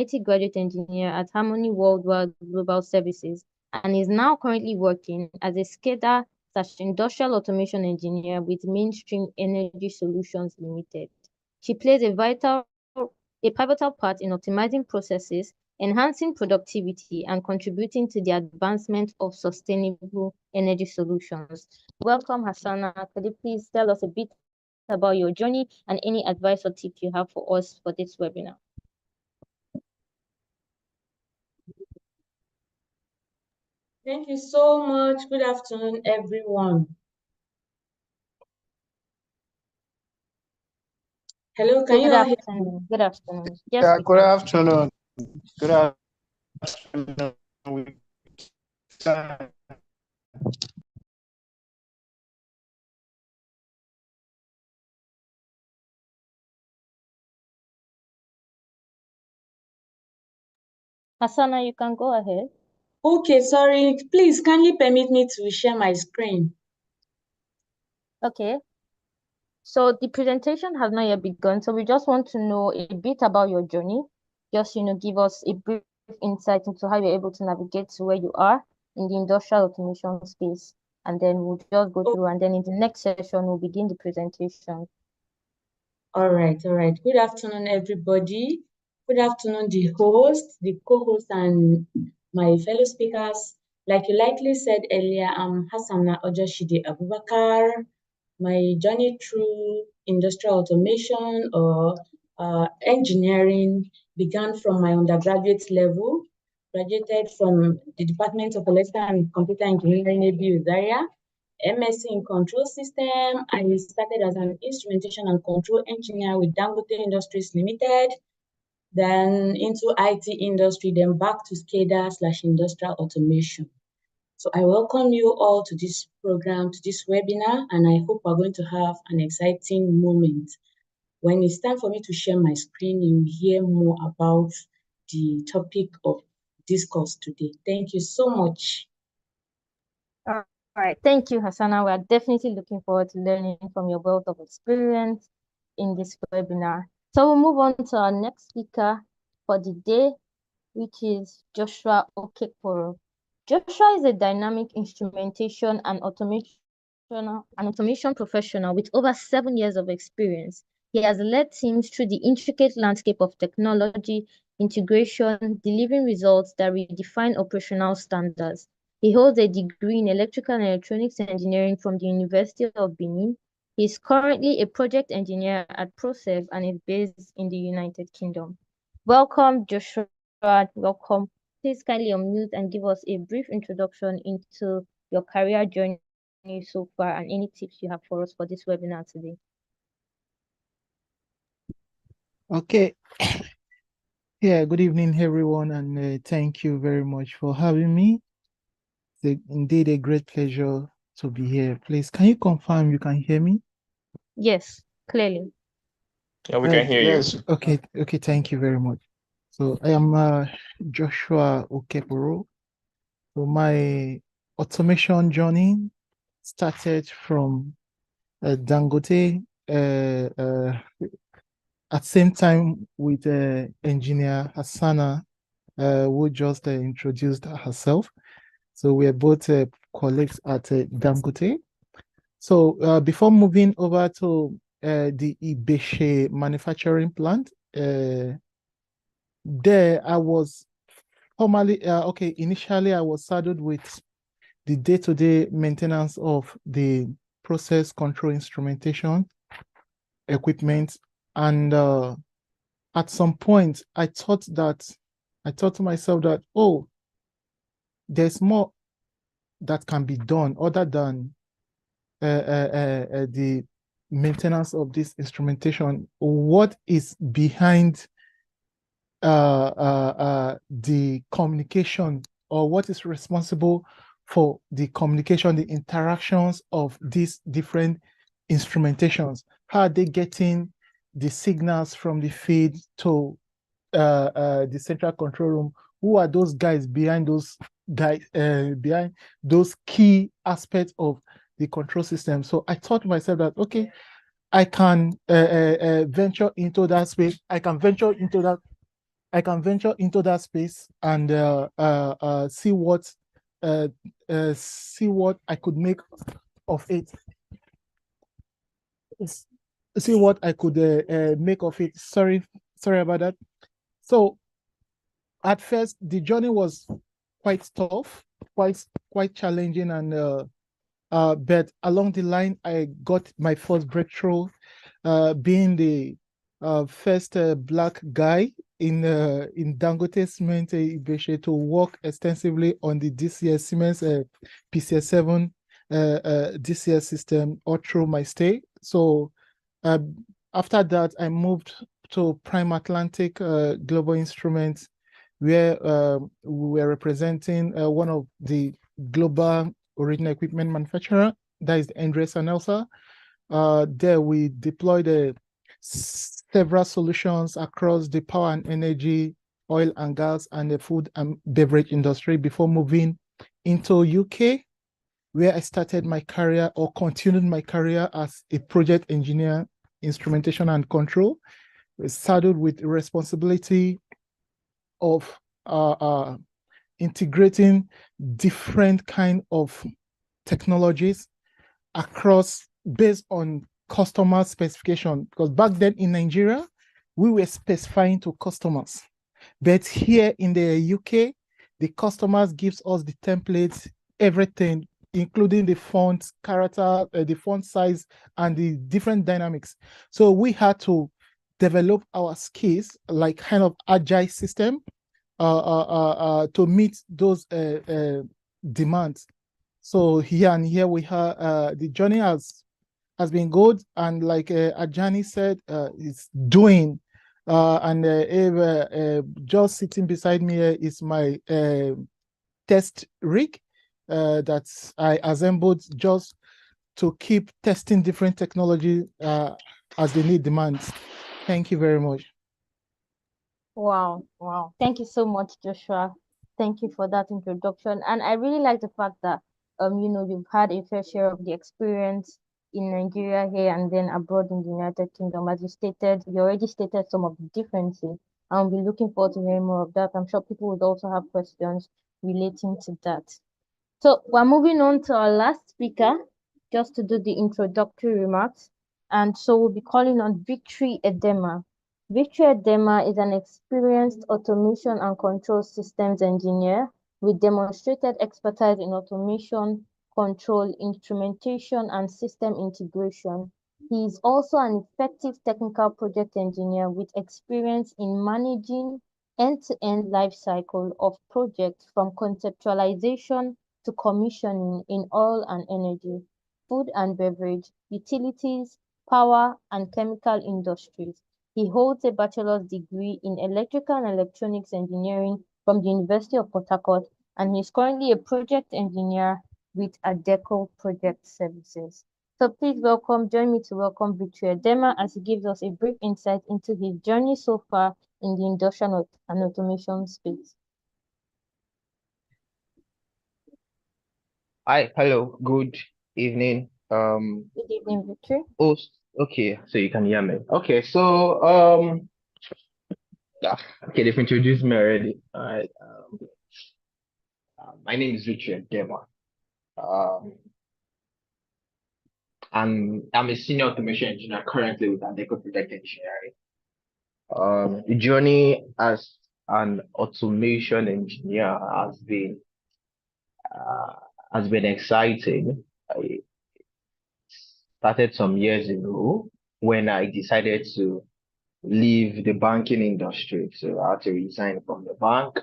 IT graduate engineer at Harmony Worldwide Global Services and is now currently working as a SCADA/industrial automation engineer with Mainstream Energy Solutions Limited. She plays a pivotal part in optimizing processes, enhancing productivity, and contributing to the advancement of sustainable energy solutions. Welcome, Hassana. Could you please tell us a bit about your journey and any advice or tips you have for us for this webinar? Thank you so much. Good afternoon, everyone. Hello, can you all hear me? Good afternoon. Yes, yeah, good afternoon. Good afternoon. Hassana, you can go ahead. Okay, sorry. Please, kindly permit me to share my screen. Okay. So the presentation has not yet begun. So we just want to know a bit about your journey. Just, give us a brief insight into how you're able to navigate to where you are in the industrial automation space. And then we'll just go through. And then in the next session, we'll begin the presentation. All right. Good afternoon, everybody. Good afternoon, the host, the co-host, and my fellow speakers. Like you likely said earlier, I'm Hassana Ojoshide Abubakar. My journey through industrial automation or engineering began from my undergraduate level. Graduated from the Department of Electrical and Computer Engineering, ABU Zaria. MSc in Control System. I started as an instrumentation and control engineer with Dangote Industries Limited, then into IT industry, then back to SCADA/industrial automation. So I welcome you all to this program, to this webinar, and I hope we're going to have an exciting moment. When it's time for me to share my screen, you will hear more about the topic of discourse today. Thank you so much. All right. Thank you, Hassana. We are definitely looking forward to learning from your wealth of experience in this webinar. So we'll move on to our next speaker for the day, which is Joshua Okekporo. Joshua is a dynamic instrumentation and automation professional with over 7 years of experience. He has led teams through the intricate landscape of technology, integration, delivering results that redefine operational standards. He holds a degree in electrical and electronics engineering from the University of Benin. He is currently a project engineer at ProServe and is based in the United Kingdom. Welcome, Joshua. Welcome. Please kindly unmute and give us a brief introduction into your career journey so far and any tips you have for us for this webinar today. Okay. Yeah, good evening, everyone, and thank you very much for having me. It's indeed a great pleasure to be here. Please, can you confirm you can hear me? Yes, clearly. Yeah, we can hear you. Okay, thank you very much. So I am Joshua Okekporo. So my automation journey started from Dangote at the same time with engineer Hassana, who just introduced herself. So we are both colleagues at Dangote. So before moving over to the Ibeshe manufacturing plant, there I was formally, initially I was saddled with the day-to-day maintenance of the process control instrumentation equipment. And at some point, I thought to myself that, oh, there's more that can be done other than the maintenance of this instrumentation. What is behind the communication, or what is responsible for the communication, the interactions of these different instrumentations? How are they getting the signals from the feed to the central control room? Who are those guys behind those key aspects of the control system? So I thought to myself that, okay, I can venture into that space. I can venture into that I can venture into that space and see what I could make of it. See what I could make of it. Sorry about that. So at first, the journey was quite tough, quite challenging, and but along the line, I got my first breakthrough, being the first black guy in Dangote Cement Ibeshe to work extensively on the DCS Siemens PCS7 DCS system all through my stay. So after that, I moved to Prime Atlantic Global Instruments, where we were representing one of the global original equipment manufacturer, that is the Endress and Elsa. There we deployed several solutions across the power and energy, oil and gas, and the food and beverage industry before moving into UK, where I started my career or continued my career as a project engineer, instrumentation and control, saddled with responsibility of integrating different kind of technologies across based on customer specification. Because back then in Nigeria, we were specifying to customers. But here in the UK, the customers gives us the templates, everything, including the font character, the font size, and the different dynamics. So we had to develop our skills, like kind of agile system, to meet those demands. So here we have the journey has been good, and like Ajani said, it's doing. Just sitting beside me here is my test rig that I assembled just to keep testing different technology as the need demands. Thank you very much. Wow. Thank you so much, Joshua. Thank you for that introduction. And I really like the fact that you've had a fair share of the experience in Nigeria here and then abroad in the United Kingdom. As you already stated some of the differences. I'll be looking forward to hearing more of that. I'm sure people would also have questions relating to that. So we're moving on to our last speaker, just to do the introductory remarks. And so we'll be calling on Victory Edema. Victory Edema is an experienced automation and control systems engineer with demonstrated expertise in automation, control, instrumentation, and system integration. He is also an effective technical project engineer with experience in managing end-to-end life cycle of projects from conceptualization to commissioning in oil and energy, food and beverage, utilities, power, and chemical industries. He holds a bachelor's degree in electrical and electronics engineering from the University of Port Harcourt, and he's currently a project engineer with Adecco Project Services. So please join me to welcome Victory Edema as he gives us a brief insight into his journey so far in the industrial and automation space. Hi, hello, good evening. Good evening, Victory. Oh, okay, so you can hear me. Okay, so okay, they've introduced me already. All right. My name is Richard Dema. I'm a senior automation engineer currently with Adecco Project Engineering. The journey as an automation engineer has been exciting. I started some years ago when I decided to leave the banking industry. So I had to resign from the bank,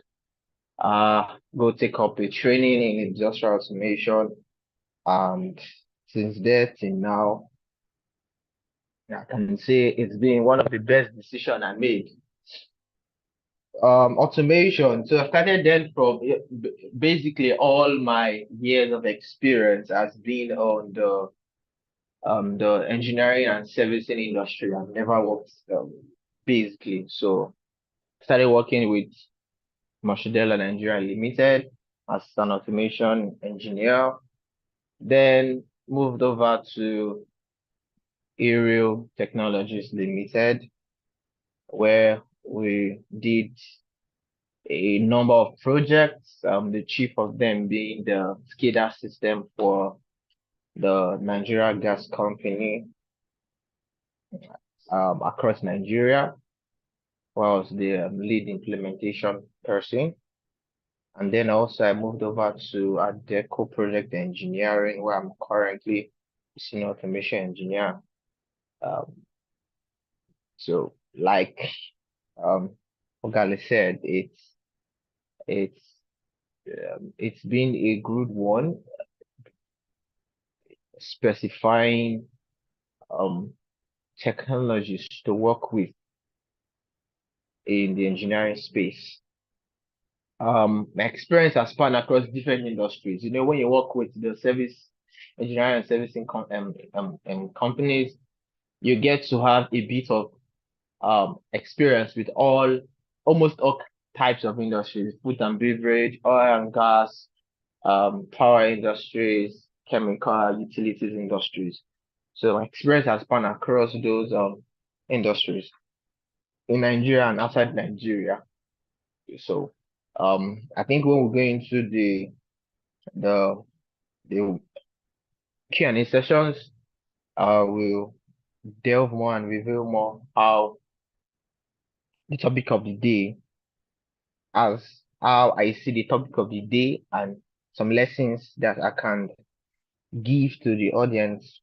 go take up a training in industrial automation. And since then till now, I can say it's been one of the best decisions I made. Automation. So I started then from basically all my years of experience has been on the engineering and servicing industry. I've never worked basically. So started working with Mashudela Nigeria Limited as an automation engineer. Then moved over to Aerial Technologies Limited, where we did a number of projects, the chief of them being the SCADA system for the Nigeria Gas Company across Nigeria, where I was the lead implementation person. And then also I moved over to Adecco Project Engineering, where I'm currently a senior automation engineer. So like Ogali said, it's been a good one, specifying technologies to work with in the engineering space. My experience has spanned across different industries. You know, when you work with the service engineering and servicing companies, you get to have a bit of experience with almost all types of industries: food and beverage, oil and gas, power industries, chemical, utilities industries. So my experience has spanned across those industries in Nigeria and outside Nigeria. So I think when we go into the Q&A sessions, we'll delve more and reveal more how the topic of the day, as how I see the topic of the day, and some lessons that I can give to the audience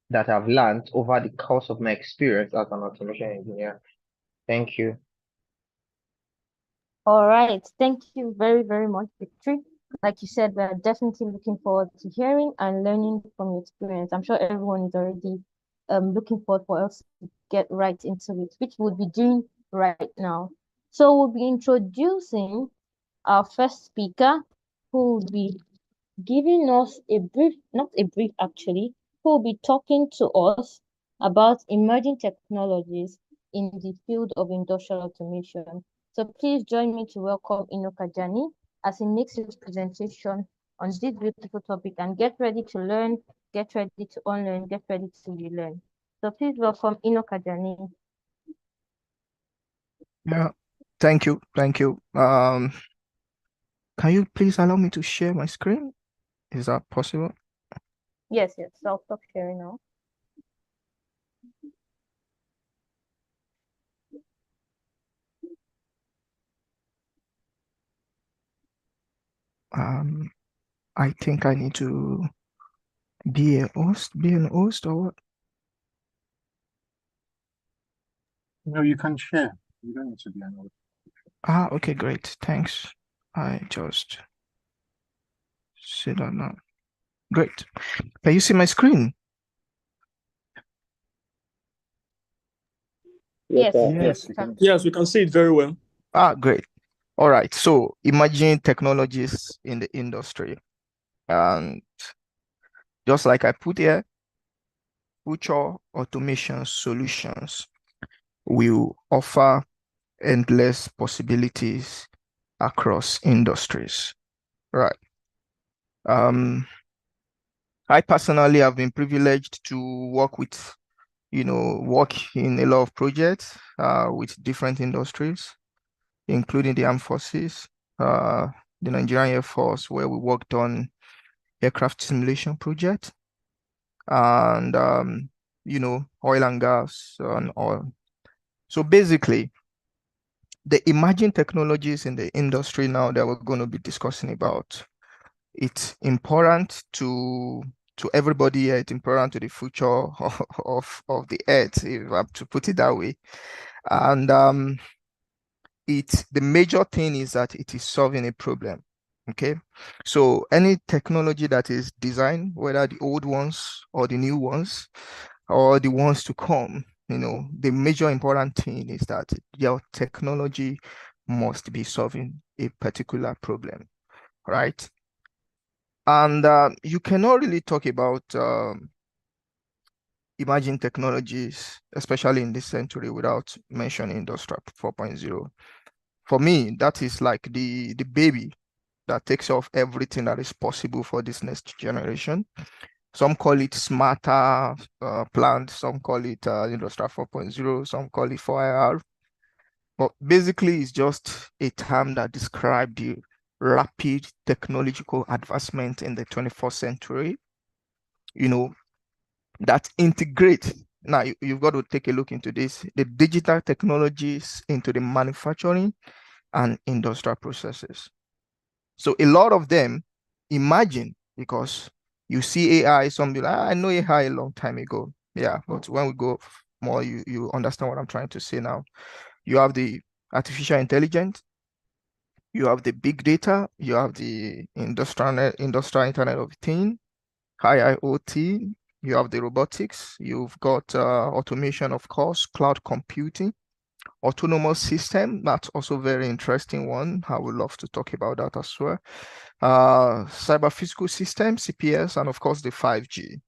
that I've learned over the course of my experience as an automation engineer. Thank you. All right. Thank you very, very much, Victory. Like you said, we're definitely looking forward to hearing and learning from your experience. I'm sure everyone is already looking forward for us to get right into it, which we'll be doing right now. So we'll be introducing our first speaker, who will be giving us a brief, not a brief actually, who will be talking to us about emerging technologies in the field of industrial automation. So please join me to welcome Enoch Ajani as he makes his presentation on this beautiful topic, and get ready to learn, get ready to unlearn, get ready to relearn. So please welcome Enoch Ajani. Yeah, thank you. Can you please allow me to share my screen? Is that possible? Yes, I'll stop sharing now. I think I need to be an host or what? No, you can share. You don't need to be an host. Okay, great. Thanks. I just see that now. Great. Can you see my screen? Yes, Yes, we can see it very well. Great. All right. So emerging technologies in the industry. And just like I put here, future automation solutions will offer endless possibilities across industries. Right. I personally have been privileged to work in a lot of projects with different industries, including the armed forces, the Nigerian Air Force, where we worked on aircraft simulation project, and oil and gas and oil. So basically, the emerging technologies in the industry now that we're going to be discussing about, it's important to everybody here. It's important to the future of the earth, if I have to put it that way. And the major thing is that it is solving a problem. Okay, so any technology that is designed, whether the old ones or the new ones or the ones to come, the major important thing is that your technology must be solving a particular problem, right? And you cannot really talk about emerging technologies, especially in this century, without mentioning Industry 4.0. For me, that is like the baby that takes off everything that is possible for this next generation. Some call it smarter plant, some call it Industry 4.0, some call it 4IR. But basically, it's just a term that describes the rapid technological advancement in the 21st century, that integrate. Now, you've got to take a look into this, the digital technologies into the manufacturing and industrial processes. So a lot of them, imagine, because you see AI, some be like, I know AI a long time ago. Yeah, but when we go more, you understand what I'm trying to say now. You have the artificial intelligence, you have the big data, you have the industrial Internet of Things, high IoT, you have the robotics, you've got automation, of course, cloud computing, autonomous system. That's also very interesting one. I would love to talk about that as well. Cyber physical system, CPS, and of course the 5G.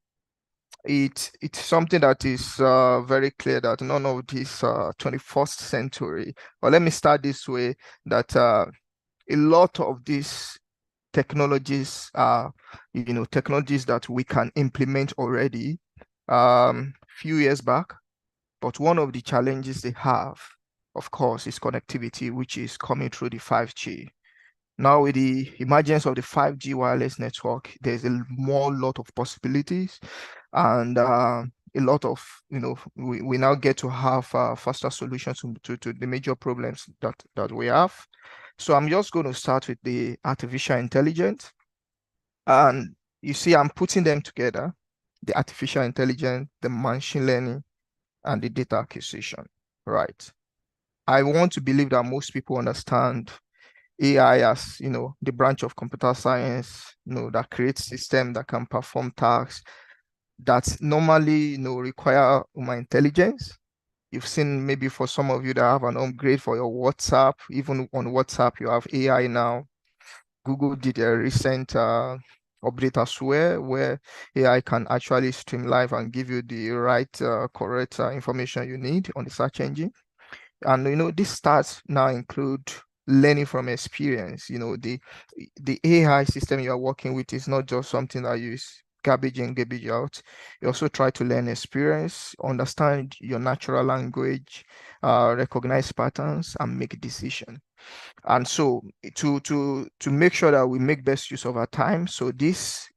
It's something that is very clear that none of this 21st century, but let me start this way, that a lot of these technologies are, technologies that we can implement already few years back. But one of the challenges they have, of course, is connectivity, which is coming through the 5G. Now, with the emergence of the 5G wireless network, there's a lot of possibilities, and a lot of, we now get to have faster solutions to the major problems that we have. So I'm just going to start with the artificial intelligence. And you see, I'm putting them together, the artificial intelligence, the machine learning, and the data acquisition, right? I want to believe that most people understand AI as, the branch of computer science, that creates systems that can perform tasks that normally, require human intelligence. You've seen maybe for some of you that have an upgrade for your WhatsApp, even on WhatsApp, you have AI now. Google did a recent update as well, where AI can actually stream live and give you the right, correct information you need on the search engine. And these stats now include learning from experience. The AI system you are working with is not just something that you use garbage in, garbage out. You also try to learn experience, understand your natural language, recognize patterns, and make decisions. And so to make sure that we make best use of our time, so this,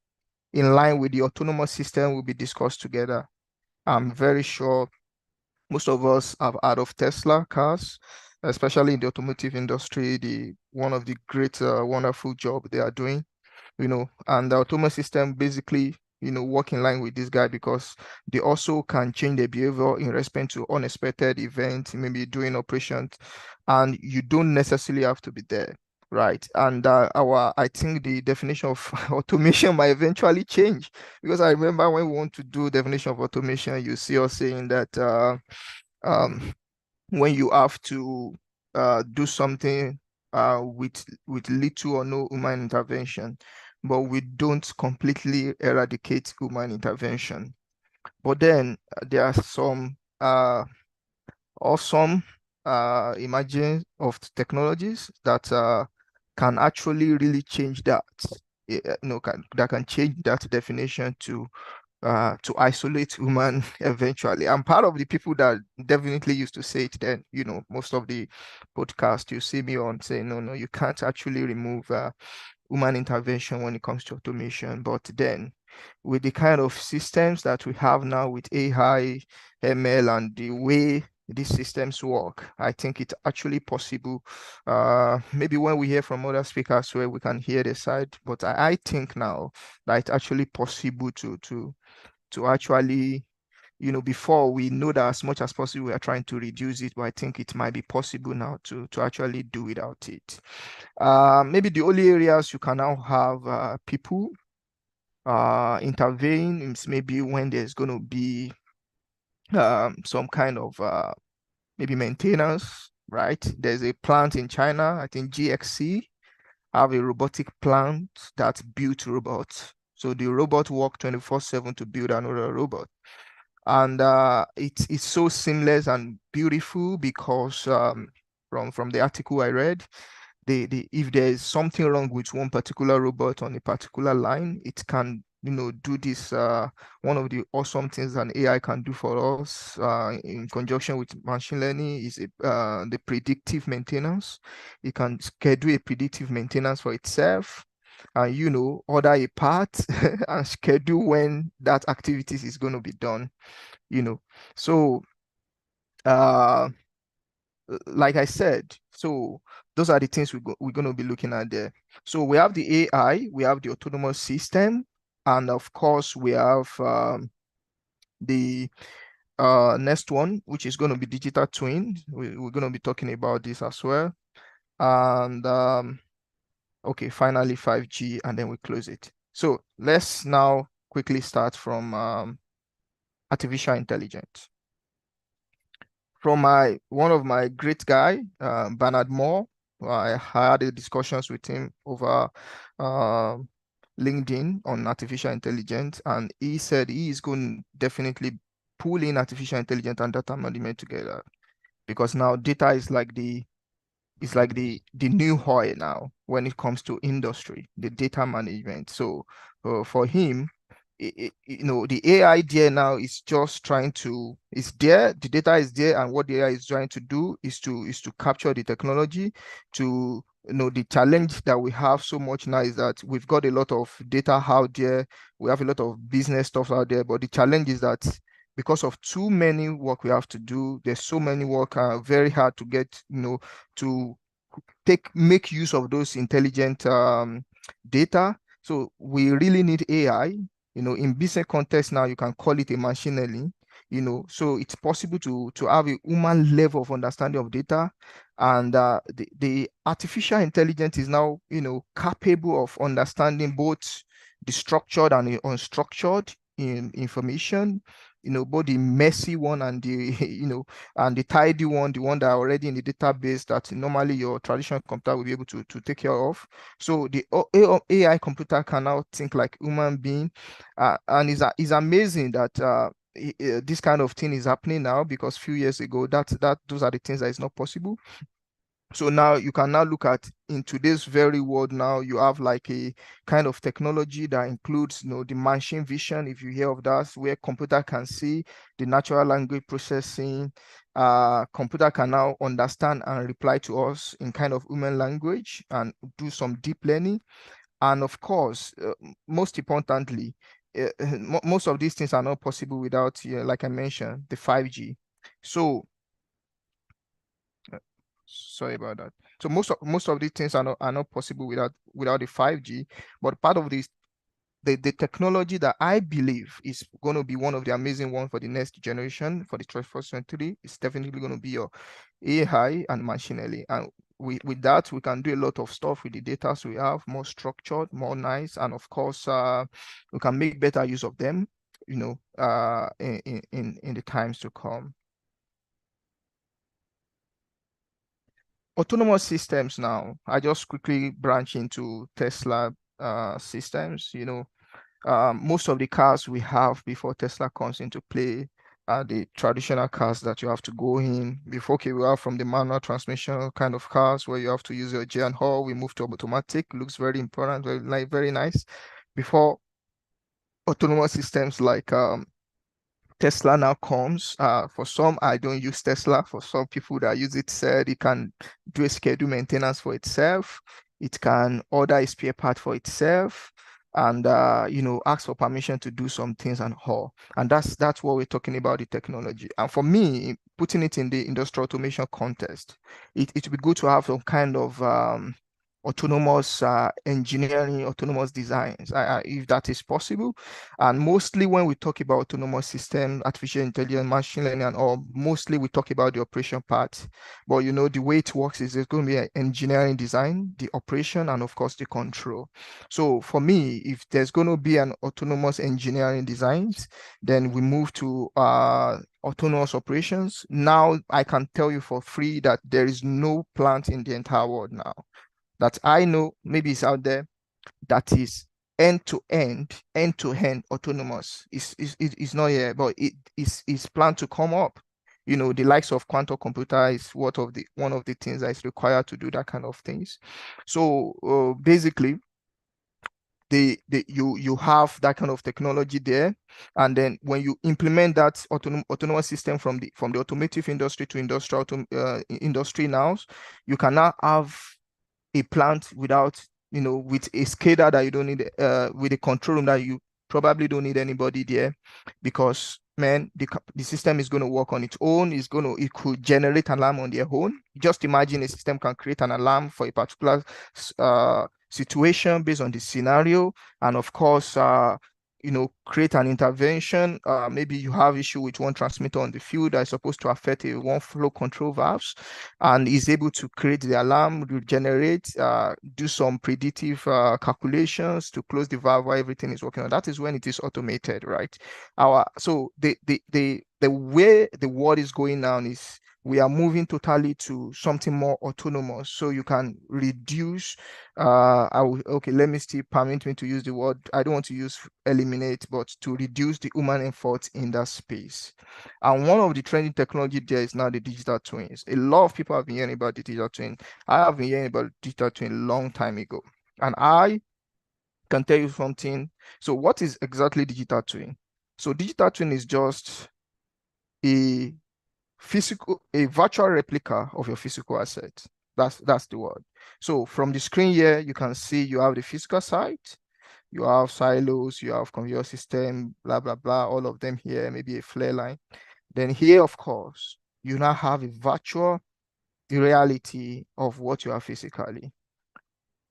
in line with the autonomous system, will be discussed together. I'm very sure most of us have heard of Tesla cars, especially in the automotive industry, one of the great, wonderful job they are doing, and the autonomous system basically, work in line with this guy, because they also can change their behavior in response to unexpected events, maybe doing operations, and you don't necessarily have to be there, right? And I think the definition of automation might eventually change, because I remember when we want to do definition of automation, you see us saying that when you have to do something with little or no human intervention, but we don't completely eradicate human intervention. But then there are some awesome emerging of technologies that can actually really change that. That can change that definition to isolate human eventually. I'm part of the people that definitely used to say it then. Most of the podcast you see me on saying, no, you can't actually remove human intervention when it comes to automation. But then with the kind of systems that we have now with AI, ML, and the way these systems work, I think it's actually possible. Maybe when we hear from other speakers where we can hear the side, but I think now that it's actually possible to actually, before we know that as much as possible, we are trying to reduce it, but I think it might be possible now to actually do without it. Maybe the only areas you can now have people intervene is maybe when there's going to be some kind of maybe maintenance, right? There's a plant in China, I think GXC, have a robotic plant that built robots. So the robot work 24/7 to build another robot. And it's so seamless and beautiful, because from the article I read, if there's something wrong with one particular robot on a particular line, it can do this. One of the awesome things an AI can do for us in conjunction with machine learning is the predictive maintenance. It can schedule a predictive maintenance for itself and, order a part and schedule when that activity is going to be done, So, like I said, so those are the things we're going to be looking at there. So we have the AI, we have the autonomous system, and of course we have the next one, which is going to be digital twin. We're going to be talking about this as well. And okay, finally 5G, and then we close it. So let's now quickly start from artificial intelligence. From one of my great guy, Bernard Moore. I had discussions with him over LinkedIn on artificial intelligence, and he said he is going to definitely pull in artificial intelligence and data management together, because now data is like the new oil now when it comes to industry, the data management. So for him, the AI there now is just it's there, the data is there, and what the AI is trying to do is to capture the technology. To the challenge that we have so much now is that we've got a lot of data out there, we have a lot of business stuff out there, but the challenge is that because of too many work we have to do, there's so many work, very hard to get, to make use of those intelligent data. So we really need AI. In business context now, you can call it a machine learning. So it's possible to have a human level of understanding of data, and the artificial intelligence is now capable of understanding both the structured and the unstructured information, both the messy one and the and the tidy one, the one that are already in the database that normally your traditional computer will be able to take care of. So the AI computer can now think like human being, and it's amazing that this kind of thing is happening now, because a few years ago those are the things that is not possible. So now you can now look at, in today's very world now, you have like a kind of technology that includes the machine vision, if you hear of that, where computer can see the natural language processing. Computer can now understand and reply to us in kind of human language and do some deep learning. And of course, most importantly, most of these things are not possible without, like I mentioned, the 5G. So sorry about that. So most of these things are not possible without the 5G. But part of this, the technology that I believe is going to be one of the amazing ones for the next generation, for the 21st century, is definitely going to be your AI and machine learning. And with that, we can do a lot of stuff with the data. So we have more structured, more nice, and of course, we can make better use of them, in the times to come. Autonomous systems now, I just quickly branch into Tesla systems. Most of the cars we have before Tesla comes into play are the traditional cars that you have to go in. Before, okay, we are from the manual transmission kind of cars where you have to use your gear and all. We move to automatic, looks very important, very nice. Before autonomous systems like Tesla now comes. For some, I don't use Tesla. For some people that use it, said it can do a schedule maintenance for itself. It can order a spare part for itself, and ask for permission to do some things and all. And that's what we're talking about, the technology. And for me, putting it in the industrial automation context, it would be good to have some kind of autonomous engineering, autonomous designs, if that is possible. And mostly when we talk about autonomous system, artificial intelligence, machine learning, and all, mostly we talk about the operation part. But the way it works is there's going to be an engineering design, the operation, and of course the control. So for me, if there's going to be an autonomous engineering designs, then we move to autonomous operations. Now I can tell you for free that there is no plant in the entire world now that I know, maybe it's out there, that is end-to-end autonomous. It's not here, but it is planned to come up. The likes of quantum computer is one of the things that is required to do that kind of things. So basically, you have that kind of technology there, and then when you implement that autonomous system from the automotive industry to industrial industry now, you can now have a plant without, with a SCADA that you don't need, with a control room that you probably don't need anybody there, because man, the system is going to work on its own. It could generate an alarm on their own. Just imagine a system can create an alarm for a particular situation based on the scenario, and of course, create an intervention. Maybe you have issue with one transmitter on the field that is supposed to affect one flow control valves, and is able to create the alarm, regenerate, do some predictive calculations to close the valve while everything is working on. That is when it is automated, right? So the way the world is going now is we are moving totally to something more autonomous, so you can reduce, let me still permit me to use the word, I don't want to use eliminate, but to reduce the human effort in that space. And one of the trending technology there is now the digital twins. A lot of people have been hearing about the digital twin. I have been hearing about digital twin a long time ago, and I can tell you something. So what is exactly digital twin? So digital twin is just a virtual replica of your physical asset. That's the word. So from the screen here, you can see you have the physical site, you have silos, you have conveyor system, blah, blah, blah, all of them here, maybe a flare line. Then here, of course, you now have a virtual reality of what you are physically.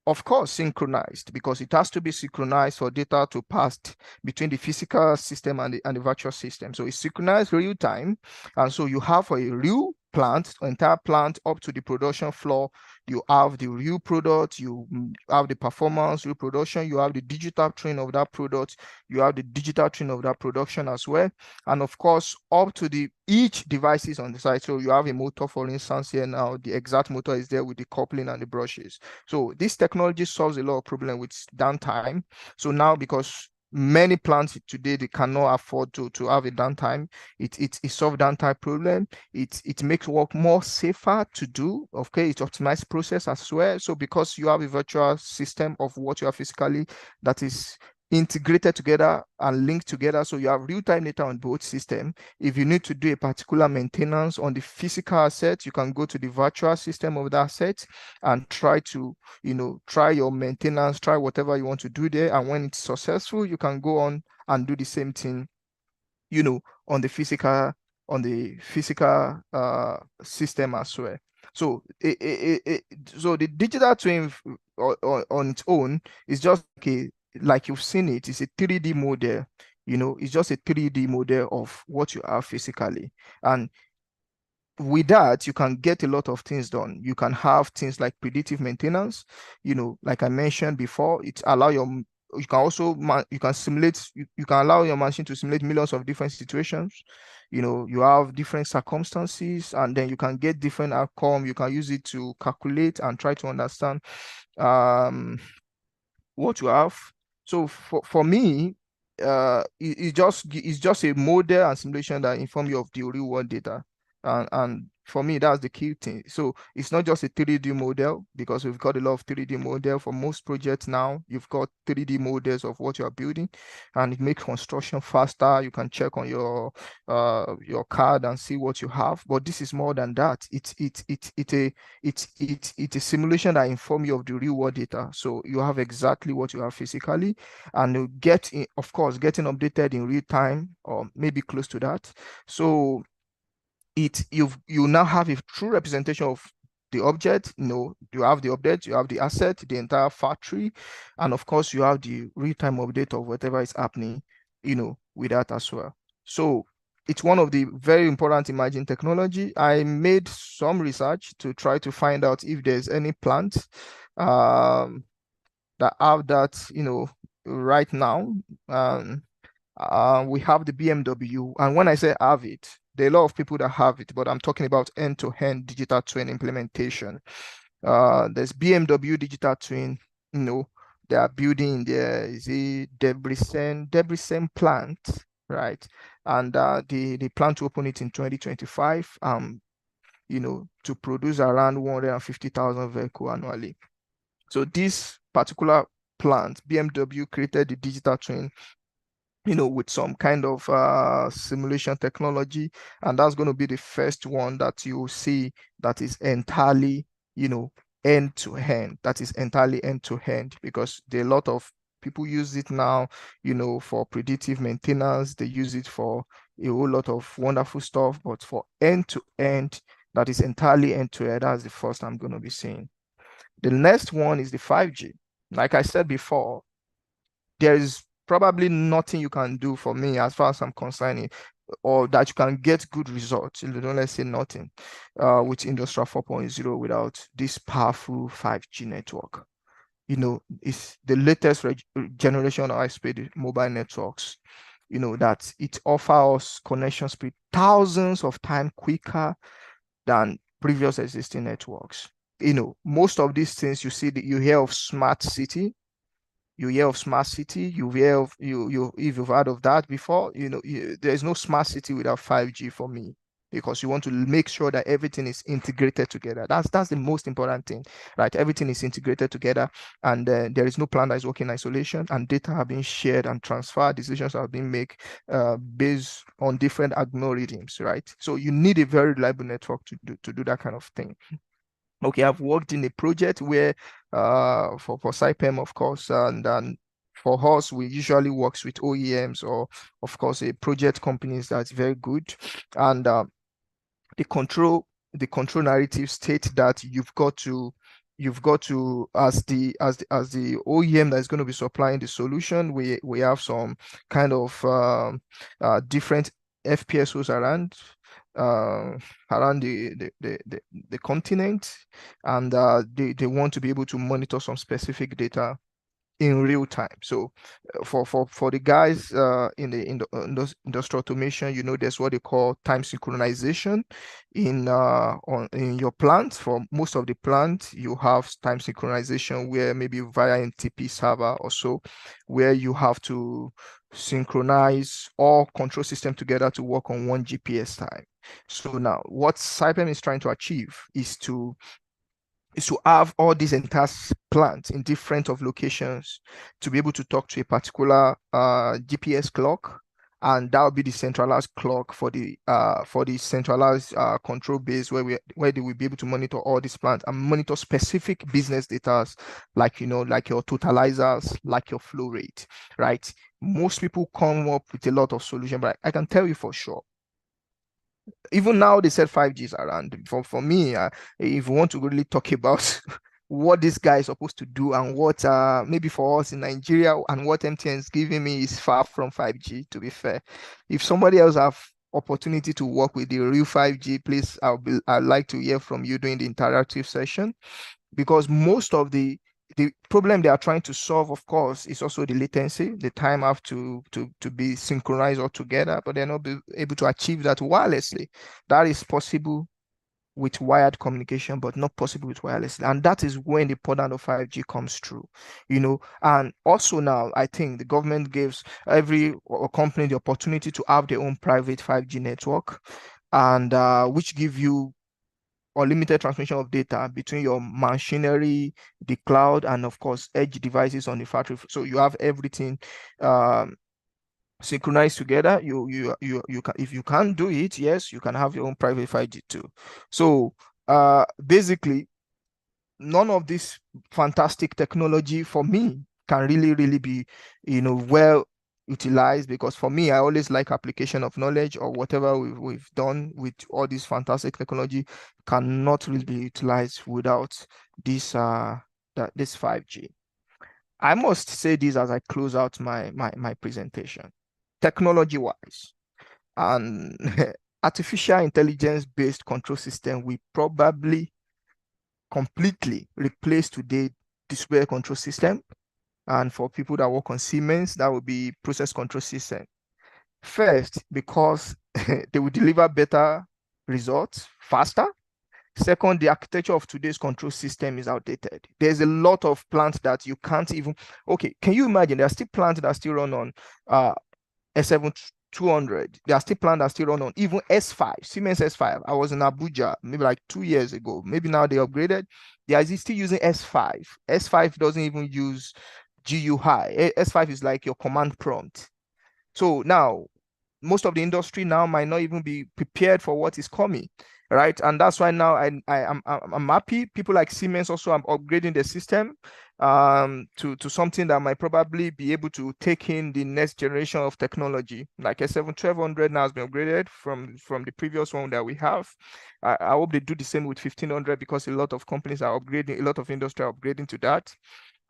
Of course, synchronized, because it has to be synchronized for data to pass between the physical system and the virtual system. So it's synchronized real time. And so you have a real plant, entire plant up to the production floor. You have the real product, you have the performance, real production, you have the digital twin of that product, you have the digital twin of that production as well. And of course, up to each devices on the site. So you have a motor, for instance, here now, the exact motor is there with the coupling and the brushes. So this technology solves a lot of problem with downtime. So now, because many plants today, they cannot afford to have a downtime, it solves downtime problem. It makes work more safer to do. Okay, it optimizes process as well. So because you have a virtual system of what you are physically, that is integrated together and linked together, so you have real-time data on both systems. If you need to do a particular maintenance on the physical asset, you can go to the virtual system of that asset and try to, try your maintenance, try whatever you want to do there. And when it's successful, you can go on and do the same thing, on the physical system as well. So so the digital twin on its own is just like you've seen it, it's a 3D model, it's just a 3D model of what you are physically. And with that, you can get a lot of things done. You can have things like predictive maintenance, like I mentioned before. It allow you can also you can simulate, you can allow your machine to simulate millions of different situations. You have different circumstances, and then you can get different outcome. You can use it to calculate and try to understand what you have. So for me, it's just a model and simulation that inform you of the real world data. And for me, that's the key thing. So it's not just a 3D model, because we've got a lot of 3D model for most projects now. You've got 3D models of what you are building, and it makes construction faster. You can check on your card and see what you have. But this is more than that. It's a simulation that informs you of the real world data. So you have exactly what you have physically, and you getting updated in real time, or maybe close to that. So you now have a true representation of the object. You have the object, you have the asset, the entire factory, and of course you have the real-time update of whatever is happening, with that as well. So it's one of the very important emerging technology. I made some research to try to find out if there's any plant that have that, right now. We have the BMW, and when I say have it, there are a lot of people that have it, but I'm talking about end-to-end digital twin implementation. There's BMW digital twin, they are building the Debrecen plant, right? And they plan to open it in 2025, to produce around 150,000 vehicles annually. So this particular plant, BMW created the digital twin, with some kind of simulation technology, and that's going to be the first one that you see that is entirely, end to end. That is entirely end to end, because there are a lot of people use it now, for predictive maintenance. They use it for a whole lot of wonderful stuff, but for end to end, that is entirely end to end, that's the first I'm going to be seeing. The next one is the 5G. Like I said before, there is probably nothing you can do for me as far as I'm concerned, or that you can get good results, let's say nothing, with Industrial 4.0 without this powerful 5G network. It's the latest generation of high-speed mobile networks, that it offers connection speed thousands of times quicker than previous existing networks. Most of these things you see, that you hear of smart city, you hear of smart city, you hear of if you've heard of that before, there's no smart city without 5G for me, because you want to make sure that everything is integrated together. That's the most important thing, right? Everything is integrated together, and there is no plant that is working in isolation, and data have been shared and transferred, decisions have been made based on different algorithms, right? So you need a very reliable network to do that kind of thing. Okay, I've worked in a project where for Saipem, of course, and for us, we usually work with OEMs, or of course a project companies that's very good, and the control narrative state that you've got to as the OEM that is going to be supplying the solution, we have some kind of different FPSOs around the continent, and they want to be able to monitor some specific data in real time. So for the guys in the industrial automation, there's what they call time synchronization in your plant. For most of the plant, you have time synchronization where maybe via NTP server or so, where you have to synchronize all control system together to work on one GPS time. So now what Saipem is trying to achieve is to have all these entire plants in different locations to be able to talk to a particular GPS clock, and that will be the centralized clock for the centralized control base where they will be able to monitor all these plants and monitor specific business data, like like your totalizers, like your flow rate, right? Most people come up with a lot of solutions, but I can tell you for sure, even now they said 5G is around. For me, if you want to really talk about what this guy is supposed to do, and what maybe for us in Nigeria and what MTN is giving me is far from 5G, to be fair. If somebody else have opportunity to work with the real 5G, please, I'd like to hear from you during the interactive session, because most of the problem they are trying to solve, of course, is also the latency. The time have to be synchronized all together, but they're not able to achieve that wirelessly. That is possible with wired communication, but not possible with wireless. And that is when the importance of 5G comes through, And also now, I think the government gives every company the opportunity to have their own private 5G network, and which give you unlimited transmission of data between your machinery, the cloud, and of course edge devices on the factory. So you have everything synchronized together. You can, if you can't do it, yes, you can have your own private 5G too. So basically, none of this fantastic technology for me can really be well utilized, because for me, I always like application of knowledge, or whatever we've done with all this fantastic technology cannot really be utilized without this this 5G. I must say this as I close out my presentation. Technology wise, and artificial intelligence based control system will probably completely replace today display control system. And for people that work on Siemens, that would be process control system. First, because they will deliver better results faster. Second, the architecture of today's control system is outdated. There's a lot of plants that you can't even, okay, can you imagine? There are still plants that still run on S7200. There are still plants that still run on even S5, Siemens S5. I was in Abuja maybe like 2 years ago. Maybe now they upgraded. They are still using S5. S5 doesn't even use GUI. S5 is like your command prompt. So now, most of the industry now might not even be prepared for what is coming, right? And that's why now I'm happy. People like Siemens also are upgrading the system to something that might probably be able to take in the next generation of technology. Like S7 1200 now has been upgraded from the previous one that we have. I hope they do the same with 1500 because a lot of companies are upgrading, a lot of industry are upgrading to that.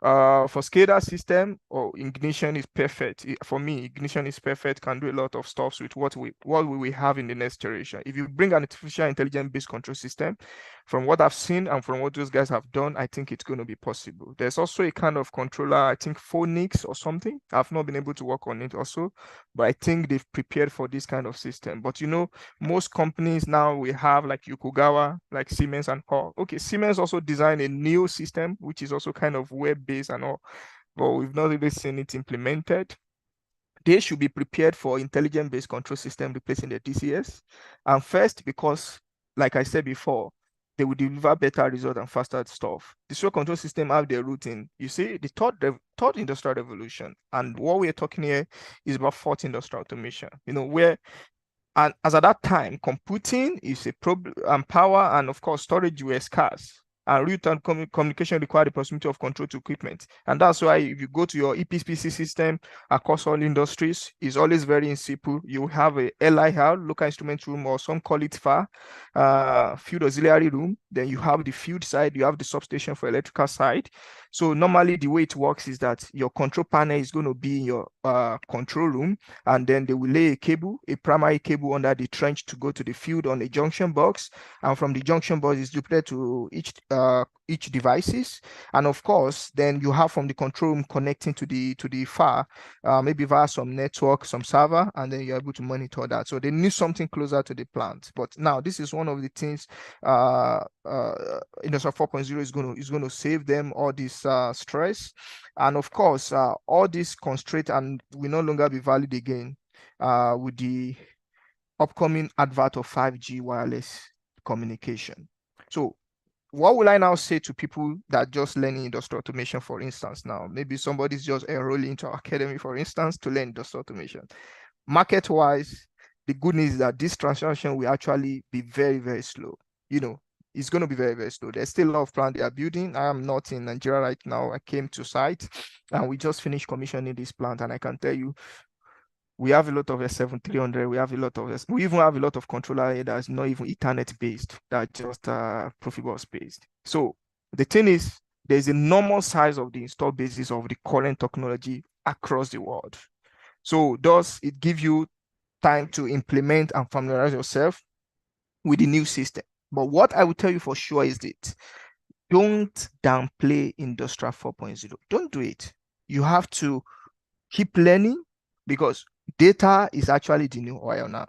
For SCADA system, or Ignition is perfect. For me, Ignition is perfect, can do a lot of stuff with what we have in the next generation. If you bring an artificial intelligence based control system, from what I've seen and from what those guys have done, I think it's going to be possible. There's also a kind of controller, I think Phoenix or something. I've not been able to work on it also, but I think they've prepared for this kind of system. But you know, most companies now we have like Yokogawa, like Siemens and all. Okay, Siemens also designed a new system, which is also kind of web-based and all, but we've not really seen it implemented. They should be prepared for intelligent-based control system replacing the DCS. And first, because like I said before, they will deliver better result and faster stuff. The serial control system have their root in, you see, the third industrial revolution. And what we're talking here is about fourth industrial automation, you know, where, and as at that time, computing is a problem, and power and of course storage were scarce. And real-time communication required the proximity of control to equipment. And that's why if you go to your EPPC system across all industries, it's always very simple. You have a LIR, local instrument room, or some call it FAR, field auxiliary room. Then you have the field side, you have the substation for electrical side. So normally the way it works is that your control panel is going to be in your control room, and then they will lay a cable, a primary cable under the trench to go to the field on a junction box, and from the junction box is duplicated to each devices. And of course, then you have from the control room connecting to the FAR, maybe via some network, some server, and then you're able to monitor that. So they need something closer to the plant. But now this is one of the things Industry 4.0 is going to save them all this stress. And of course, all this constraint and will no longer be valid again with the upcoming advert of 5G wireless communication. So what will I now say to people that just learning industrial automation, for instance? Now, maybe somebody's just enrolling into our academy, for instance, to learn industrial automation. Market-wise, the good news is that this transition will actually be very, very slow. You know, it's going to be very, very slow. There's still a lot of plans they are building. I am not in Nigeria right now. I came to site and we just finished commissioning this plant. And I can tell you, we have a lot of S7300. We even have a lot of controller that's not even Ethernet based, that's just Profibus based. So the thing is, there's a normal size of the install basis of the current technology across the world. So does it give you time to implement and familiarize yourself with the new system? But what I will tell you for sure is that don't downplay Industrial 4.0. Don't do it. You have to keep learning because data is actually the new oil now.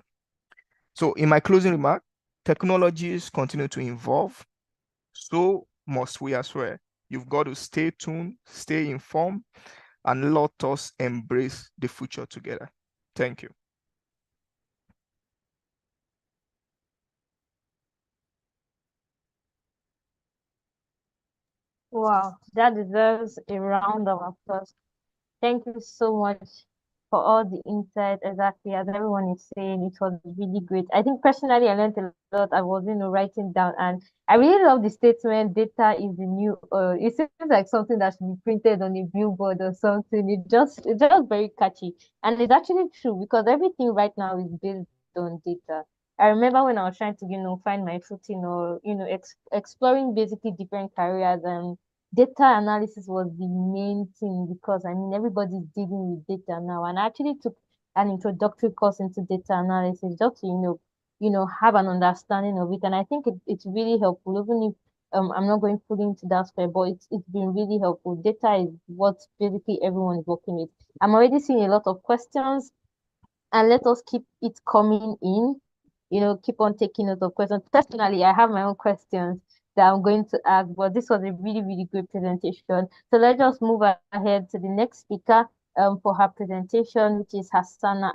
So in my closing remark, technologies continue to evolve. So must we as well. You've got to stay tuned, stay informed, and let us embrace the future together. Thank you. Wow, that deserves a round of applause. Thank you so much for all the insight. Exactly as everyone is saying, it was really great. I think personally, I learned a lot. I was, writing down, and I really love the statement. Data is the new. It seems like something that should be printed on a billboard or something. It's just very catchy, and it's actually true because everything right now is based on data. I remember when I was trying to, find my footing or, exploring basically different careers, and data analysis was the main thing because I mean everybody's dealing with data now, and I actually took an introductory course into data analysis just to have an understanding of it, and I think it's really helpful. Even if I'm not going fully into that sphere, but it's been really helpful. Data is what basically everyone is working with. I'm already seeing a lot of questions, and let us keep it coming in. Keep on taking note of questions. Personally, I have my own questions that I'm going to ask, but this was a really, really good presentation. So let's just move ahead to the next speaker for her presentation, which is Hassana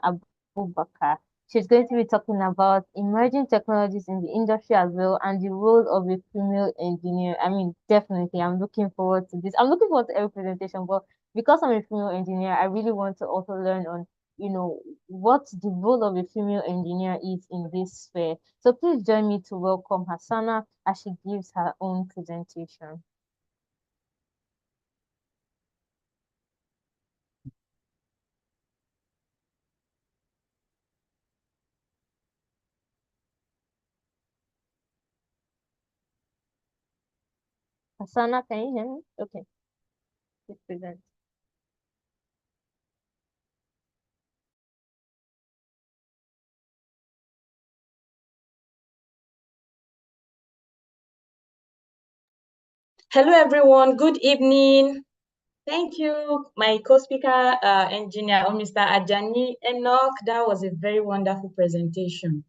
Abubakar. She's going to be talking about emerging technologies in the industry as well and the role of a female engineer. I mean, definitely, I'm looking forward to this. I'm looking forward to every presentation, but because I'm a female engineer, I really want to also learn on, what the role of a female engineer is in this sphere. So please join me to welcome Hassana as she gives her own presentation. Hassana, can you hear me? Okay, please present. Hello, everyone. Good evening. Thank you, my co-speaker, engineer, Mr. Ajani Enoch. That was a very wonderful presentation.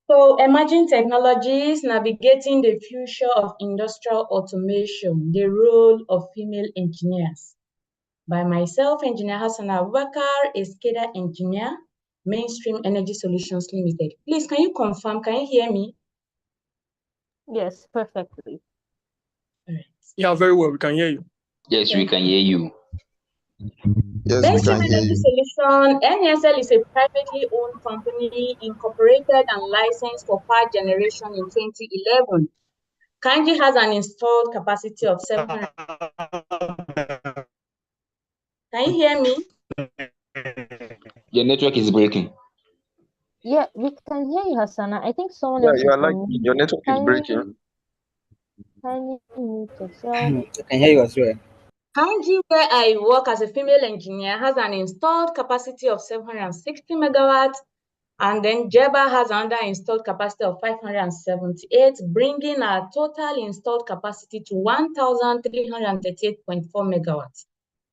So, emerging technologies, navigating the future of industrial automation, the role of female engineers. By myself, Engineer Hassana Abubakar, a SCADA engineer, Mainstream Energy Solutions Limited. Please, can you confirm? Can you hear me? Yes, perfectly. Yeah, very well. We can hear you. Yes, we can hear you. Yes, we Mainstream can hear Energy you. Solution, MESL is a privately owned company incorporated and licensed for power generation in 2011. Kanji has an installed capacity of 700. Can you hear me? Your network is breaking. Yeah, we can hear you, Hassana. I think someone Yeah, else you is are like on mute. your network is breaking. Can you mute yourself? I can hear you as well. Kanji, where I work as a female engineer, has an installed capacity of 760 megawatts, and then Jeba has another installed capacity of 578, bringing our total installed capacity to 1,338.4 megawatts.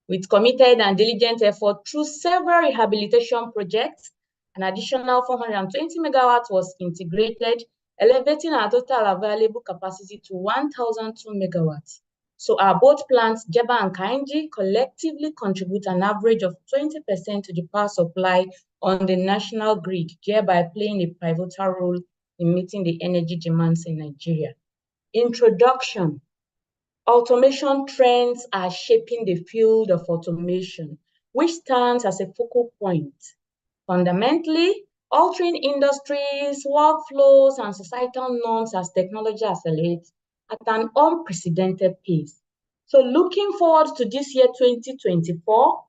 With committed and diligent effort through several rehabilitation projects, an additional 420 megawatts was integrated, elevating our total available capacity to 1,002 megawatts. So our both plants, Jeba and Kainji, collectively contribute an average of 20% to the power supply on the national grid, thereby playing a pivotal role in meeting the energy demands in Nigeria. Introduction. Automation trends are shaping the field of automation, which stands as a focal point. Fundamentally, altering industries, workflows, and societal norms as technology accelerates at an unprecedented pace. So looking forward to this year, 2024,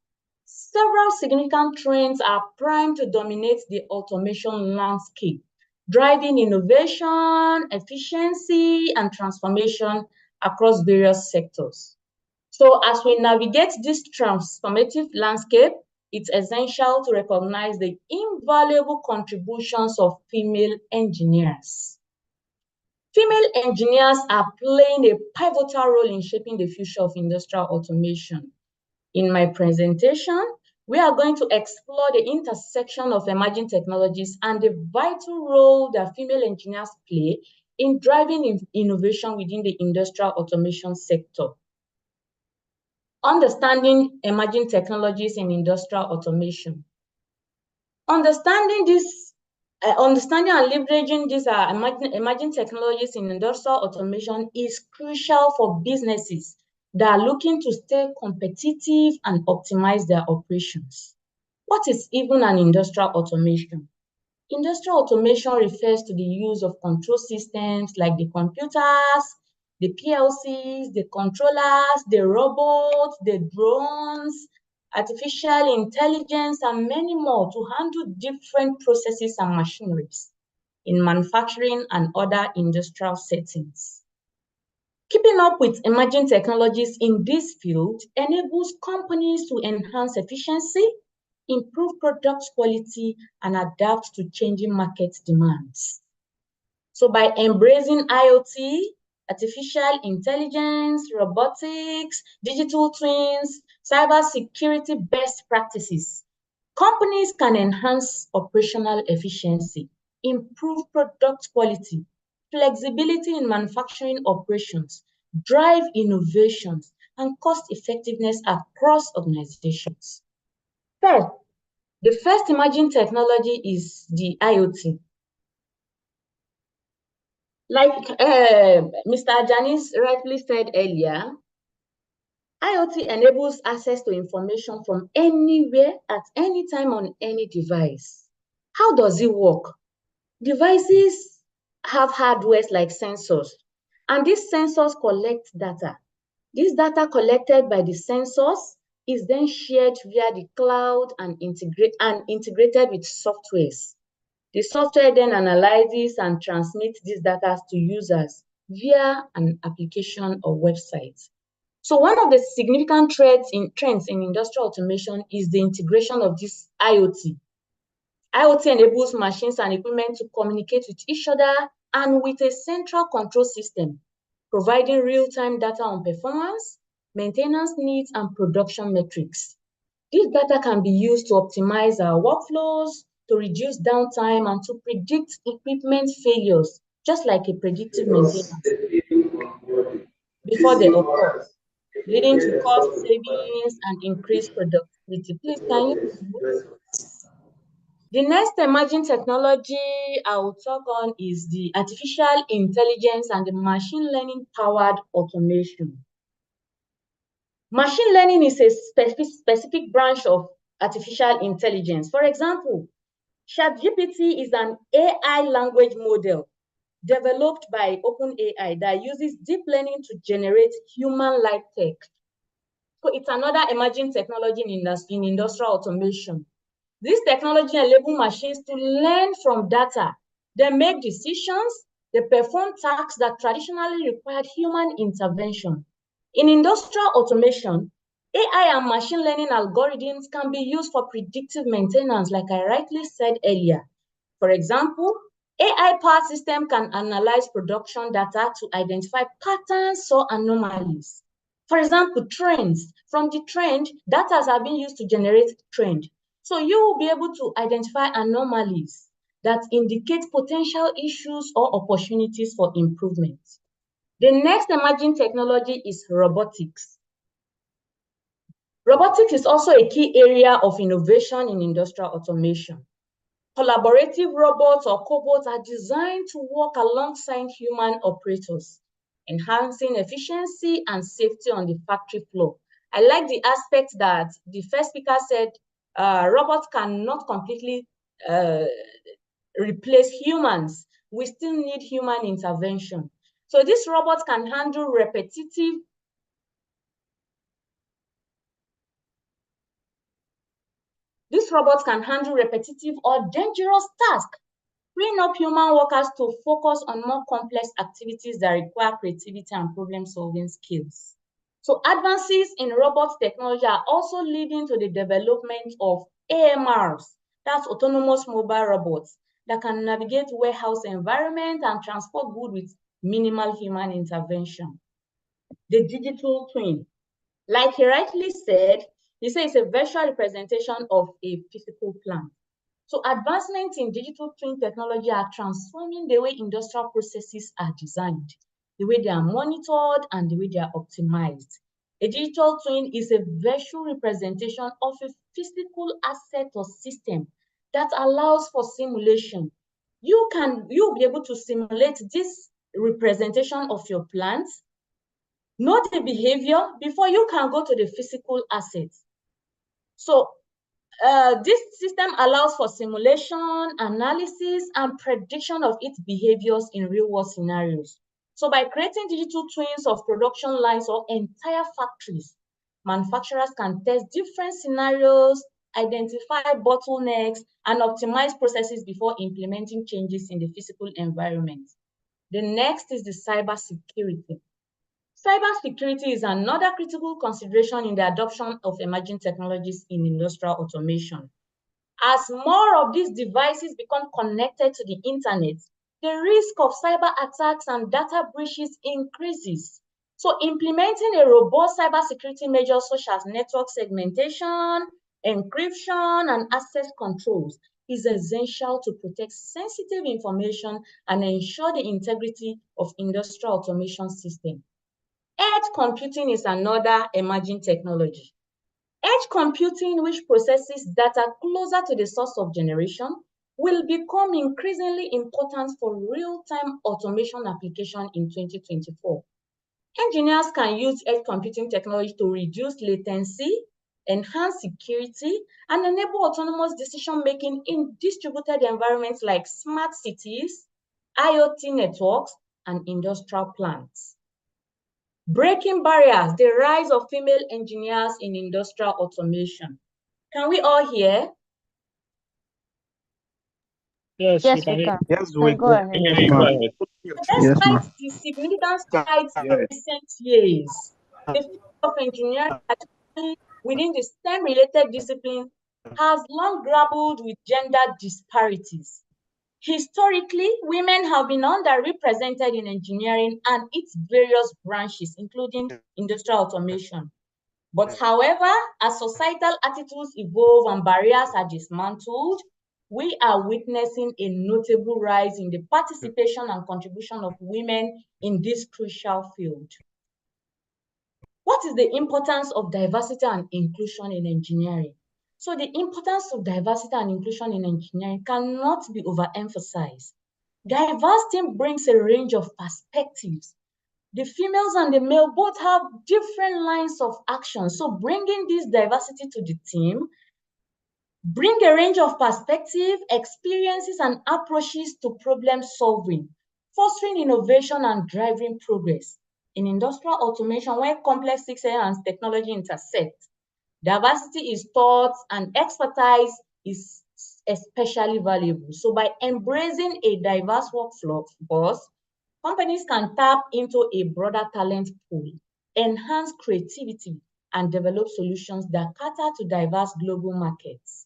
several significant trends are primed to dominate the automation landscape, driving innovation, efficiency, and transformation across various sectors. So as we navigate this transformative landscape, it's essential to recognize the invaluable contributions of female engineers. Female engineers are playing a pivotal role in shaping the future of industrial automation. In my presentation, we are going to explore the intersection of emerging technologies and the vital role that female engineers play in driving innovation within the industrial automation sector. Understanding emerging technologies in industrial automation. Understanding and leveraging these emerging technologies in industrial automation is crucial for businesses that are looking to stay competitive and optimize their operations. What is even an industrial automation? Industrial automation refers to the use of control systems like the computers, the PLCs, the controllers, the robots, the drones, artificial intelligence, and many more to handle different processes and machineries in manufacturing and other industrial settings. Keeping up with emerging technologies in this field enables companies to enhance efficiency, improve product quality, and adapt to changing market demands. So by embracing IoT, artificial intelligence, robotics, digital twins, cybersecurity best practices, companies can enhance operational efficiency, improve product quality, flexibility in manufacturing operations, drive innovations, and cost effectiveness across organizations. First, The first emerging technology is the IoT. Like Mr. Janice rightly said earlier, IoT enables access to information from anywhere at any time on any device. How does it work? Devices have hardware like sensors, and these sensors collect data. This data collected by the sensors is then shared via the cloud and integrated with softwares. The software then analyzes and transmits these data to users via an application or website. So one of the significant trends in industrial automation is the integration of this IoT. IoT enables machines and equipment to communicate with each other and with a central control system, providing real-time data on performance, maintenance needs, and production metrics. This data can be used to optimize our workflows, to reduce downtime, and to predict equipment failures, just like a predictive maintenance before they occur, leading to cost savings and increased productivity. Please, can you mute? The next emerging technology I will talk on is the artificial intelligence and the machine learning powered automation. Machine learning is a specific branch of artificial intelligence. For example, ChatGPT is an AI language model developed by OpenAI that uses deep learning to generate human-like text. So it's another emerging technology in industrial automation. This technology enables machines to learn from data. They make decisions, they perform tasks that traditionally required human intervention. In industrial automation, AI and machine learning algorithms can be used for predictive maintenance, like I rightly said earlier. For example, AI-powered system can analyze production data to identify patterns or anomalies. For example, trends. From the trend, data have been used to generate trend. So you will be able to identify anomalies that indicate potential issues or opportunities for improvement. The next emerging technology is robotics. Robotics is also a key area of innovation in industrial automation. Collaborative robots or cobots are designed to work alongside human operators, enhancing efficiency and safety on the factory floor. I like the aspect that the first speaker said robots cannot completely replace humans. We still need human intervention. So these robots can handle repetitive or dangerous tasks, freeing up human workers to focus on more complex activities that require creativity and problem-solving skills. So advances in robot technology are also leading to the development of AMRs, that's autonomous mobile robots, that can navigate warehouse environment and transport goods with minimal human intervention. The digital twin, like he rightly said, he says it's a virtual representation of a physical plant. So advancements in digital twin technology are transforming the way industrial processes are designed, the way they are monitored, and the way they are optimized. A digital twin is a virtual representation of a physical asset or system that allows for simulation. You'll be able to simulate this representation of your plant, know the behavior before you can go to the physical assets. So this system allows for simulation, analysis, and prediction of its behaviors in real-world scenarios. So by creating digital twins of production lines or entire factories, manufacturers can test different scenarios, identify bottlenecks, and optimize processes before implementing changes in the physical environment. The next is the cybersecurity. Cybersecurity is another critical consideration in the adoption of emerging technologies in industrial automation. As more of these devices become connected to the internet, the risk of cyber attacks and data breaches increases. So implementing a robust cybersecurity measures such as network segmentation, encryption, and access controls is essential to protect sensitive information and ensure the integrity of industrial automation systems. Edge computing is another emerging technology. Edge computing, which processes data closer to the source of generation, will become increasingly important for real-time automation application in 2024. Engineers can use edge computing technology to reduce latency, enhance security, and enable autonomous decision-making in distributed environments like smart cities, IoT networks, and industrial plants. Breaking barriers, the rise of female engineers in industrial automation. Can we all hear? Yes, Yes, we can we hear can. Yes, You can go ahead. you. yes, Go ma'am. ahead. Yes, Despite ma'am. the significant strides in recent years, the field of engineering, particularly within the STEM-related discipline, has long grappled with gender disparities. Historically, women have been underrepresented in engineering and its various branches, including industrial automation. But however, as societal attitudes evolve and barriers are dismantled, we are witnessing a notable rise in the participation and contribution of women in this crucial field. What is the importance of diversity and inclusion in engineering? So the importance of diversity and inclusion in engineering cannot be overemphasized. Diversity brings a range of perspectives. The females and the male both have different lines of action. So bringing this diversity to the team, bring a range of perspective, experiences, and approaches to problem solving, fostering innovation and driving progress. In industrial automation, where complex systems and technology intersect, diversity is taught and expertise is especially valuable. So by embracing a diverse workforce, companies can tap into a broader talent pool, enhance creativity, and develop solutions that cater to diverse global markets.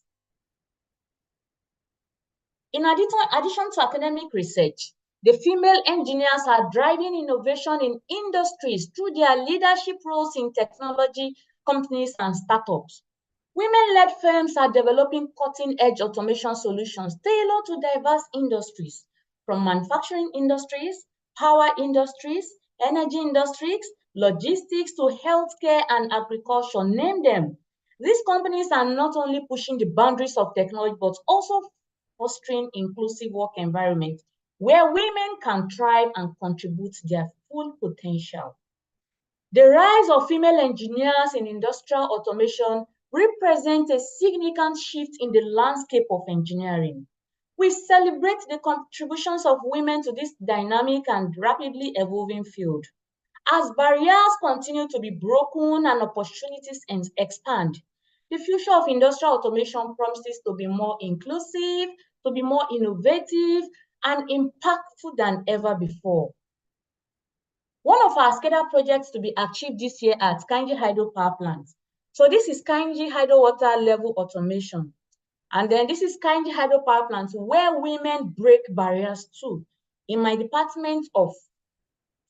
In addition to academic research, the female engineers are driving innovation in industries through their leadership roles in technology companies and startups. Women-led firms are developing cutting-edge automation solutions tailored to diverse industries, from manufacturing industries, power industries, energy industries, logistics to healthcare and agriculture, name them. These companies are not only pushing the boundaries of technology, but also fostering inclusive work environment where women can thrive and contribute their full potential. The rise of female engineers in industrial automation represents a significant shift in the landscape of engineering. We celebrate the contributions of women to this dynamic and rapidly evolving field. As barriers continue to be broken and opportunities expand, the future of industrial automation promises to be more inclusive, to be more innovative, and impactful than ever before. One of our SCADA projects to be achieved this year at Kainji Hydro Power Plant. So this is Kainji Hydro Water Level Automation. And then this is Kainji Hydro Power Plant where women break barriers too. In my department of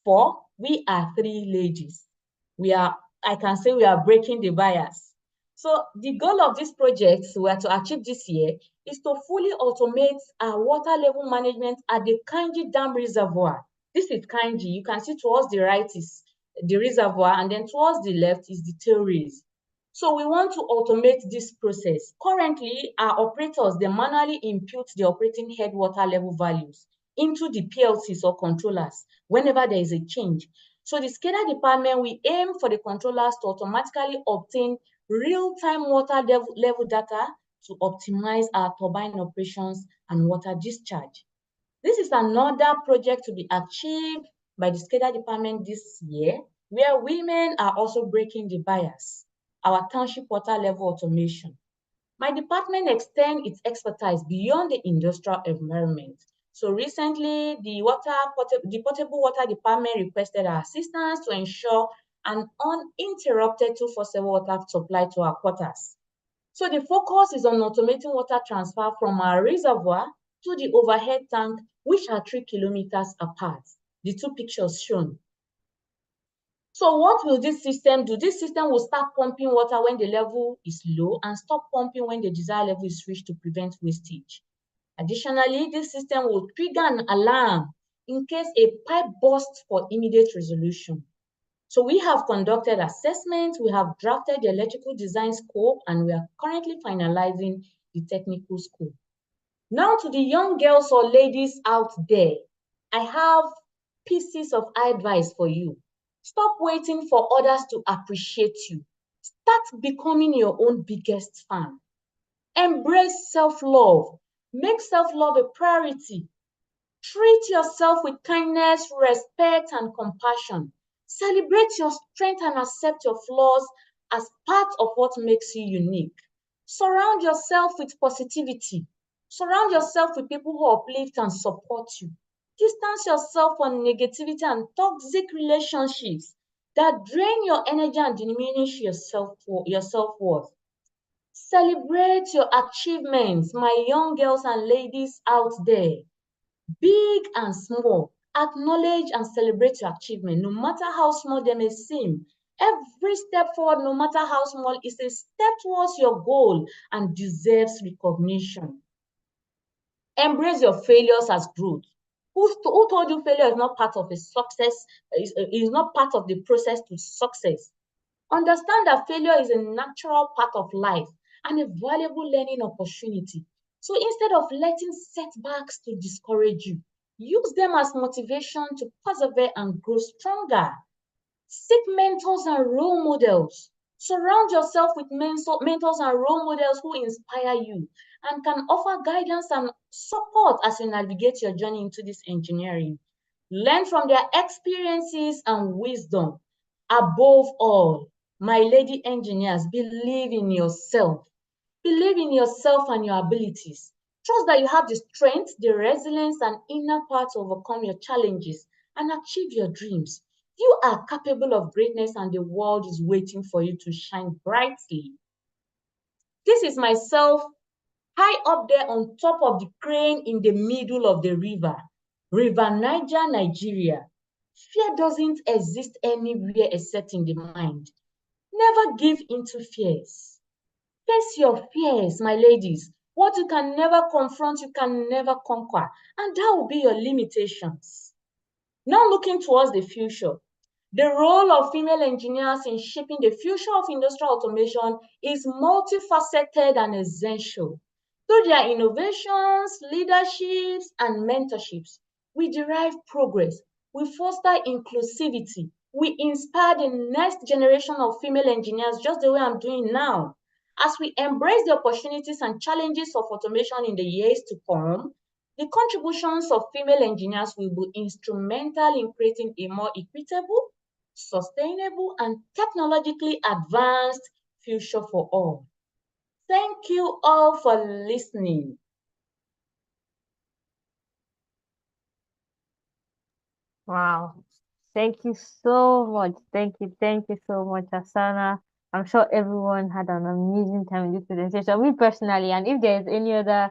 4, we are 3 ladies. I can say we are breaking the barriers. So the goal of this project we are to achieve this year is to fully automate our water level management at the Kainji Dam Reservoir. This is Kainji. You can see towards the right is the reservoir, and then towards the left is the tail raise. So we want to automate this process. Currently, our operators, they manually input the operating head water level values into the PLCs or controllers whenever there is a change. So the SCADA department, we aim for the controllers to automatically obtain real-time water level data to optimize our turbine operations and water discharge. This is another project to be achieved by the SCADA department this year, where women are also breaking the barriers. Our township water level automation. My department extends its expertise beyond the industrial environment. So recently, the potable water department requested our assistance to ensure an uninterrupted 24/7 water supply to our quarters. So the focus is on automating water transfer from our reservoir to the overhead tank, which are 3 kilometers apart. The 2 pictures shown. So what will this system do? This system will start pumping water when the level is low and stop pumping when the desired level is reached to prevent wastage. Additionally, this system will trigger an alarm in case a pipe bursts for immediate resolution. So we have conducted assessments, we have drafted the electrical design scope, and we are currently finalizing the technical scope. Now to the young girls or ladies out there, I have pieces of advice for you. Stop waiting for others to appreciate you. Start becoming your own biggest fan. Embrace self-love. Make self-love a priority. Treat yourself with kindness, respect, and compassion. Celebrate your strength and accept your flaws as part of what makes you unique. Surround yourself with positivity. Surround yourself with people who uplift and support you. Distance yourself from negativity and toxic relationships that drain your energy and diminish your self-worth. Celebrate your achievements, my young girls and ladies out there. Big and small, acknowledge and celebrate your achievement, no matter how small they may seem. Every step forward, no matter how small, is a step towards your goal and deserves recognition. Embrace your failures as growth. Who told you failure is not part of a success, is not part of the process to success? Understand that failure is a natural part of life and a valuable learning opportunity. So instead of letting setbacks to discourage you, use them as motivation to persevere and grow stronger. Seek mentors and role models. Surround yourself with mentors and role models who inspire you and can offer guidance and support as you navigate your journey into this engineering. Learn from their experiences and wisdom. Above all, my lady engineers, believe in yourself. Believe in yourself and your abilities. Trust that you have the strength, the resilience, and inner power to overcome your challenges and achieve your dreams. You are capable of greatness and the world is waiting for you to shine brightly. This is myself high up there on top of the crane in the middle of the river, River Niger, Nigeria. Fear doesn't exist anywhere except in the mind. Never give into fears. Face your fears, my ladies. What you can never confront, you can never conquer. And that will be your limitations. Now looking towards the future. The role of female engineers in shaping the future of industrial automation is multifaceted and essential. Through their innovations, leaderships, and mentorships, we derive progress, we foster inclusivity, we inspire the next generation of female engineers just the way I'm doing now. As we embrace the opportunities and challenges of automation in the years to come, the contributions of female engineers will be instrumental in creating a more equitable, sustainable, and technologically advanced future for all. Thank you all for listening. Wow. Thank you so much. Thank you so much, Asana. I'm sure everyone had an amazing time in this presentation. Me personally, and if there's any other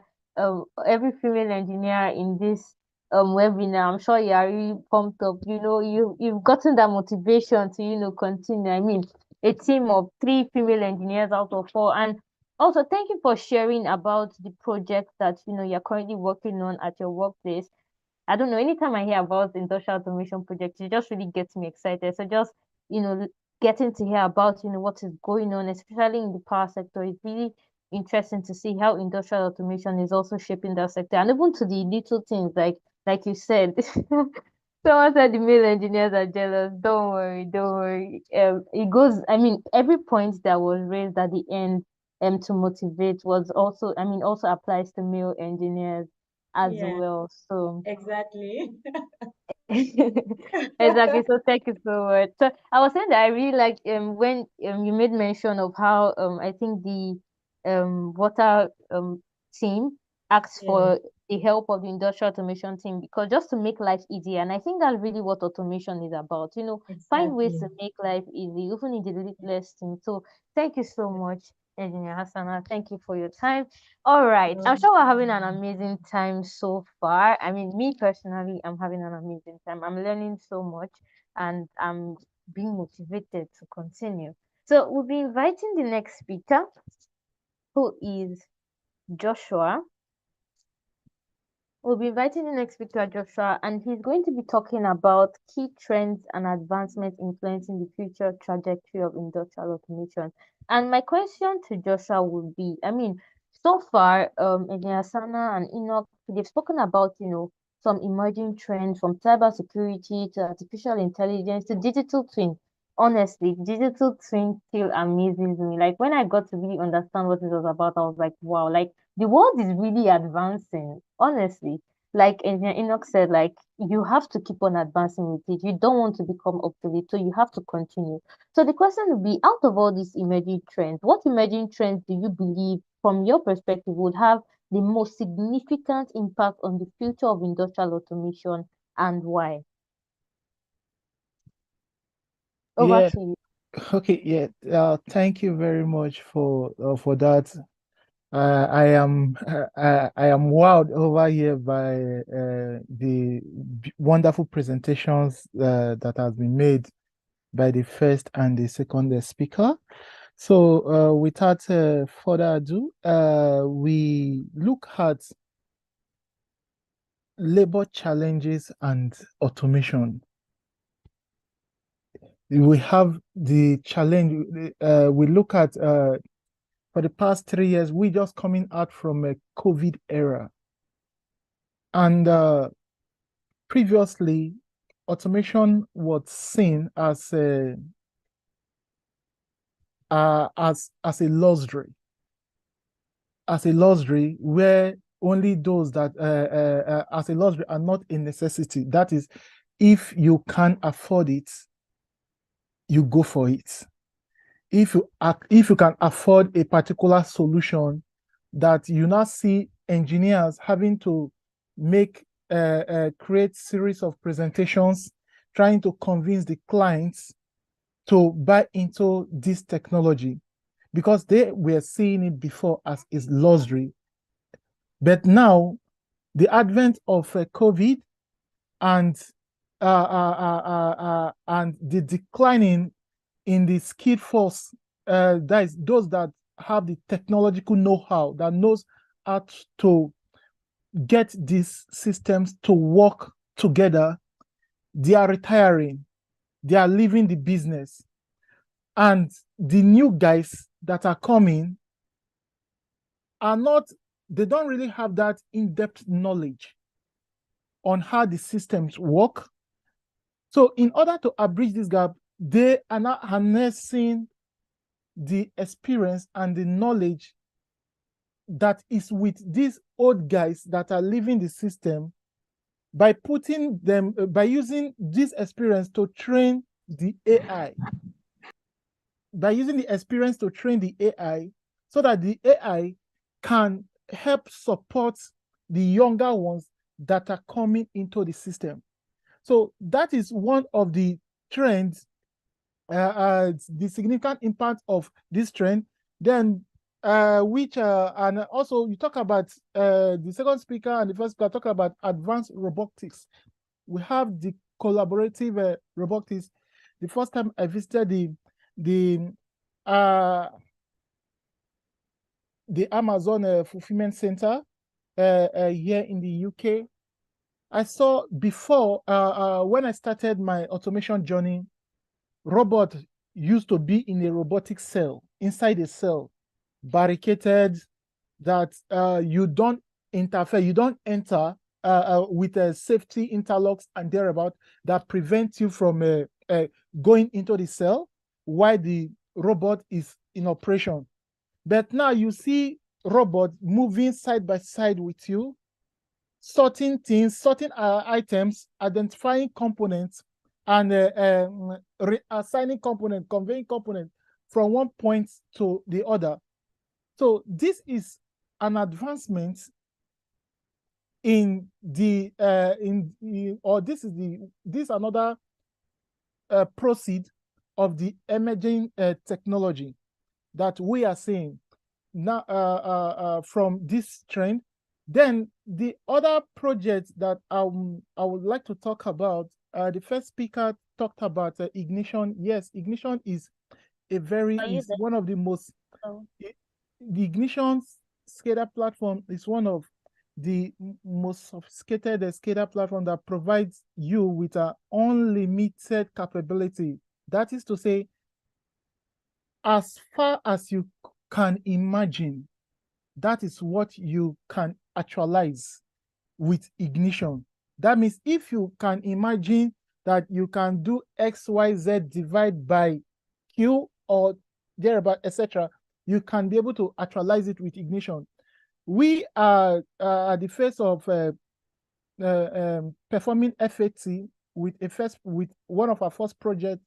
every female engineer in this webinar, I'm sure you are really pumped up. You know, you've gotten that motivation to, continue. I mean, a team of 3 female engineers out of 4. And also thank you for sharing about the project that you're currently working on at your workplace. I don't know, anytime I hear about industrial automation projects, it just really gets me excited. So just, getting to hear about, what is going on, especially in the power sector, it's really interesting to see how industrial automation is also shaping that sector. And even to the little things like you said, someone said the male engineers are jealous. Don't worry, don't worry. It goes, I mean, every point that was raised at the end to motivate was also, also applies to male engineers as well. So Exactly. exactly. So thank you so much. So I was saying that I really like when you made mention of how I think the water team asked for the help of the industrial automation team, because just to make life easier. And I think that's really what automation is about. Find ways to make life easy, even in the littlest thing. So thank you so much, Engineer Hassana. Thank you for your time. All right. I'm sure we're having an amazing time so far. I mean, me personally, I'm having an amazing time. I'm learning so much and I'm being motivated to continue. So we'll be inviting the next speaker, who is Joshua. We'll be inviting the next speaker, Joshua, and he's going to be talking about key trends and advancements influencing the future trajectory of industrial automation. And my question to Joshua would be, so far, Engineer Sana and Enoch, they've spoken about, some emerging trends from cybersecurity to artificial intelligence to digital twin. Honestly, digital twin still amazes me. Like when I got to really understand what it was about, I was like, wow, like the world is really advancing, honestly. Like Engineer Enoch said, like you have to keep on advancing with it. You don't want to become obsolete, so you have to continue. So the question would be, out of all these emerging trends, what emerging trends do you believe, from your perspective, would have the most significant impact on the future of industrial automation, and why? Over Yeah. to you. Okay. Yeah. Thank you very much for that. I am wowed over here by the wonderful presentations that has been made by the first and the second speaker. So without further ado, we look at labor challenges and automation. We have the challenge. We look at for the past 3 years, we just coming out from a COVID era. And previously, automation was seen as a luxury, where only those that as a luxury are not a necessity. That is, if you can afford it, you go for it. If you can afford a particular solution, that you now see engineers having to create series of presentations, trying to convince the clients to buy into this technology, because they were seeing it before as is luxury. But now, the advent of COVID and the declining in the skilled force, that is those that have the technological know-how, that knows how to get these systems to work together, they are retiring, they are leaving the business. And the new guys that are coming they don't really have that in-depth knowledge on how the systems work. So in order to bridge this gap, they are now harnessing the experience and the knowledge that is with these old guys that are leaving the system, by using this experience to train the AI. By using the experience to train the AI, so that the AI can help support the younger ones that are coming into the system. So that is one of the trends, the significant impact of this trend. Then, and also you talk about the second speaker and the first speaker talk about advanced robotics. We have the collaborative robotics. The first time I visited the Amazon fulfillment center here in the UK, I saw before, when I started my automation journey, robot used to be in a robotic cell, inside a cell, barricaded, that you don't interfere, you don't enter with safety interlocks and thereabout that prevent you from going into the cell while the robot is in operation. But now you see robots moving side by side with you, sorting things, sorting items, identifying components, and assigning components, conveying components from one point to the other. So this is an advancement in the this is another proceed of the emerging technology that we are seeing now from this trend. Then the other project that I would like to talk about, the first speaker talked about Ignition. Yes, Ignition is one of the most, the Ignition SCADA platform is one of the most sophisticated SCADA platform that provides you with an unlimited capability. That is to say, as far as you can imagine, that is what you can actualize with Ignition. That means if you can imagine that you can do X, Y, Z divide by Q or thereabout, etc., you can be able to actualize it with Ignition. We are at the face of performing FAT with one of our first projects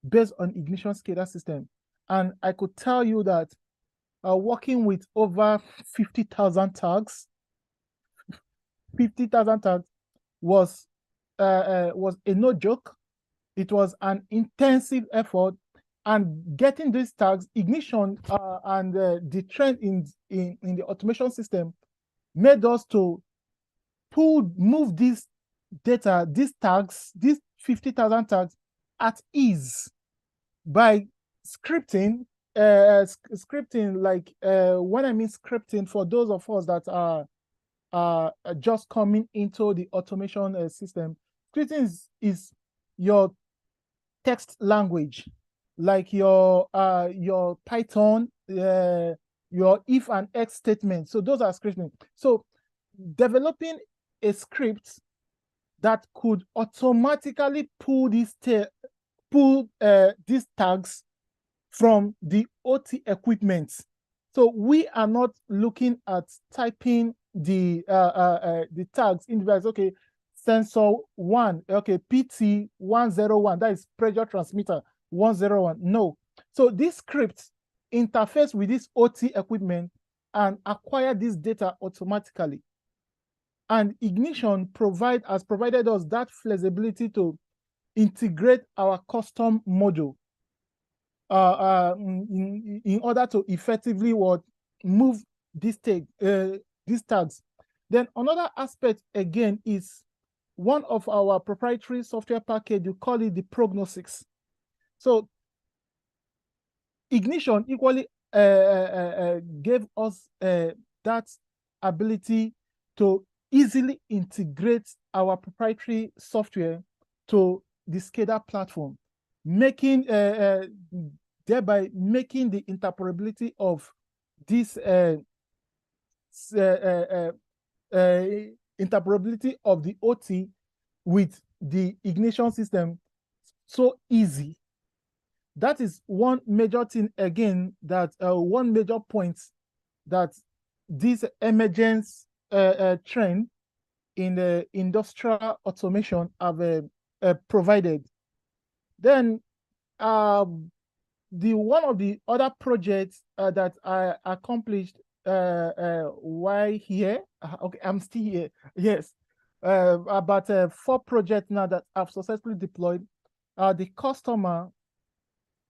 based on Ignition SCADA system. And I could tell you that working with over 50,000 tags, 50,000 tags was a no joke. It was an intensive effort, and getting these tags, Ignition and the trend in the automation system made us to move this data, these tags, these 50,000 tags at ease by scripting. Scripting, like when I mean scripting, for those of us that are just coming into the automation system, scripting is your text language, like your Python, your if and X statement. So those are scripting. So developing a script that could automatically pull these tags from the OT equipment. So we are not looking at typing the tags in device. Okay, sensor 1, okay, PT 101, that is pressure transmitter 101. No. So this script interface with this OT equipment and acquire this data automatically. And Ignition has provided us that flexibility to integrate our custom module in order to effectively move these tags. Then another aspect again is one of our proprietary software package. You call it the Prognosys. So Ignition equally gave us that ability to easily integrate our proprietary software to the SCADA platform, making thereby making the interoperability of this interoperability of the OT with the Ignition system so easy. That is one major thing again, that one major point that this emergence trend in the industrial automation have provided. Then one of the other projects that I accomplished while here, okay, I'm still here, yes, about 4 projects now that I've successfully deployed. The customer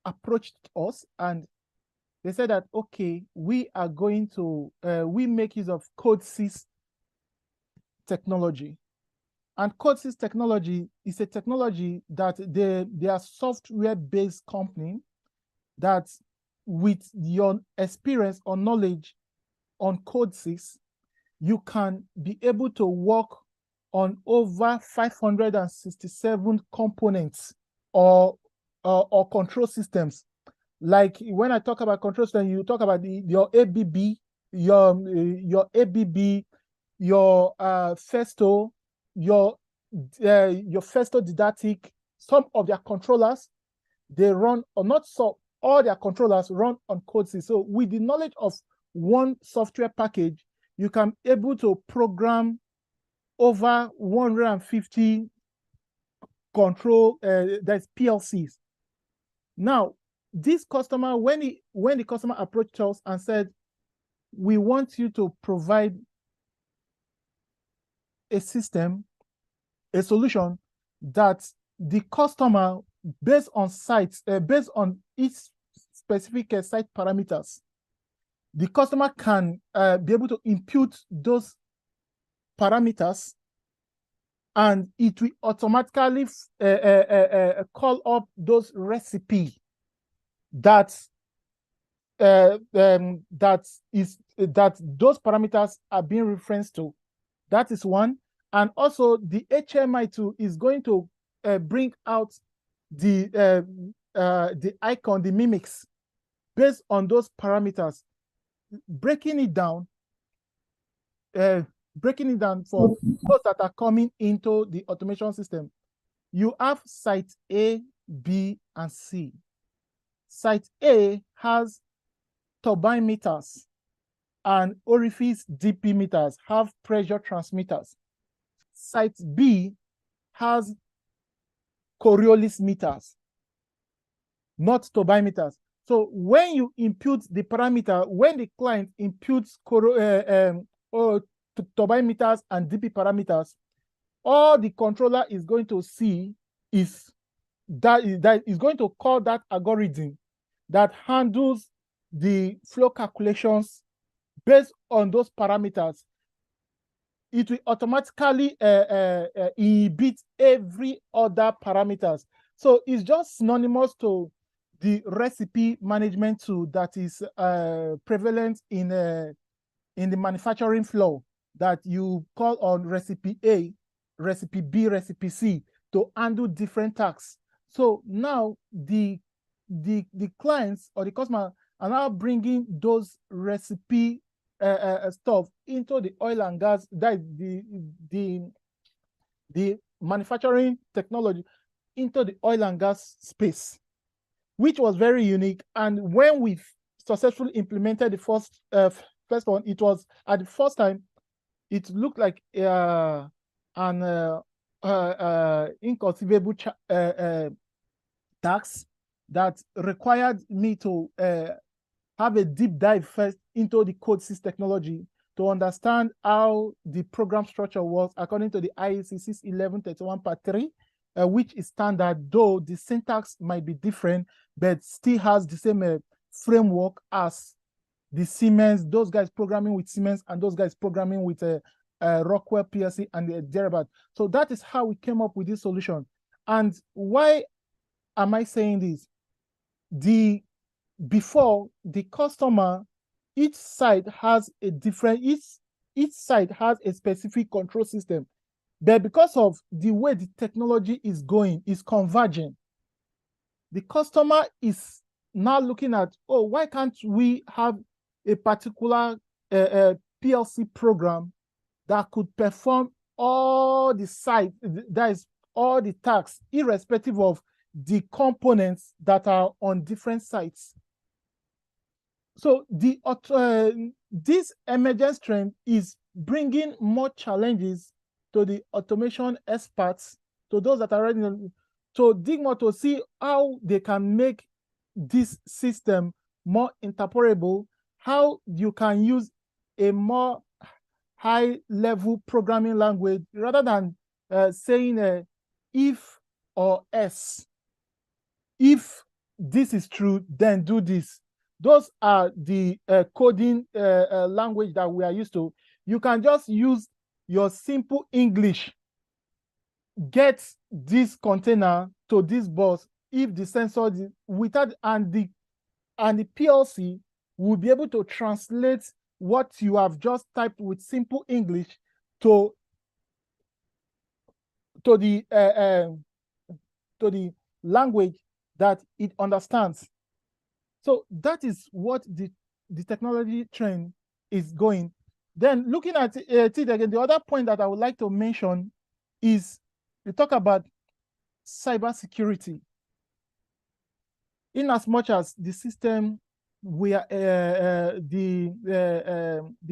approached us and they said that, okay, we are going to, we make use of CodeSys technology. And CodeSys technology is a technology that they are software-based company that, with your experience or knowledge on CodeSys, you can be able to work on over 567 components or control systems. Like when I talk about control system, you talk about your ABB, your ABB, your Festo, your Festo Didactic. Some of their controllers, they run, or not so, all their controllers run on CodeSys. So with the knowledge of one software package, you can be able to program over 150 control, that's PLCs. Now, this customer, when the customer approached us and said, we want you to provide a system, a solution that the customer, based on sites, based on each specific site parameters, the customer can be able to impute those parameters, and it will automatically call up those recipes that those parameters are being referenced to. That is one. And also the HMI tool is going to bring out the icon, the mimics, based on those parameters, breaking it down for those that are coming into the automation system. You have site A, B, and C. Site A has turbine meters and orifice DP meters, have pressure transmitters. Site B has Coriolis meters, not turbine meters. So when you impute the parameter, when the client imputes turbine meters and DP parameters, all the controller is going to see is that is going to call that algorithm that handles the flow calculations based on those parameters. It will automatically inhibit every other parameters. So it's just synonymous to the recipe management tool that is prevalent in the manufacturing flow, that you call on recipe A, recipe B, recipe C to handle different tasks. So now the clients or the customer are now bringing those recipe stuff into the oil and gas, that the manufacturing technology into the oil and gas space, which was very unique. And when we successfully implemented the first one, it was at the first time, it looked like an inconceivable task that required me to have a deep dive first into the CodeSys technology to understand how the program structure works according to the IEC 61131 part 3, which is standard, though the syntax might be different, but still has the same framework as the Siemens, those guys programming with Siemens and those guys programming with Rockwell PLC and the thereabout. So that is how we came up with this solution. And why am I saying this? Before the customer, each site has a different, each site has a specific control system. But because of the way the technology is going, is converging, the customer is now looking at, oh, why can't we have a particular PLC program that could perform all the site, that is all the tasks, irrespective of the components that are on different sites. So this emergence trend is bringing more challenges to the automation experts, to those that are already to dig more to see how they can make this system more interoperable, how you can use a more high-level programming language rather than saying if or else. If this is true, then do this. Those are the coding language that we are used to. You can just use your simple English, get this container to this bus if the sensor without, and the PLC will be able to translate what you have just typed with simple English to the language that it understands. So that is what the technology trend is going. Then looking at it again, the other point that I would like to mention is we talk about cybersecurity. In as much as the system, the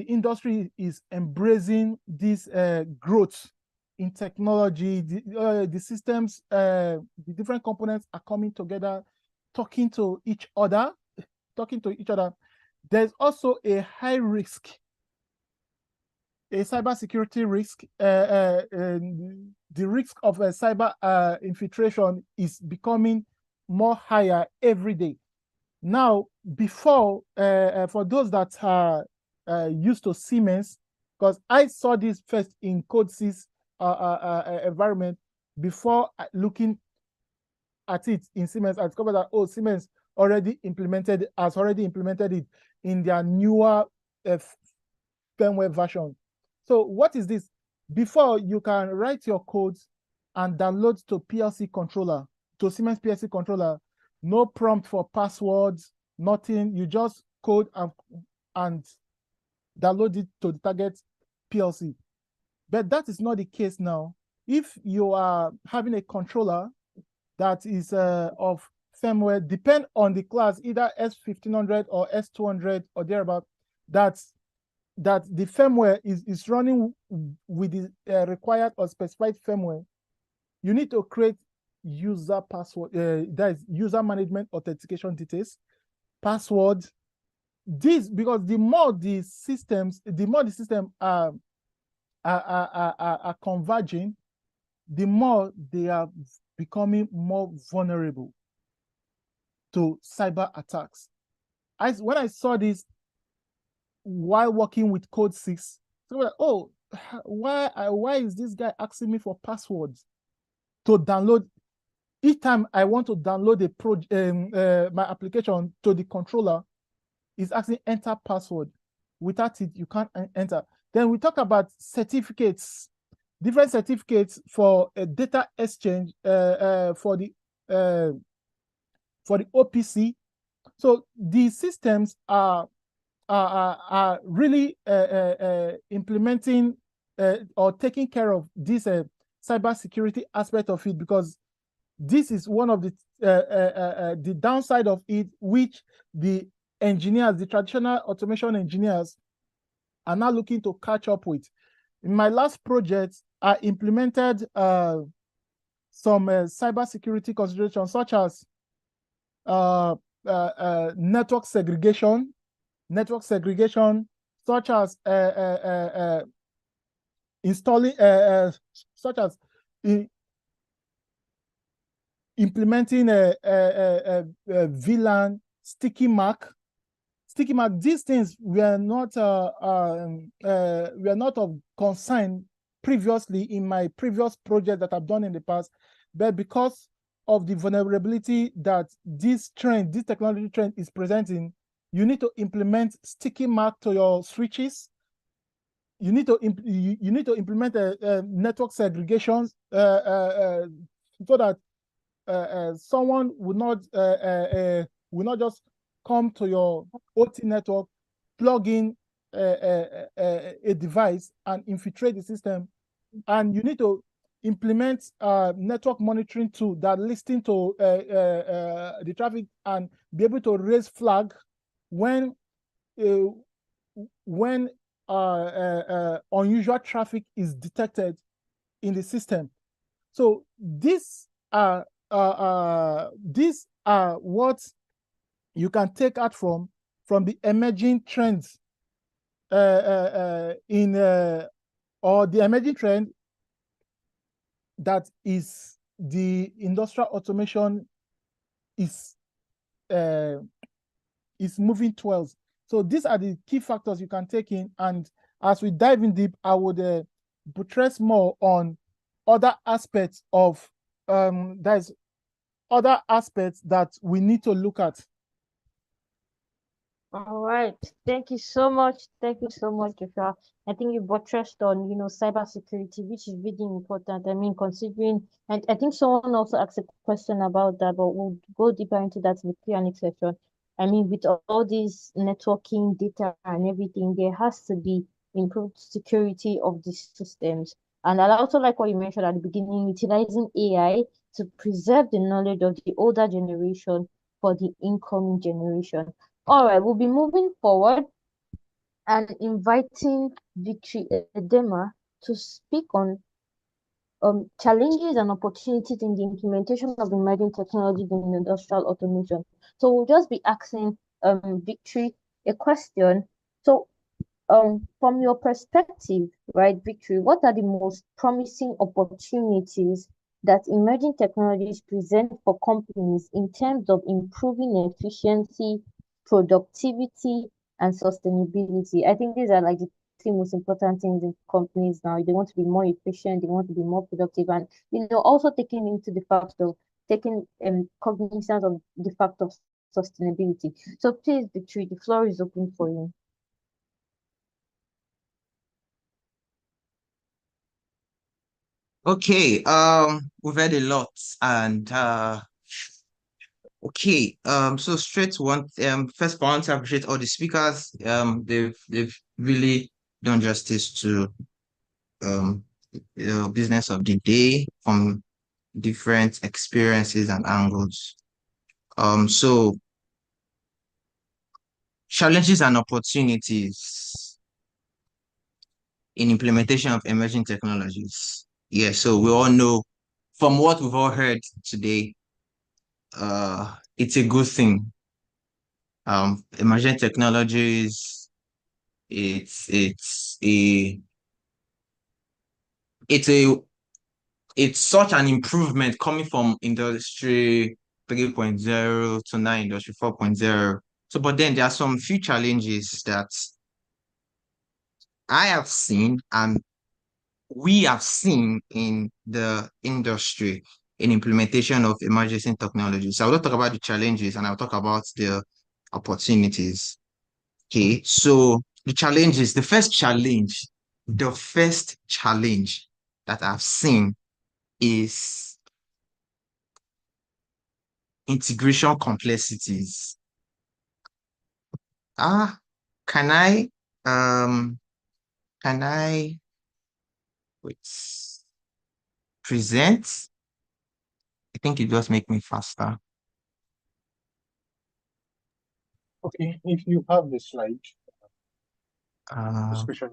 industry is embracing this growth in technology, the systems, the different components are coming together, talking to each other. There's also a high risk, a cybersecurity risk. The risk of cyber infiltration is becoming more higher every day. Now, before, for those that are used to Siemens, because I saw this first in CodeSys environment, before looking at it in Siemens, I discovered that, oh, Siemens has already implemented it in their newer firmware version. So what is this? before you can write your codes and download to PLC controller, to Siemens PLC controller, no prompt for passwords, nothing. You just code and download it to the target PLC. But that is not the case now. If you are having a controller that is of firmware, depend on the class, either S1500 or S200 or thereabout, that the firmware is running with the required or specified firmware, you need to create user password, that is user management authentication details, password. This, because the more the system are converging, the more they are becoming more vulnerable to cyber attacks. When I saw this while working with Code 6, so like, oh, why is this guy asking me for passwords to download? Each time I want to download my application to the controller, it's asking enter password. Without it, you can't enter. Then we talk about certificates, different certificates for data exchange for the OPC. So these systems are really implementing or taking care of this cybersecurity aspect of it, because this is one of the downside of it, which the engineers, the traditional automation engineers, are now looking to catch up with. In my last project, I implemented some cybersecurity considerations, such as network segregation, such as installing, such as implementing a VLAN, sticky mark. These things were not of concern previously in my previous project that I've done in the past, but because of the vulnerability that this technology trend is presenting, you need to implement sticky mark to your switches. You need to implement a network segregation so that someone would not just come to your OT network, plug in a device and infiltrate the system. And you need to implement network monitoring tool that listen to the traffic and be able to raise flag when unusual traffic is detected in the system. So these are what you can take out from the emerging trends or the emerging trend that is the industrial automation is moving towards. So these are the key factors you can take in, and as we dive in deep, I would buttress more on other aspects of there's other aspects that we need to look at. All right. Thank you so much. Thank you so much, Joshua. I think you buttressed on, cybersecurity, which is really important. I mean, considering, and I think someone also asked a question about that, but we'll go deeper into that in the Q&A section. I mean, with all this networking data and everything, there has to be improved security of these systems. And I also like what you mentioned at the beginning, utilizing AI to preserve the knowledge of the older generation for the incoming generation. All right, we'll be moving forward and inviting Victory Edema to speak on challenges and opportunities in the implementation of emerging technologies in industrial automation. So we'll just be asking Victory a question. So from your perspective, right, Victory, what are the most promising opportunities that emerging technologies present for companies in terms of improving efficiency, productivity, and sustainability? I think these are like the three most important things in companies now. They want to be more efficient, they want to be more productive, and also taking cognizance of the fact of sustainability. So please, Victory, the floor is open for you. Okay, we've heard a lot, and okay, so straight to one. First, I want to appreciate all the speakers. They've really done justice to the business of the day from different experiences and angles. So challenges and opportunities in implementation of emerging technologies. Yeah, so we all know from what we've all heard today, it's a good thing. Emerging technologies, it's a it's a it's such an improvement coming from industry 3.0 to now industry 4.0. So, but then there are some few challenges that I have seen and we have seen in the industry in implementation of emerging technologies. So I will talk about the challenges and I'll talk about the opportunities. Okay, so the first challenge that I've seen is integration complexities. Ah, can I um can I wait present? I think it does make me faster. Okay, if you have the slide, Okay, section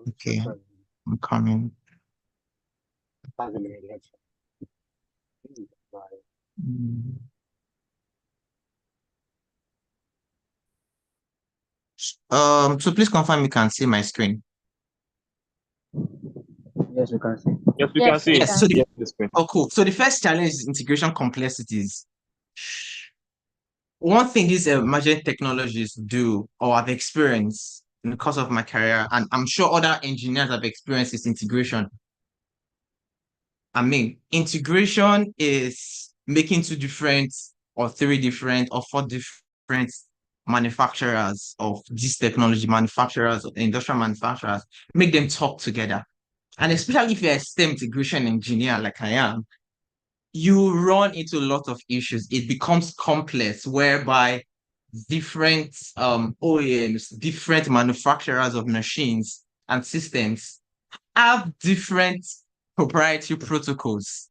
I'm coming. has the limited Mm. So please confirm you can see my screen. Yes, we can see. Yes, we can Yes, see we it. Yes, so can. Yes, screen. cool. So the first challenge is integration complexities. One thing these emerging technologies do or I've experienced in the course of my career, and I'm sure other engineers have experienced, is integration. I mean, integration is making two different or three different or four different manufacturers of this technology, manufacturers, industrial manufacturers, make them talk together. And especially if you're a STEM integration engineer like I am, you run into a lot of issues. It becomes complex whereby different OEMs, different manufacturers of machines and systems have different proprietary protocols.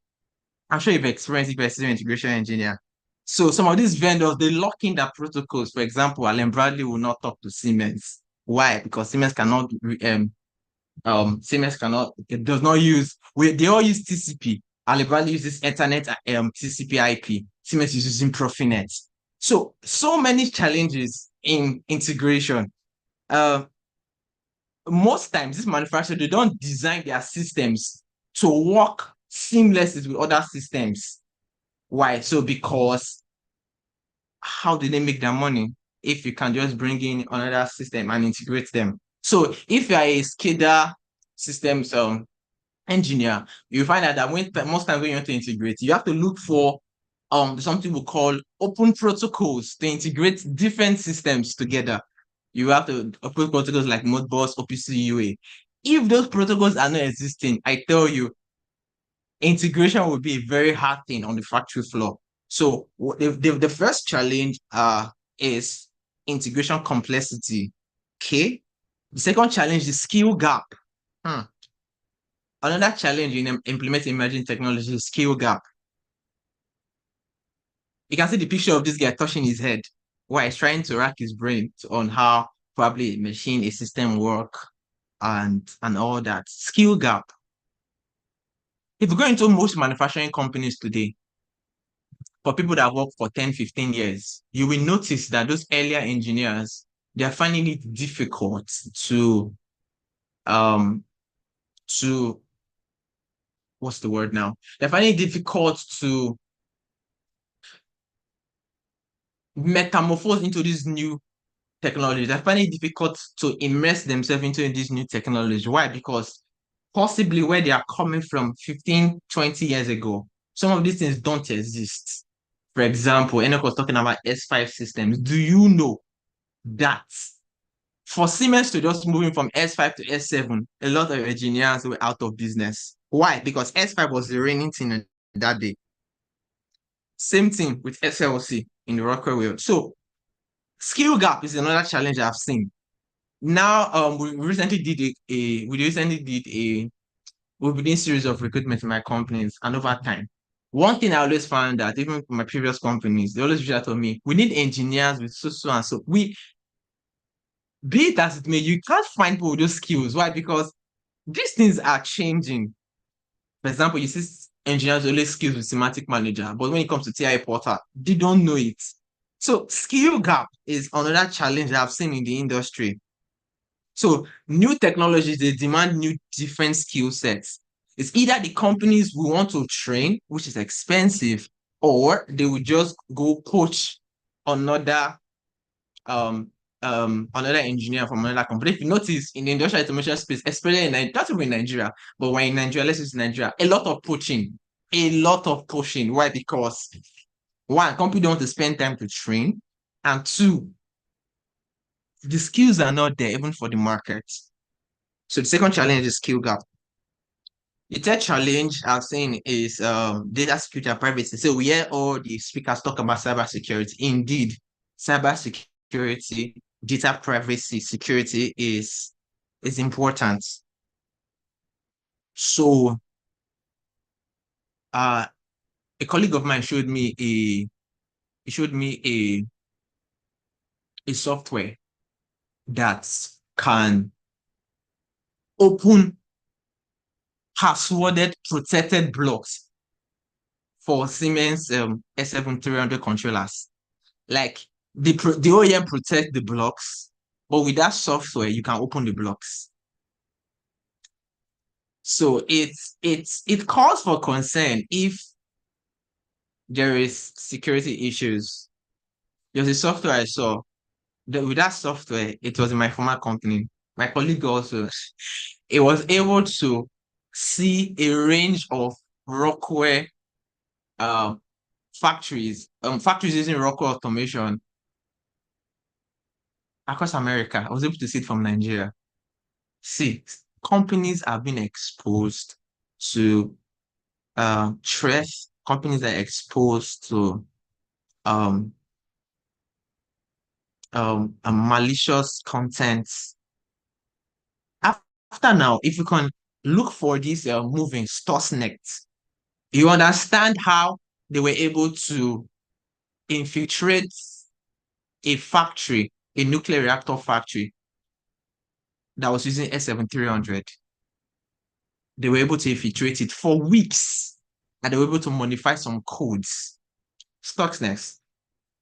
I'm sure you've experienced if you're a system integration engineer. So some of these vendors, they lock in their protocols. For example, Allen Bradley will not talk to Siemens. Why? Because Siemens cannot it does not use, they all use TCP. Allen Bradley uses Ethernet, TCP IP. Siemens is using Profinet. So many challenges in integration. Most times, these manufacturers, they don't design their systems to work seamlessly with other systems. Why? So because how do they make their money if you can just bring in another system and integrate them? So if you are a SCADA systems engineer, you find out that most times when you want to integrate, you have to look for something we call open protocols to integrate different systems together. You have to open protocols like Modbus, OPC UA. If those protocols are not existing, I tell you, integration will be a very hard thing on the factory floor. So the first challenge is integration complexity. Okay. The second challenge is skill gap. Another challenge in implementing emerging technology is skill gap. You can see the picture of this guy touching his head while he's trying to rack his brain on how probably a machine, a system work and all that. Skill gap. If you go into most manufacturing companies today, for people that work for 10, 15 years, you will notice that those earlier engineers, they're finding it difficult to what's the word now? They're finding it difficult to metamorphose into this new technology. They're finding it difficult to immerse themselves into this new technology. Why? Because possibly where they are coming from 15, 20 years ago, some of these things don't exist. For example, Enoch was talking about S5 systems. Do you know that for Siemens to just moving from S5 to S7, a lot of engineers were out of business? Why? Because S5 was the reigning thing in that day. Same thing with SLC in the Rockwell world. So skill gap is another challenge I've seen. Now, we recently did we've been doing series of recruitment in my companies, and over time, one thing I always found that even from my previous companies, they always reach out to me, we need engineers with so and so. Be it as it may, you can't find people with those skills. Why? Because these things are changing. For example, you see engineers only skills with semantic manager, but when it comes to TI portal, they don't know it. So skill gap is another challenge that I've seen in the industry. So new technologies, they demand new different skill sets. It's either the companies will want to train, which is expensive, or they will just go poach another another engineer from another company. If you notice in the industrial automation space, especially not even in Nigeria, but when in Nigeria, let's use Nigeria, a lot of poaching. Why? Because one, company don't want to spend time to train, and two, the skills are not there even for the market. So the second challenge is skill gap. The third challenge I've seen is data security and privacy. So we hear all the speakers talk about cybersecurity. Indeed, cybersecurity, data privacy, security is important. So a colleague of mine showed me a software that can open passworded protected blocks for Siemens S7300 controllers. Like the OEM protect the blocks, but with that software, you can open the blocks. So it calls for concern if there is security issues. There's a software I saw. With that software, it was in my former company. My colleague also, it was able to see a range of Rockwell factories using Rockwell automation across America. I was able to see it from Nigeria. See, companies have been exposed to threat. Companies are exposed to a malicious content. After now, if you can look for this moving Stuxnet, you understand how they were able to infiltrate a factory, a nuclear reactor factory that was using S7300. They were able to infiltrate it for weeks, and they were able to modify some codes. Stuxnet,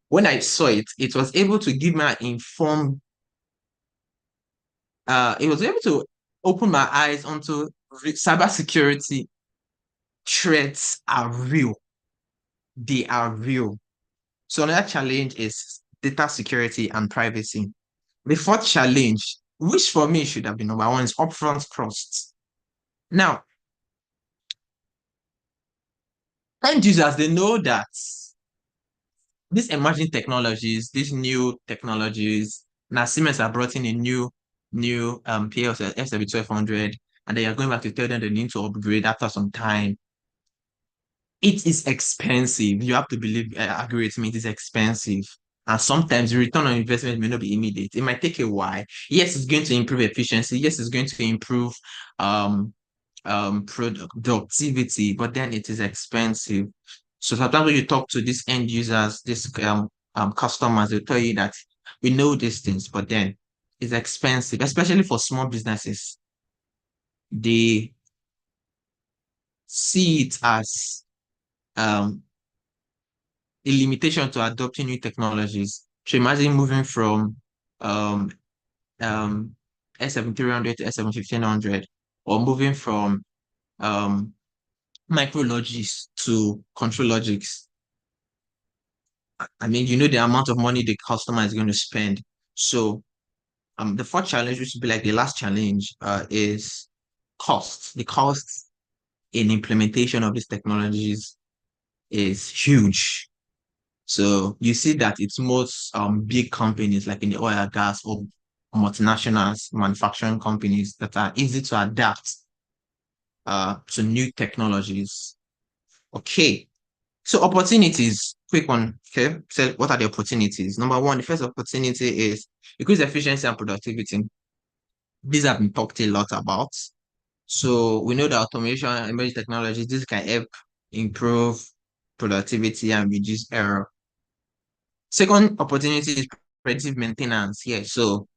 when I saw it, it was able to give me an informed, it was able to open my eyes onto cybersecurity threats are real. They are real. So another challenge is data security and privacy. The fourth challenge, which for me should have been number one, is upfront costs. Now, end users, they know that these emerging technologies, these new technologies, now Siemens are brought in a new PLC S1200, and they are going back to tell them they need to upgrade after some time. It is expensive. You have to agree with me, it is expensive. And sometimes the return on investment may not be immediate. It might take a while. Yes, it's going to improve efficiency. Yes, it's going to improve productivity, but then it is expensive. So sometimes when you talk to these end users, these customers, they'll tell you that we know these things, but then it's expensive, especially for small businesses. They see it as a limitation to adopting new technologies. So imagine moving from S7300 to S1500, or moving from MicroLogix to ControlLogix. I mean, you know the amount of money the customer is going to spend. So the fourth challenge, which would be like the last challenge, is cost. The cost in implementation of these technologies is huge. So you see that it's most big companies like in the oil and gas or multinationals, manufacturing companies that are easy to adapt to new technologies. Okay, so opportunities, quick one. Okay, so what are the opportunities? Number one, the first opportunity is increase efficiency and productivity. These have been talked a lot about. So we know that automation and emerging technologies, this can help improve productivity and reduce error. Second opportunity is predictive maintenance. Yeah, so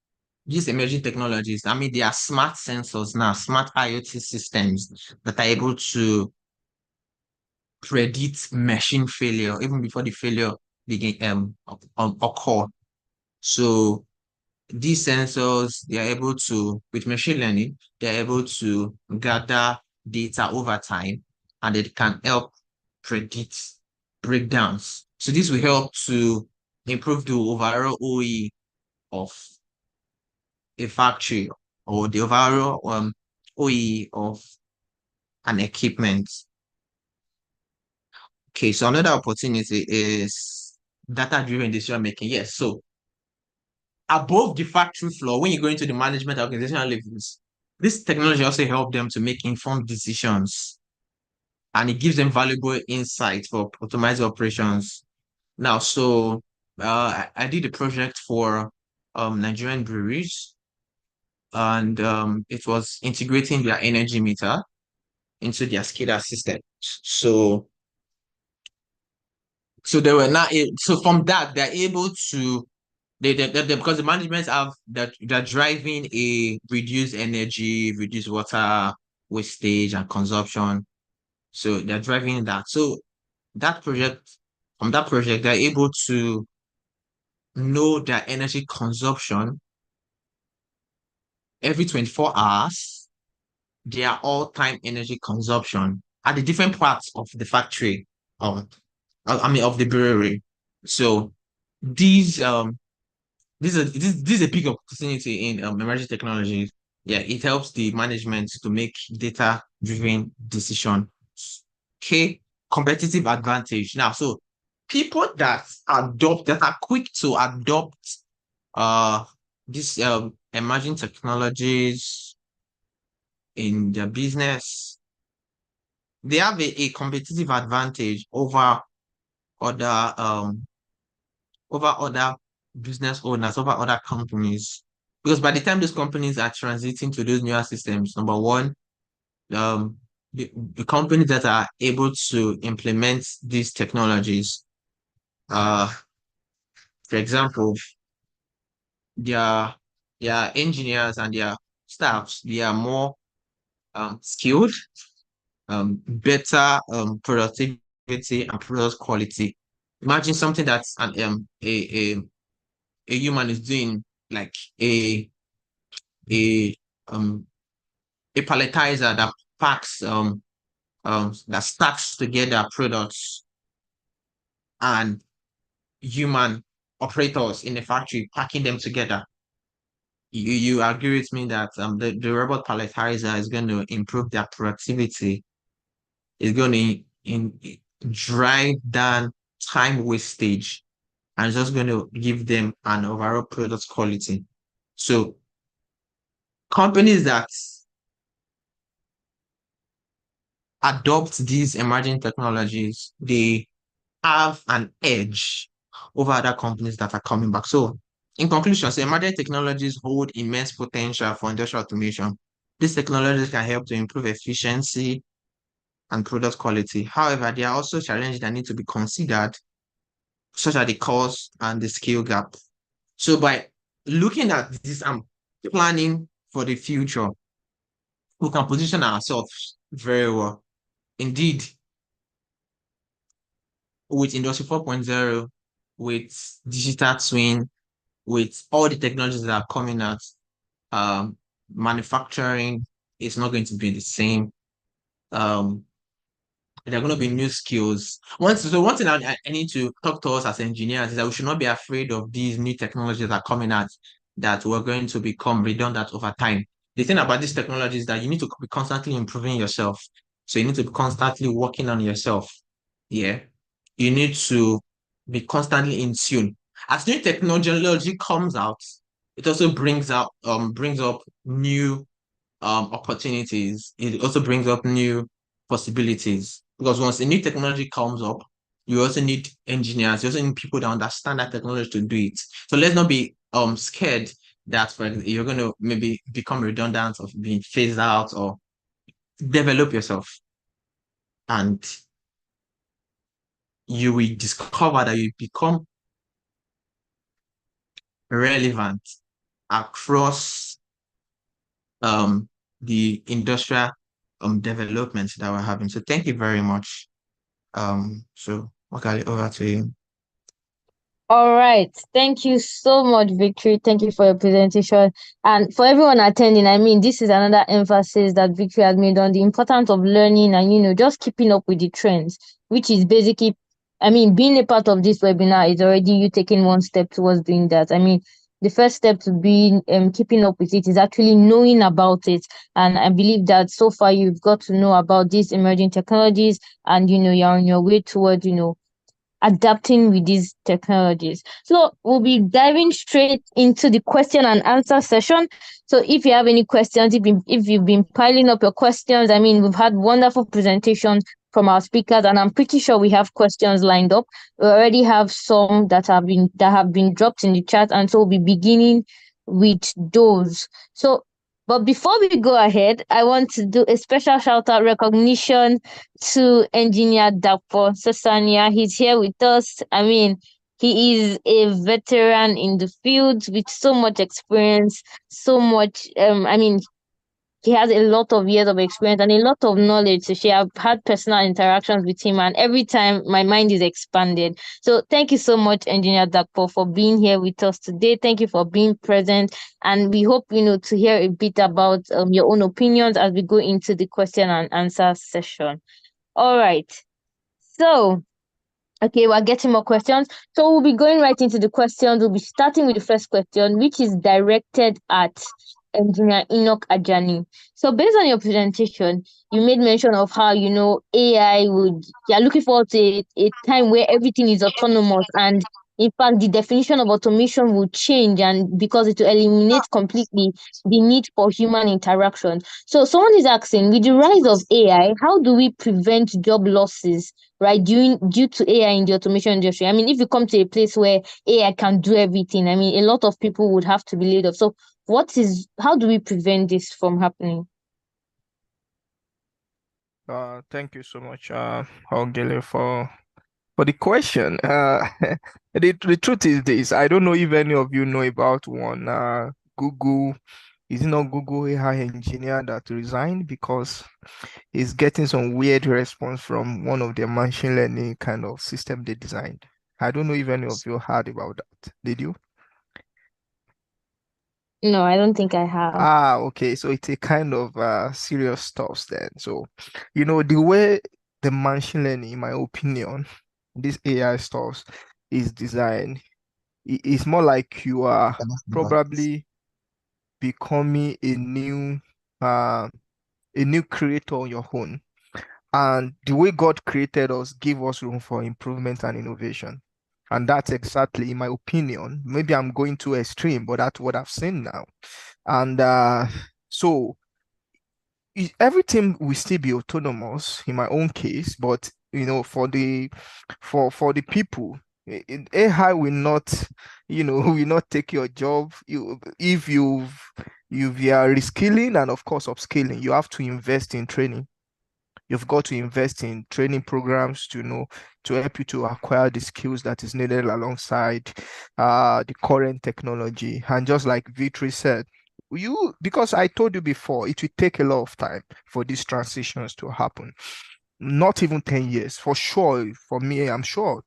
these emerging technologies, I mean, they are smart sensors now, smart IoT systems that are able to predict machine failure even before the failure begin occur. So these sensors, they are able to, with machine learning, they're able to gather data over time and it can help predict breakdowns. So this will help to improve the overall OE of a factory or the overall OE of an equipment. Okay, so another opportunity is data-driven decision making. Yes, so above the factory floor, when you go into the management organizational levels, this technology also helps them to make informed decisions and it gives them valuable insight for optimized operations. Now, so I did a project for Nigerian breweries and it was integrating their energy meter into their SCADA system. So they were not so from that they're able to they because the management have that they're driving a reduced energy, reduced water wastage and consumption. So they're driving that. So from that project, they're able to know their energy consumption every 24 hours, their all-time energy consumption at the different parts of the factory, of the brewery. So these this is a big opportunity in emerging technologies. Yeah, it helps the management to make data-driven decision. Okay, competitive advantage. Now, so people that are quick to adopt these emerging technologies in their business, they have a competitive advantage over other business owners, over other companies. Because by the time those companies are transiting to those newer systems, number one, the companies that are able to implement these technologies, for example, their engineers and their staffs, they are more skilled, better productivity and product quality. Imagine something that's a human is doing, like a um a palletizer that packs that stacks together products, and human operators in the factory packing them together. You agree with me that the robot palletizer is going to improve their productivity, is going to drive down time wastage, and it's just going to give them an overall product quality. So companies that adopt these emerging technologies, they have an edge over other companies that are coming back. So in conclusion, so emerging technologies hold immense potential for industrial automation. These technologies can help to improve efficiency and product quality. However, there are also challenges that need to be considered, such as the cost and the skill gap. So by looking at this and planning for the future, we can position ourselves very well. Indeed, with Industry 4.0, with digital twin, with all the technologies that are coming out, manufacturing is not going to be the same. There are going to be new skills. One thing I need to talk to us as engineers is that we should not be afraid of these new technologies that are coming out that we're going to become redundant over time. The thing about these technologies is that you need to be constantly improving yourself. So you need to be constantly working on yourself. Yeah. You need to be constantly in tune. As new technology comes out, it also brings up new opportunities, it also brings up new possibilities. Because once a new technology comes up, you also need engineers, you also need people that understand that technology to do it. So let's not be scared that you're going to maybe become redundant or being phased out, or develop yourself, and you will discover that you become relevant across the industrial development that we're having. So thank you very much. So Wakali, over to you. All right. Thank you so much, Victory. Thank you for your presentation. And for everyone attending, I mean, this is another emphasis that Victory has made on the importance of learning and, just keeping up with the trends, which is basically, I mean, being a part of this webinar is already you taking one step towards doing that. I mean, the first step to be keeping up with it is actually knowing about it. And I believe that so far you've got to know about these emerging technologies, and, you're on your way towards, adapting with these technologies. So we'll be diving straight into the question and answer session. So if you have any questions, if you've been piling up your questions, I mean, we've had wonderful presentations from our speakers, and I'm pretty sure we have questions lined up. We already have some that have been dropped in the chat, and so we'll be beginning with those. But before we go ahead, I want to do a special shout out recognition to Engineer Dapo Sosania. He's here with us. I mean, he is a veteran in the field with so much experience, so much. He has a lot of years of experience and a lot of knowledge to share. I've had personal interactions with him, and every time my mind is expanded. So thank you so much, Engineer Dakpo, for being here with us today. Thank you for being present, and we hope to hear a bit about your own opinions as we go into the question and answer session. All right. So, okay, we're getting more questions. So we'll be going right into the questions. We'll be starting with the first question, which is directed at Engineer Enoch Ajani. So based on your presentation, you made mention of how, AI you're looking forward to a time where everything is autonomous, and in fact, the definition of automation will change, and because it will eliminate completely the need for human interaction. So someone is asking, with the rise of AI, how do we prevent job losses, right, due to AI in the automation industry? I mean, if you come to a place where AI can do everything, I mean, a lot of people would have to be laid off. So how do we prevent this from happening? Thank you so much, Ogele, for the question. The truth is this: I don't know if any of you know about one Google. Is it not Google AI engineer that resigned because he's getting some weird response from one of their machine learning kind of system they designed? I don't know if any of you heard about that. Did you? No, I don't think I have. Okay. So it's a kind of serious stuff then. So, the way the machine learning, in my opinion, this AI stuff is designed, it's more like you are probably becoming a new creator on your own. And the way God created us give us room for improvement and innovation. And that's exactly, in my opinion, maybe I'm going too extreme, but that's what I've seen now. And so everything will still be autonomous in my own case, but for the people, AI will not, will not take your job. If you are reskilling and of course upskilling, you have to invest in training. You've got to invest in training programs to help you to acquire the skills that is needed alongside the current technology. And just like Victory said, because I told you before, it will take a lot of time for these transitions to happen. Not even 10 years, for sure. For me, I'm sure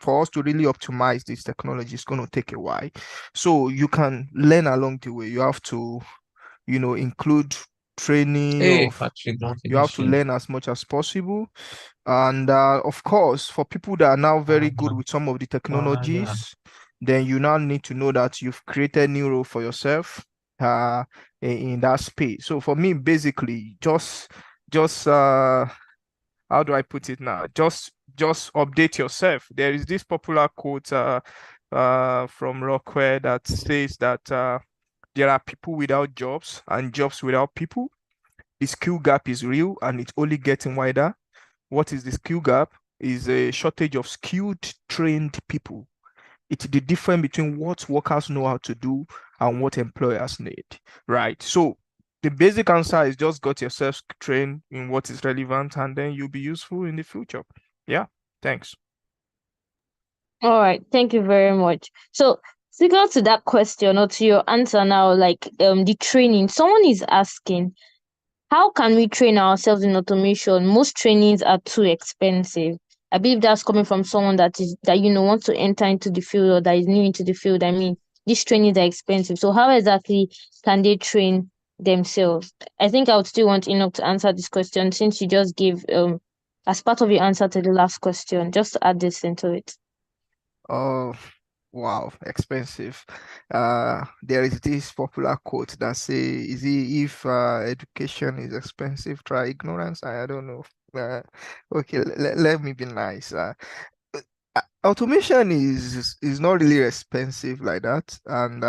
for us to really optimize this technology, it's going to take a while. So you can learn along the way. You have to, include training you have to learn as much as possible. And of course, for people that are now very good with some of the technologies, then you now need to know that you've created new role for yourself in that space. So for me, basically, just how do I put it now? Just update yourself. There is this popular quote from Rockwell that says that there are people without jobs and jobs without people. The skill gap is real and it's only getting wider. What is the skill gap? Is a shortage of skilled, trained people. It's the difference between what workers know how to do and what employers need, right? So the basic answer is just got yourself trained in what is relevant and then you'll be useful in the future. Yeah, thanks. All right, thank you very much. So, similar to that question or to your answer now, like the training, someone is asking, how can we train ourselves in automation? Most trainings are too expensive. I believe that's coming from someone that wants to enter into the field or that is new into the field. I mean, these trainings are expensive. So how exactly can they train themselves? I think I would still want Enoch to answer this question since you just gave as part of your answer to the last question, just to add this into it. Oh, wow, expensive. There is this popular quote that says, if education is expensive, try ignorance. I don't know. Okay, let me be nice. Automation is not really expensive like that, and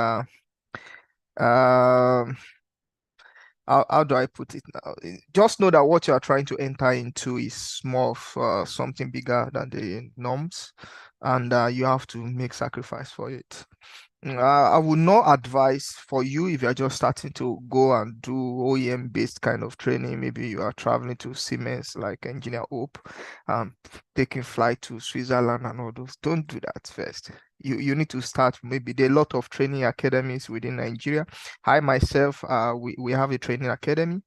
how do I put it now? Just know that what you are trying to enter into is more of something bigger than the norms, and you have to make sacrifice for it. I would not advise for you if you're just starting to go and do OEM based kind of training. Maybe you are traveling to Siemens like Engineer Hope, taking flight to Switzerland and all those. Don't do that first. You need to start. Maybe there are a lot of training academies within Nigeria. I myself, we have a training academy.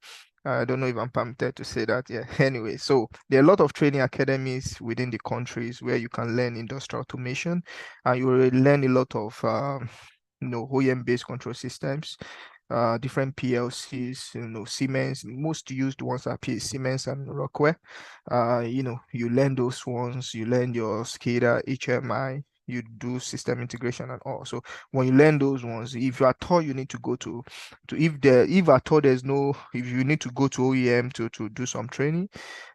I don't know if I'm permitted to say that. Yeah. Anyway, so there are a lot of training academies within the countries where you can learn industrial automation, and you will learn a lot of OEM-based control systems, different PLCs. Siemens. Most used ones are Siemens and Rockwell. You learn those ones. You learn your SCADA, HMI. You do system integration and all. So when you learn those ones, if you are taught you need to go to if you need to go to OEM to do some training,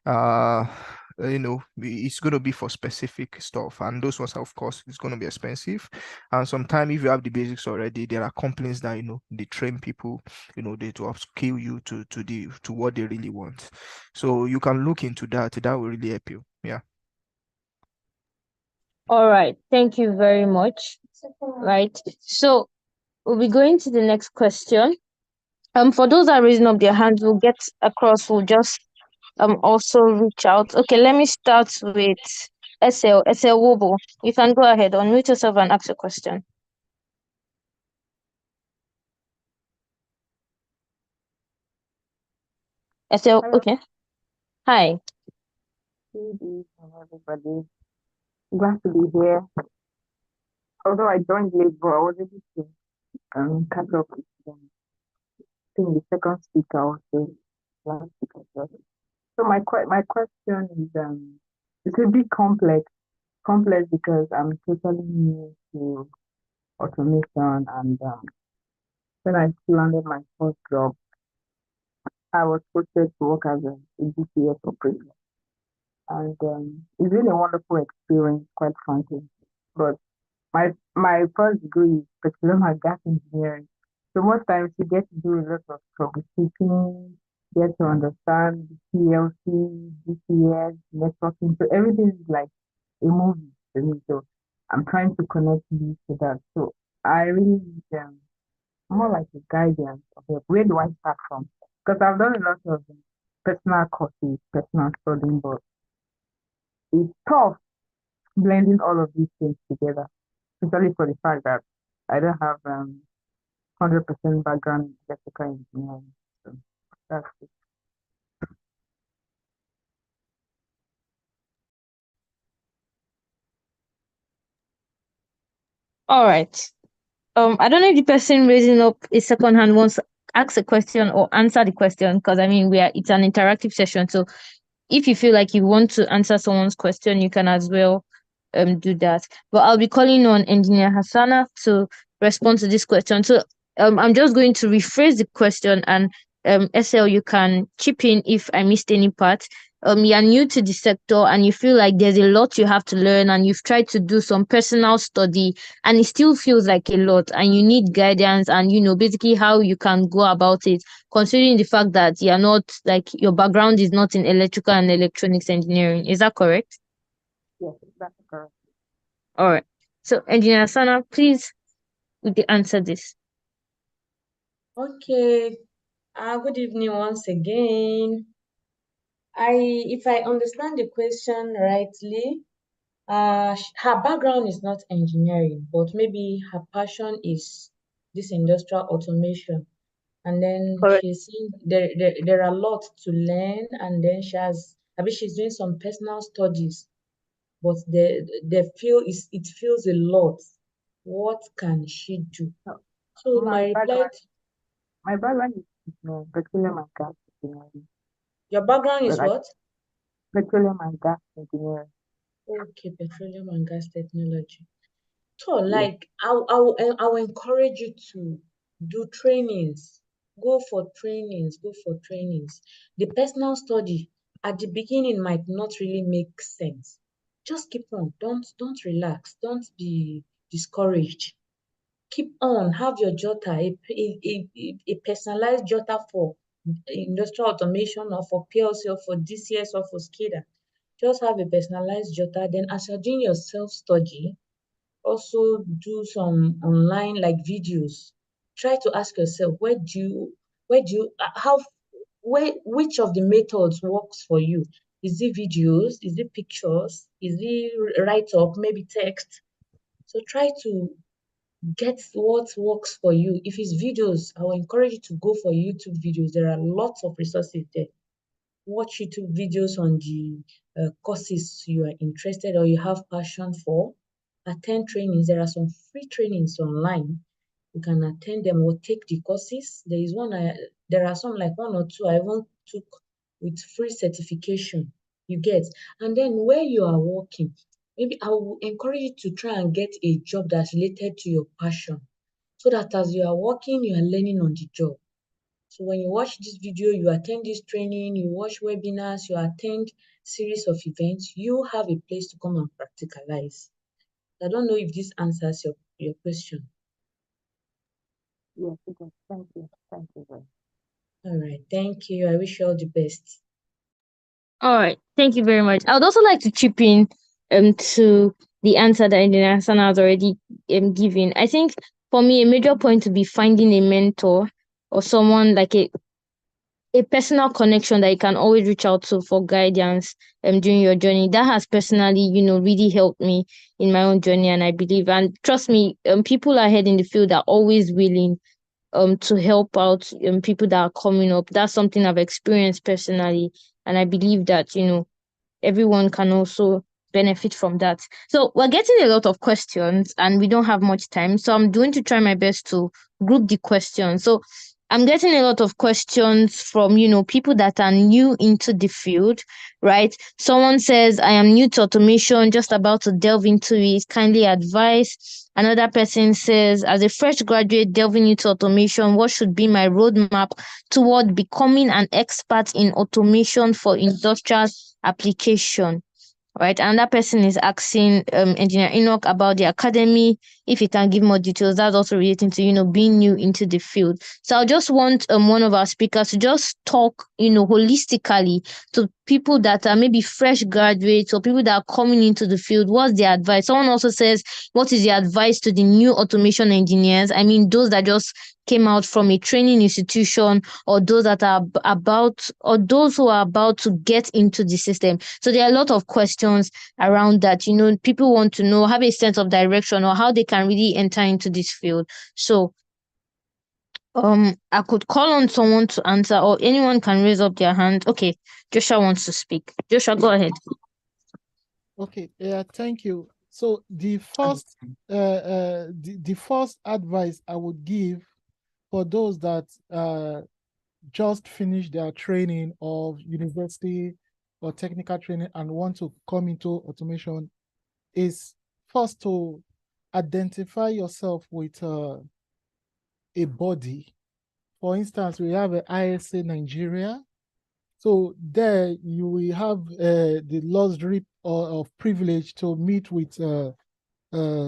it's going to be for specific stuff, and those ones, of course, it's going to be expensive. And sometimes if you have the basics already, there are companies that they train people, they to upskill you to what they really want. So you can look into that. That will really help you. Yeah. All right, thank you very much. Right, so we'll be going to the next question. For those that are raising up their hands, we'll get across. We'll just also reach out. Okay, let me start with SL Wobo. You can go ahead, unmute yourself and ask a question. SL, okay. Hi. Good evening, everybody. Glad to be here. Although I joined late, but I was able to catch up with them. I think the second speaker also, last speaker also. So my question is it's a bit complex because I'm totally new to automation, and when I landed my first job, I was posted to work as a GPS operator, and it's been a wonderful experience, quite frankly. But my first degree is petroleum and gas engineering. So most times you get to do a lot of troubleshooting, get to understand the PLC, GPS, networking. So everything is like a movie to me. So I'm trying to connect you to that. So I really need more like a guidance of where do I start from? Because I've done a lot of personal courses, personal studying, but it's tough blending all of these things together, especially for the fact that I don't have 100% background in electrical engineering. So that's it. All right. I don't know if the person raising up a second hand wants to ask a question or answer the question, because I mean it's an interactive session. So if you feel like you want to answer someone's question, you can as well do that. But I'll be calling on Engineer Hassana to respond to this question. So I'm just going to rephrase the question, and SL, you can chip in if I missed any part. you're new to the sector and you feel like there's a lot you have to learn, and you've tried to do some personal study and it still feels like a lot and you need guidance and basically how you can go about it, considering the fact that you're not, like, your background is not in electrical and electronics engineering. Is that correct? Yes, that's correct. All right. So, Engineer Sana, please, would you answer this? Okay. Good evening once again. If I understand the question rightly, her background is not engineering, but maybe her passion is this industrial automation. And then Correct. she's saying there are a lot to learn, and then she's doing some personal studies, but the feel is it feels a lot. What can she do? So So my background is petroleum and gas engineering. your background is But I what? petroleum and gas engineering. Okay, petroleum and gas technology. So, Yes. like, I will encourage you to do trainings. Go for trainings. Go for trainings. The personal study at the beginning might not really make sense. Just keep on. Don't relax. Don't be discouraged. Keep on. Have your jotter, a personalized jotter for industrial automation or for PLC or for DCS or for SCADA. Just have a personalized jotter. Then, as you're doing your self study, also do some online like videos. Try to ask yourself, which of the methods works for you? Is it videos? Is it pictures? Is it write up, maybe text? So try to get what works for you. If it's videos, I will encourage you to go for YouTube videos. There are lots of resources there. Watch YouTube videos on the courses you are interested or you have passion for. Attend trainings. There are some free trainings online. You can attend them or take the courses. There are some like one or two I even took with free certification. You get. And then where you are working, maybe I will encourage you to try and get a job that's related to your passion, so that as you are working, you are learning on the job. So when you watch this video, you attend this training, you watch webinars, you attend series of events, you have a place to come and practicalize. I don't know if this answers your question. Yes, it does. Thank you. Thank you very much. All right, thank you. I wish you all the best. All right. Thank you very much. I would also like to chip in to the answer that Engineer Sana has already given. I think for me, a major point would be finding a mentor or someone like a personal connection that you can always reach out to for guidance during your journey. That has personally, really helped me in my own journey, and I believe, and trust me, people ahead in the field are always willing to help out people that are coming up. That's something I've experienced personally, and I believe that everyone can also benefit from that. So we're getting a lot of questions and we don't have much time, so I'm going to try my best to group the questions. So I'm getting a lot of questions from people that are new into the field, right? Someone says, I am new to automation, just about to delve into it, kindly advise. Another person says, as a fresh graduate delving into automation, what should be my roadmap toward becoming an expert in automation for industrial application? Right. Another person is asking Engineer Enoch about the academy, if he can give more details. That's also relating to being new into the field. So I just want one of our speakers to just talk holistically to people that are maybe fresh graduates or people that are coming into the field. What's their advice? Someone also says, what is the advice to the new automation engineers? I mean, those that just came out from a training institution, or those that are those who are about to get into the system. So there are a lot of questions around that. People want to know, have a sense of direction or how they can really enter into this field. So I could call on someone to answer, or anyone can raise up their hand. Okay, Joshua wants to speak. Joshua, go ahead. Okay, yeah, thank you. So the first advice I would give for those that just finished their training of university or technical training and want to come into automation is first to identify yourself with a body. For instance, we have a ISA Nigeria, So there you will have the luxury of privilege to meet with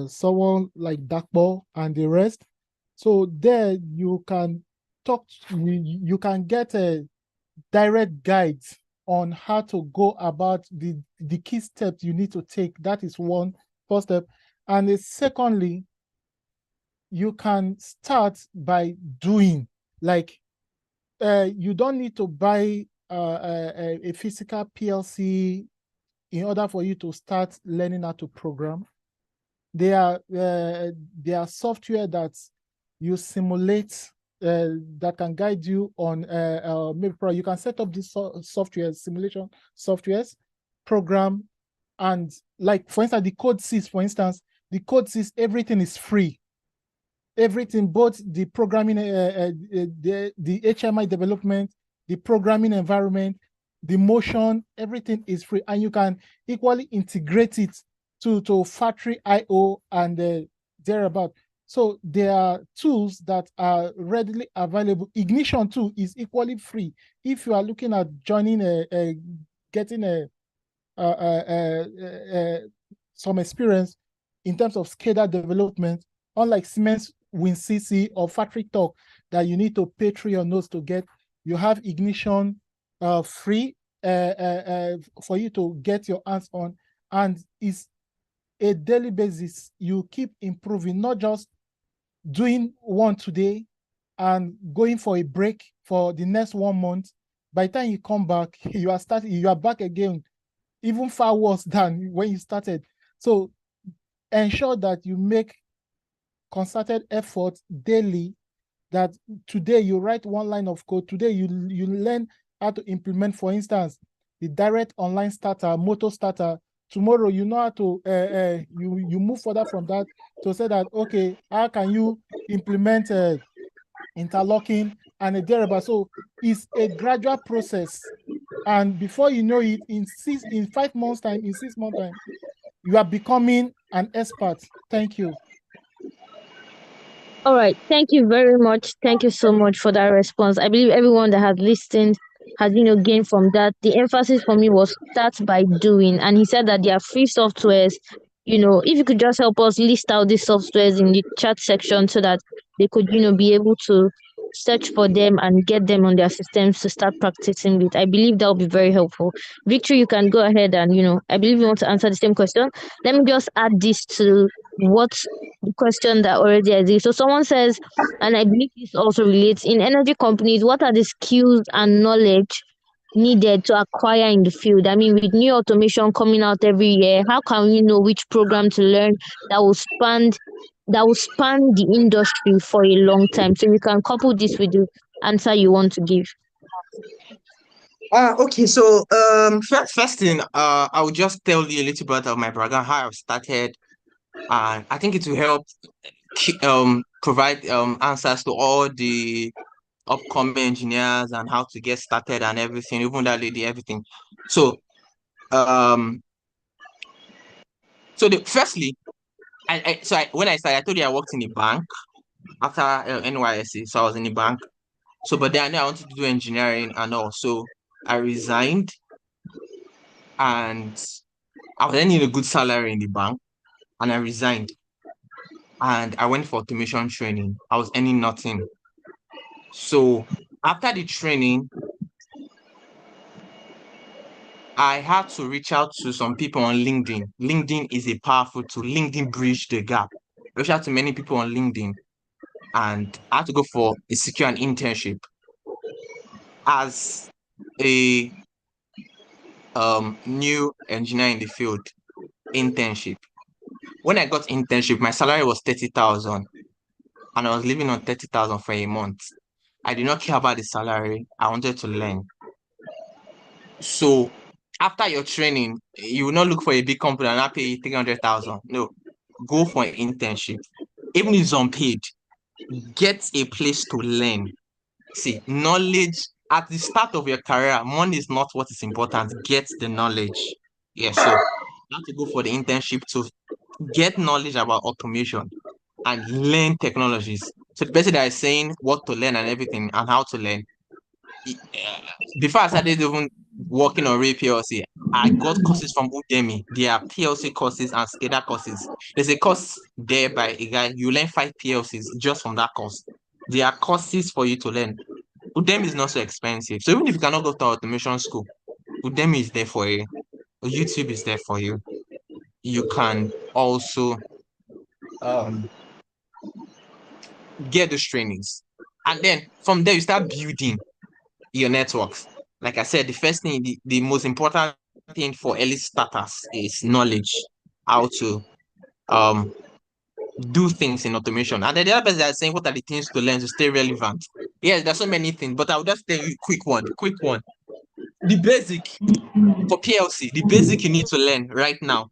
someone like Dakbo and the rest. So there you can talk, you can get a direct guides on how to go about the key steps you need to take. That is one first step. And secondly, you can start by doing. Like you don't need to buy a physical PLC in order for you to start learning how to program. There are software that you simulate that can guide you on maybe you can set up this software simulation softwares, program, and like for instance the Codesys, for instance, the Codesys, everything is free. Everything, both the programming, the HMI development, the programming environment, the motion, everything is free, and you can equally integrate it to factory IO and thereabout. So there are tools that are readily available. Ignition too is equally free. If you are looking at joining getting some experience in terms of SCADA development, unlike Siemens WinCC or Factory Talk that you need to pay through your notes to get, you have Ignition free for you to get your hands on, and it's a daily basis. You keep improving, not just doing one today and going for a break for the next 1 month. By the time you come back, you are back again, even far worse than when you started. So ensure that you make concerted effort daily, that today you write one line of code, today you learn how to implement, for instance, the direct online starter, motor starter. Tomorrow you know how to you move further from that to say that, okay, how can you implement interlocking and a thereabout. So it's a gradual process, and before you know it, in 5 months time, in 6 months time, you are becoming an expert. Thank you. All right. Thank you very much. Thank you so much for that response. I believe everyone that has listened has gained from that. The emphasis for me was start by doing. And he said that there are free softwares. If you could just help us list out these softwares in the chat section so that they could, be able to search for them and get them on their systems to start practicing with. I believe that will be very helpful. Victory, you can go ahead and, I believe you want to answer the same question. Let me just add this to what the question that already exists. So someone says, and I believe this also relates, in energy companies, what are the skills and knowledge needed to acquire in the field? I mean, with new automation coming out every year, how can we know which program to learn that will span the industry for a long time? So you can couple this with the answer you want to give. Okay, so first thing, I will just tell you a little bit of my background, how I've started, and I think it will help provide answers to all the upcoming engineers and how to get started and everything, even that lady, everything. So firstly, when I started, I told you I worked in a bank after NYSC, so I was in a bank. So, but then I knew I wanted to do engineering and all, so I resigned, and I was earning a good salary in the bank, and I resigned, and I went for automation training. I was earning nothing. So after the training, I had to reach out to some people on LinkedIn. LinkedIn is a powerful tool. LinkedIn bridged the gap. I reached out to many people on LinkedIn, and I had to go for a secure internship as a new engineer in the field. Internship. When I got internship, my salary was 30,000, and I was living on 30,000 for a month. I did not care about the salary. I wanted to learn. So after your training, you will not look for a big company and not pay 300,000. No, go for an internship. Even if it's unpaid, get a place to learn. See, knowledge at the start of your career, money is not what is important. Get the knowledge. Yeah, so you have to go for the internship to get knowledge about automation and learn technologies. So the person that is saying what to learn and everything and how to learn, before I started even working on Ray PLC, I got courses from Udemy. There are PLC courses and SCADA courses. There's a course there by a guy. You learn 5 PLCs just from that course. There are courses for you to learn. Udemy is not so expensive. So even if you cannot go to automation school, Udemy is there for you. YouTube is there for you. You can also get those trainings. And then from there, you start building your networks. Like I said, the first thing, the most important thing for early starters is knowledge, how to do things in automation. And then the other person is saying, what are the things to learn to stay relevant? Yes, there's so many things, but I'll just tell you quick one. The basic for PLC, the basic you need to learn right now.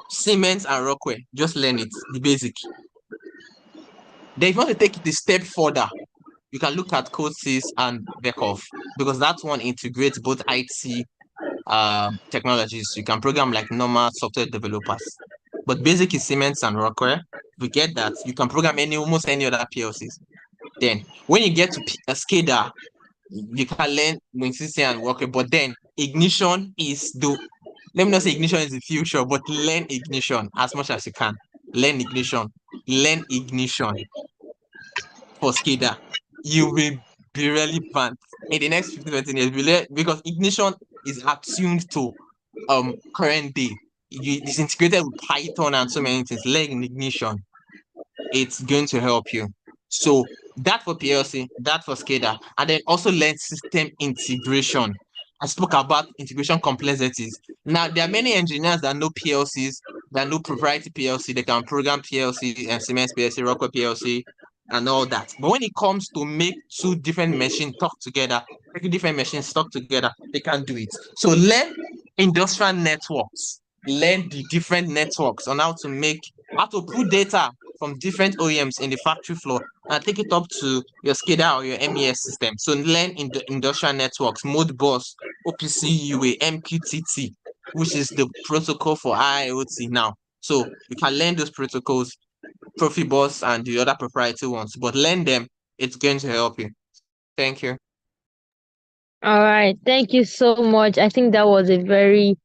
Siemens and Rockwell, just learn it, the basic. Then if you want to take it a step further, you can look at Codesys and Beckhoff, because that one integrates both IT technologies. You can program like normal software developers. But basic is Siemens and Rockwell. If you get that, you can program almost any other PLCs. Then when you get to SCADA, you can learn WinCC and Rockwell, but then ignition is let me not say ignition is the future, but learn ignition as much as you can. Learn ignition for SCADA. You will be relevant in the next 15-20 years, because ignition is attuned to current day. It's integrated with Python and so many things. Learn ignition. It's going to help you. So that for PLC, that for SCADA, and then also learn system integration. I spoke about integration complexities. Now, there are many engineers that know PLCs, that know proprietary PLC, they can program PLC and Siemens PLC, Rockwell PLC, and all that. But when it comes to make 2 different machines talk together, make different machines talk together, they can't do it. So learn industrial networks, learn the different networks on how to put data from different OEMs in the factory floor and take it up to your SCADA or your MES system. So learn in the industrial networks, Modbus, OPC UA, MQTT, which is the protocol for IoT now. So you can learn those protocols, Profibus and the other proprietary ones, but learn them. It's going to help you. Thank you. All right. Thank you so much. I think that was a very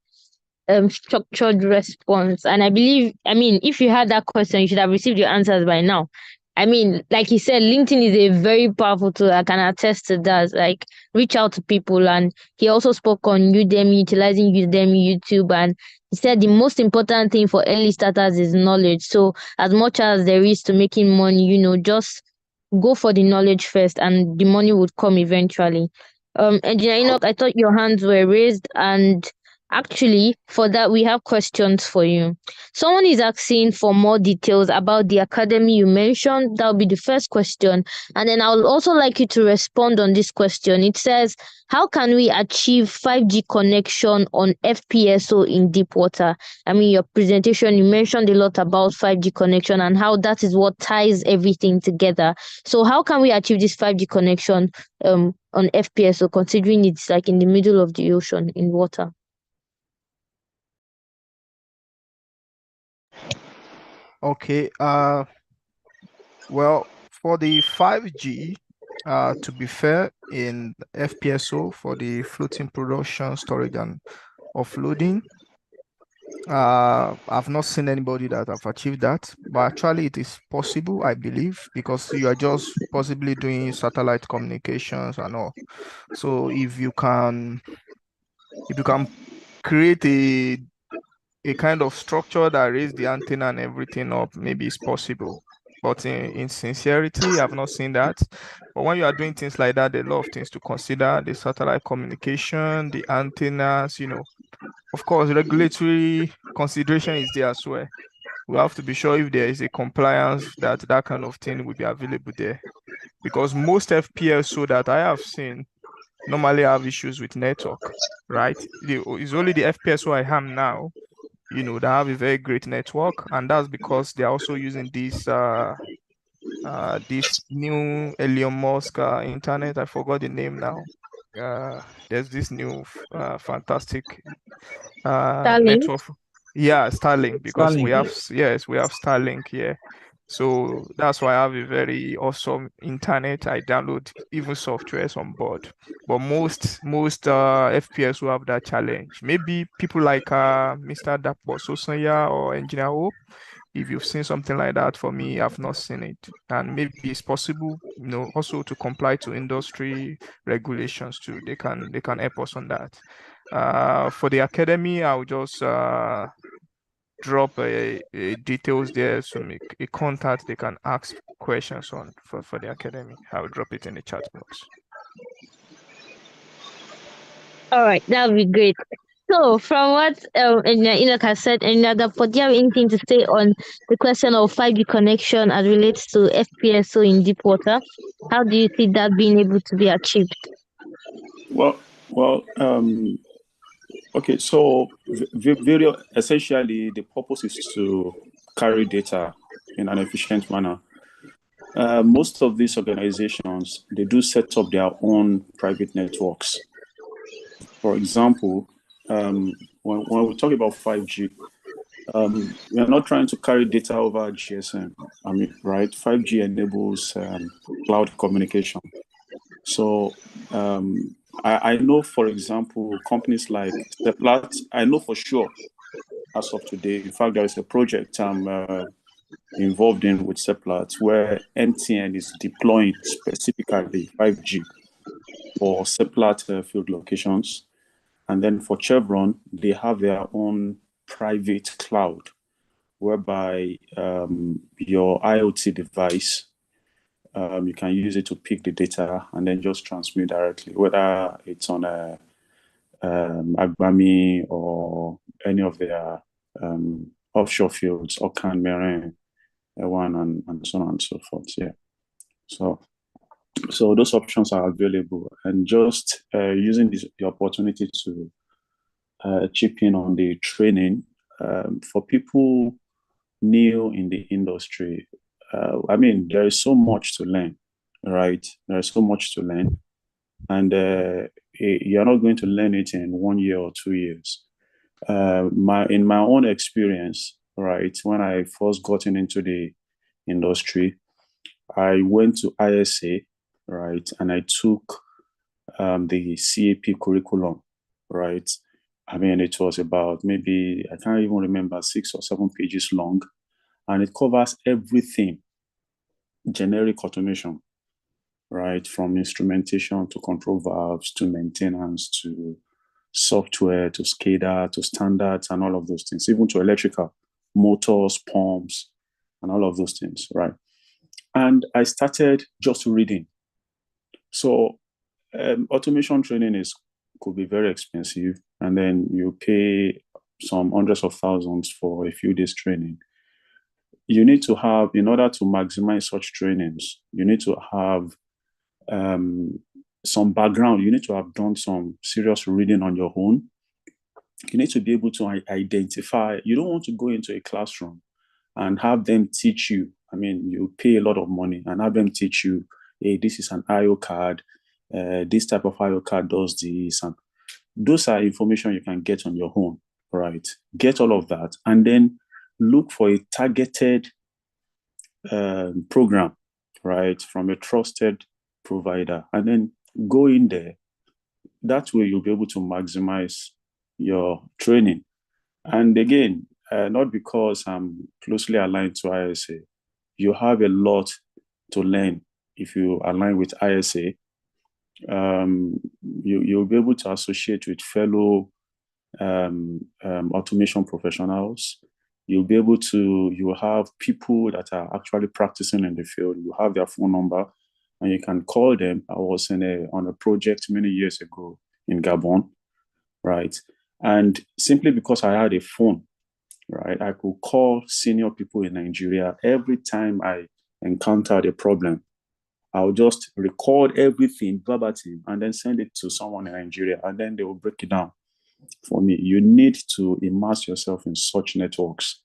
structured response. And I believe, if you had that question, you should have received your answers by now. Like he said, LinkedIn is a very powerful tool. I can attest to that. Like, reach out to people. And he also spoke on Udemy, utilizing Udemy, YouTube. And he said the most important thing for early starters is knowledge. So as much as there is to making money, just go for the knowledge first and the money would come eventually. Engineer Enoch, I thought your hands were raised, and actually, for that, we have questions for you. Someone is asking for more details about the academy you mentioned. That'll be the first question. And then I would also like you to respond on this question. It says, how can we achieve 5G connection on FPSO in deep water? Your presentation, you mentioned a lot about 5G connection and how that is what ties everything together. So how can we achieve this 5G connection on FPSO, considering it's like in the middle of the ocean in water? Okay. Well, for the 5G, to be fair, in FPSO for the floating production, storage, and offloading, I've not seen anybody that have achieved that, but actually it is possible, I believe, because you are just possibly doing satellite communications and all. So if you can create a kind of structure that raises the antenna and everything up, maybe it's possible. But in sincerity, I've not seen that. But when you are doing things like that, there are a lot of things to consider: the satellite communication, the antennas, Of course, regulatory consideration is there as well. We have to be sure if there is a compliance that kind of thing will be available there. Because most FPSO that I have seen normally have issues with network, right? It's only the FPSO I am now, that have a very great network, and that's because they're also using this new Elon Musk internet. I forgot the name now. There's this new fantastic Starlink? network. Yeah, Starlink, because we have Starlink. Starlink here. So that's why I have a very awesome internet. I download even softwares on board. But most FPS will have that challenge. Maybe people like Mr. Dapo Sosanya or Engineer Hope. If you've seen something like that, for me, I've not seen it. And maybe it's possible, also to comply to industry regulations too. They can help us on that. For the academy, I'll just drop a details there, so make a contact they can ask questions on for the academy. I'll drop it in the chat box. All right, that would be great. So, from what Enoch has said, do you have anything to say on the question of 5G connection as relates to FPSO in deep water? How do you see that being able to be achieved? Well, okay. So, very essentially, the purpose is to carry data in an efficient manner. Most of these organizations, they do set up their own private networks. For example, when we talk about 5G, we are not trying to carry data over GSM. I mean, right? 5G enables cloud communication. So I know, for example, companies like Seplat, I know for sure as of today, in fact, there is a project I'm involved in with Seplat where MTN is deploying specifically 5G for Seplat field locations. And then for Chevron, they have their own private cloud whereby your IoT device, you can use it to pick the data and then just transmit directly, whether it's on a Agbami or any of their offshore fields, Okan, Meren, Ewan, and so on and so forth. Yeah. So those options are available, and just using the opportunity to chip in on the training for people new in the industry. I mean, there is so much to learn, right? There is so much to learn, and you're not going to learn it in 1 year or 2 years. In my own experience, right, when I first gotten into the industry, I went to ISA, right, and I took the CAP curriculum, right. I mean, it was about maybe, I can't even remember, 6 or 7 pages long, and it covers everything, generic automation, right, from instrumentation to control valves to maintenance to software to SCADA to standards and all of those things, even to electrical, motors, pumps, and all of those things, right? And I started just reading. So automation training could be very expensive, and then you pay some hundreds of thousands for a few days training. You need to have, in order to maximize such trainings, you need to have some background. You need to have done some serious reading on your own. You need to be able to identify. You don't want to go into a classroom and have them teach you. I mean, you pay a lot of money and have them teach you, hey, this is an IO card. This type of IO card does this. And those are information you can get on your own, right? Get all of that and then look for a targeted program, right, from a trusted provider, and then go in there. That way you'll be able to maximize your training. And again, not because I'm closely aligned to ISA, you have a lot to learn if you align with ISA. You'll be able to associate with fellow automation professionals. You'll be able to, you have people that are actually practicing in the field. You have their phone number and you can call them. I was on a project many years ago in Gabon, right? And simply because I had a phone, right, I could call senior people in Nigeria. Every time I encountered a problem, I'll just record everything verbatim and then send it to someone in Nigeria, and then they will break it down for me. You need to immerse yourself in such networks.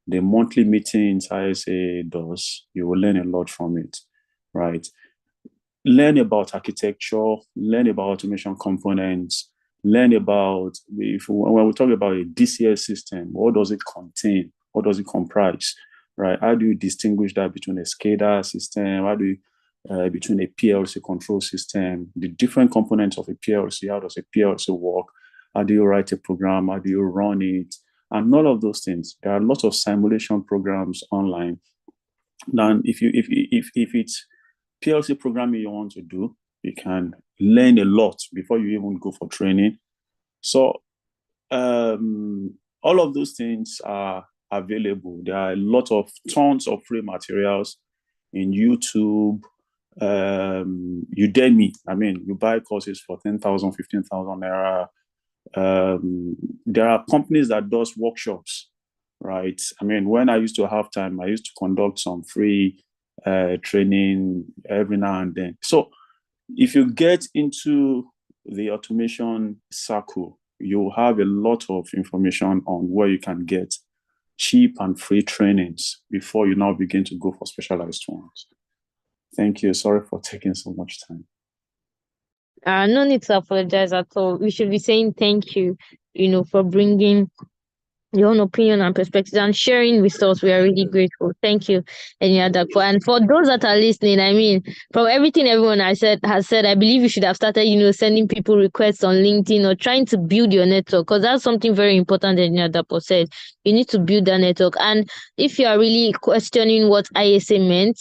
The monthly meetings ISA does, you will learn a lot from it, right? Learn about architecture, learn about automation components, learn about, when we talk about a DCS system, what does it contain? What does it comprise? right? How do you distinguish that between a SCADA system? How do you between a PLC control system, the different components of a PLC? How does a PLC work? How do you write a program? How do you run it? And all of those things. There are lots of simulation programs online. Then if it's PLC programming you want to do, you can learn a lot before you even go for training. So all of those things are available. There are tons of free materials in YouTube, Udemy. I mean, you buy courses for 10,000, 15,000 naira. There are companies that does workshops, right? I mean, when I used to have time, I used to conduct some free training every now and then. So if you get into the automation circle, you have a lot of information on where you can get cheap and free trainings before you now begin to go for specialized ones. Thank you. Sorry for taking so much time. No need to apologize at all. We should be saying thank you, for bringing your own opinion and perspective and sharing with us. We are really grateful. Thank you, Enyadakpo. And for those that are listening, I mean, from everything everyone has said, I believe you should have started, sending people requests on LinkedIn or trying to build your network, because that's something very important that Enyadakpo said. You need to build that network. And if you are really questioning what ISA meant,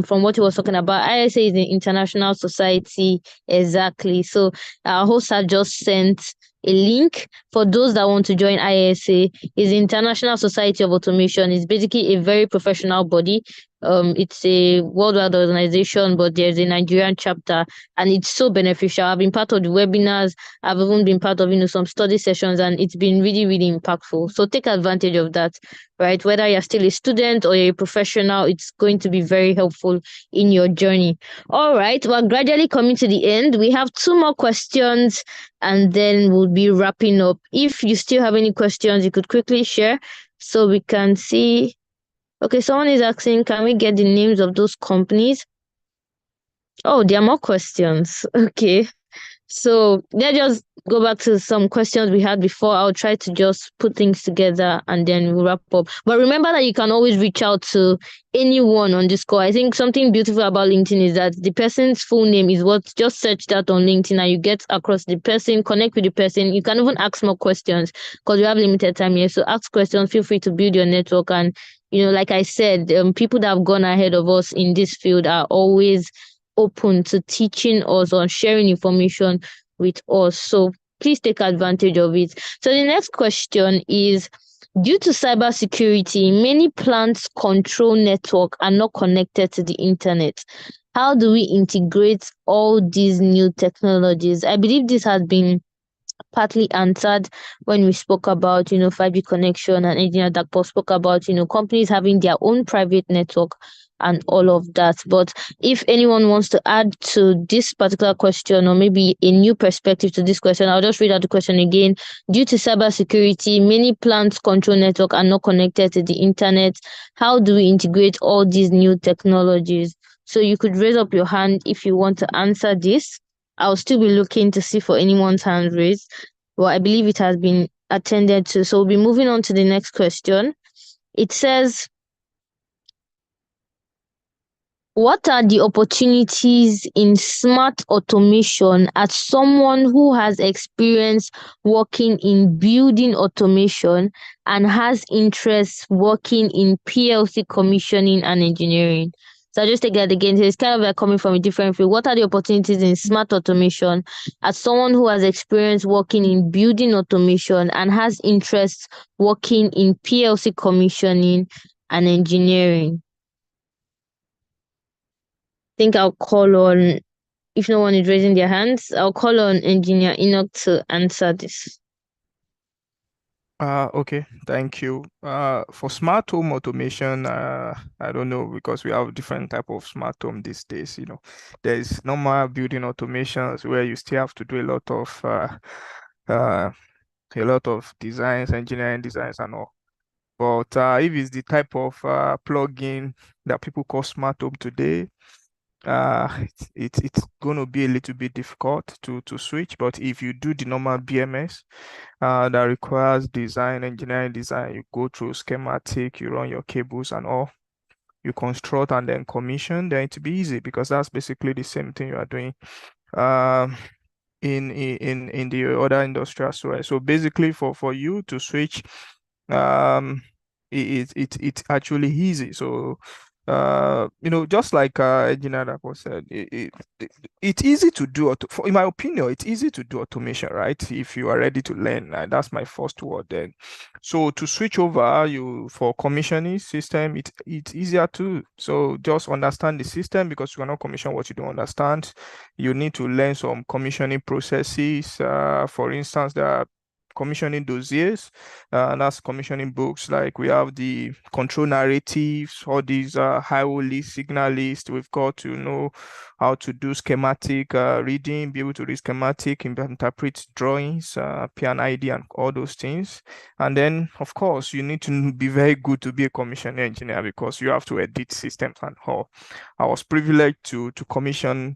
from what he was talking about, ISA is the International Society, exactly. So our host had just sent a link for those that want to join ISA. Is the International Society of Automation. It's basically a very professional body. It's a worldwide organization, but there's a Nigerian chapter, and it's so beneficial. I've been part of the webinars. I've even been part of some study sessions, and it's been really, really impactful. So take advantage of that, right? Whether you're still a student or you're a professional, it's going to be very helpful in your journey. All right, we're gradually coming to the end. We have 2 more questions, and then we'll be wrapping up. If you still have any questions, you could quickly share so we can see. Okay, someone is asking, can we get the names of those companies? Oh, there are more questions. Okay. So let's just go back to some questions we had before. I'll try to just put things together and then we'll wrap up. But remember that you can always reach out to anyone on this call. I think something beautiful about LinkedIn is that the person's full name is what, just search that on LinkedIn and you get across the person, connect with the person. You can even ask more questions because we have limited time here. So ask questions, feel free to build your network. And, like I said, people that have gone ahead of us in this field are always open to teaching us or sharing information with us. So please take advantage of it. So the next question is, due to cybersecurity, many plants control network are not connected to the internet. How do we integrate all these new technologies? I believe this has been partly answered when we spoke about 5G connection, and Engineer Dakpo spoke about companies having their own private network and all of that. But if anyone wants to add to this particular question or maybe a new perspective to this question, I'll just read out the question again. Due to cybersecurity, many plant control network are not connected to the internet. How do we integrate all these new technologies? So you could raise up your hand if you want to answer this. I'll still be looking to see for anyone's hand raised. Well, I believe it has been attended to. So we'll be moving on to the next question. It says, what are the opportunities in smart automation as someone who has experience working in building automation and has interest working in PLC commissioning and engineering? So I'll just take that again. So it's kind of like coming from a different field. What are the opportunities in smart automation as someone who has experience working in building automation and has interest working in PLC commissioning and engineering? I think I'll call on, if no one is raising their hands, I'll call on Engineer Enoch to answer this. Okay, thank you. For smart home automation, I don't know, because we have different type of smart home these days. There's normal building automations where you still have to do a lot of designs, engineering designs and all. But if it's the type of plugin that people call smart home today, it's going to be a little bit difficult to switch. But if you do the normal BMS that requires engineering design, you go through schematic, you run your cables and all, you construct and then commission, then it'll be easy because that's basically the same thing you are doing in the other industry as well. So basically for you to switch, it's actually easy. So just like Engineer Dapo said, it's easy to do. In my opinion, it's easy to do automation, right? If you are ready to learn, that's my first word. Then, so to switch over, for commissioning system, it's easier too. So just understand the system because you cannot commission what you don't understand. You need to learn some commissioning processes. For instance, there are commissioning dossiers, and that's commissioning books. Like we have the control narratives, all these high-level list, signal list. We've got to know how to do schematic reading, be able to read schematic, interpret drawings, P&ID, and all those things. And then, of course, you need to be very good to be a commissioning engineer because you have to edit systems and all. I was privileged to commission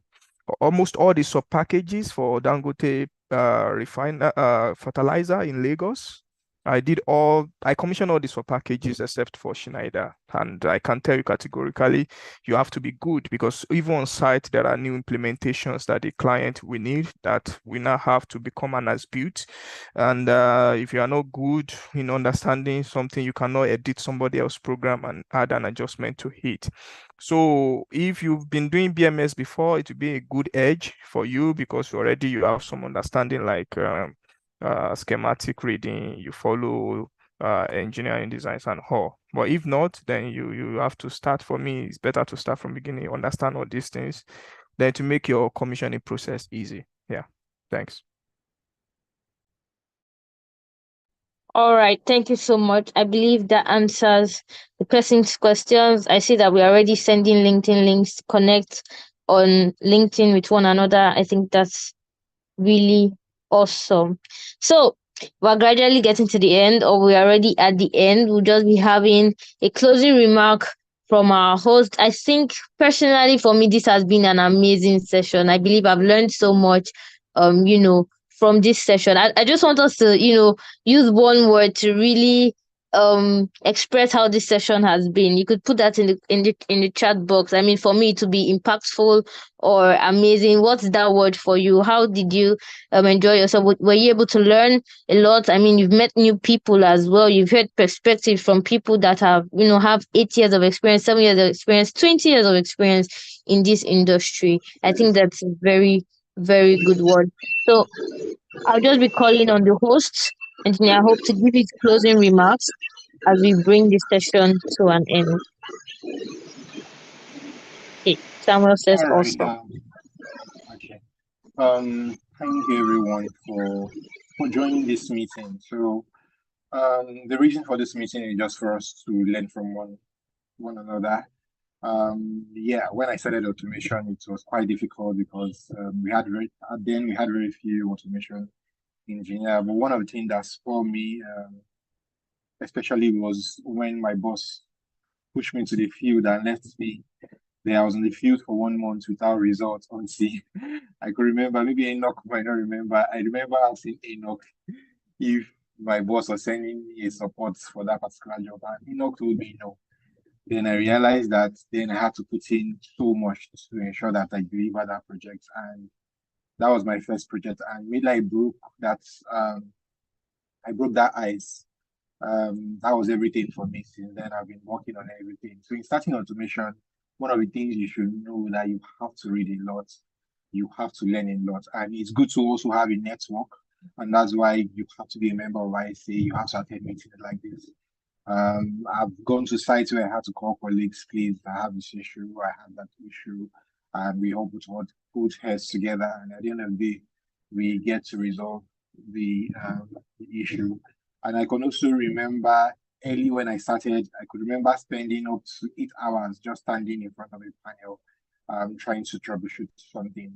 almost all the sub packages for Dangote fertilizer in Lagos. I commissioned all these for packages except for Schneider. And I can tell you categorically, you have to be good because even on site, there are new implementations that the client will need that we now have to become an as-built. And if you are not good in understanding something, you cannot edit somebody else's program and add an adjustment to it. So if you've been doing BMS before, it will be a good edge for you because already you have some understanding like schematic reading, you follow engineering designs and all. But if not, then you have to start. For me, it's better to start from beginning, understand all these things, then to make your commissioning process easy. Yeah, thanks. All right, thank you so much. I believe that answers the person's questions. I see that we're already sending LinkedIn links to connect on LinkedIn with one another. I think that's really awesome. So we're gradually getting to the end, or we're already at the end. We'll just be having a closing remark from our host. I think personally for me, this has been an amazing session. I believe I've learned so much, from this session. I just want us to, use one word to really express how this session has been. You could put that in the chat box. I mean, for me to be impactful or amazing, what's that word for you? How did you enjoy yourself? Were you able to learn a lot? I mean, you've met new people as well. You've heard perspectives from people that have 8 years of experience, 7 years of experience, 20 years of experience in this industry. I think that's a very, very good word. So I'll just be calling on the host, Engineer Hope, to give his closing remarks as we bring this session to an end. Okay, Samuel says All right. awesome. Okay. Thank you everyone for joining this meeting. So the reason for this meeting is just for us to learn from one another. When I started automation, it was quite difficult because we had very few automation engineers. But one of the things that spurred me, especially, was when my boss pushed me to the field and left me there. I was in the field for 1 month without results. Honestly, I could remember. Maybe Enoch might not remember. I remember asking Enoch if my boss was sending me a support for that particular job, and Enoch told me no. Then I realized that then I had to put in so much to ensure that I deliver that project. And that was my first project. And maybe I broke that ice. That was everything for me. Since then, I've been working on everything. So in starting automation, one of the things you should know that you have to read a lot. You have to learn a lot. And it's good to also have a network. And that's why you have to be a member of ISA. You have to attend meetings like this. I've gone to sites where I had to call colleagues, please, I have this issue, I have that issue, and we all put heads together, and at the end of the day, we get to resolve the issue. And I can also remember early when I started, I could remember spending up to 8 hours just standing in front of a panel, trying to troubleshoot something.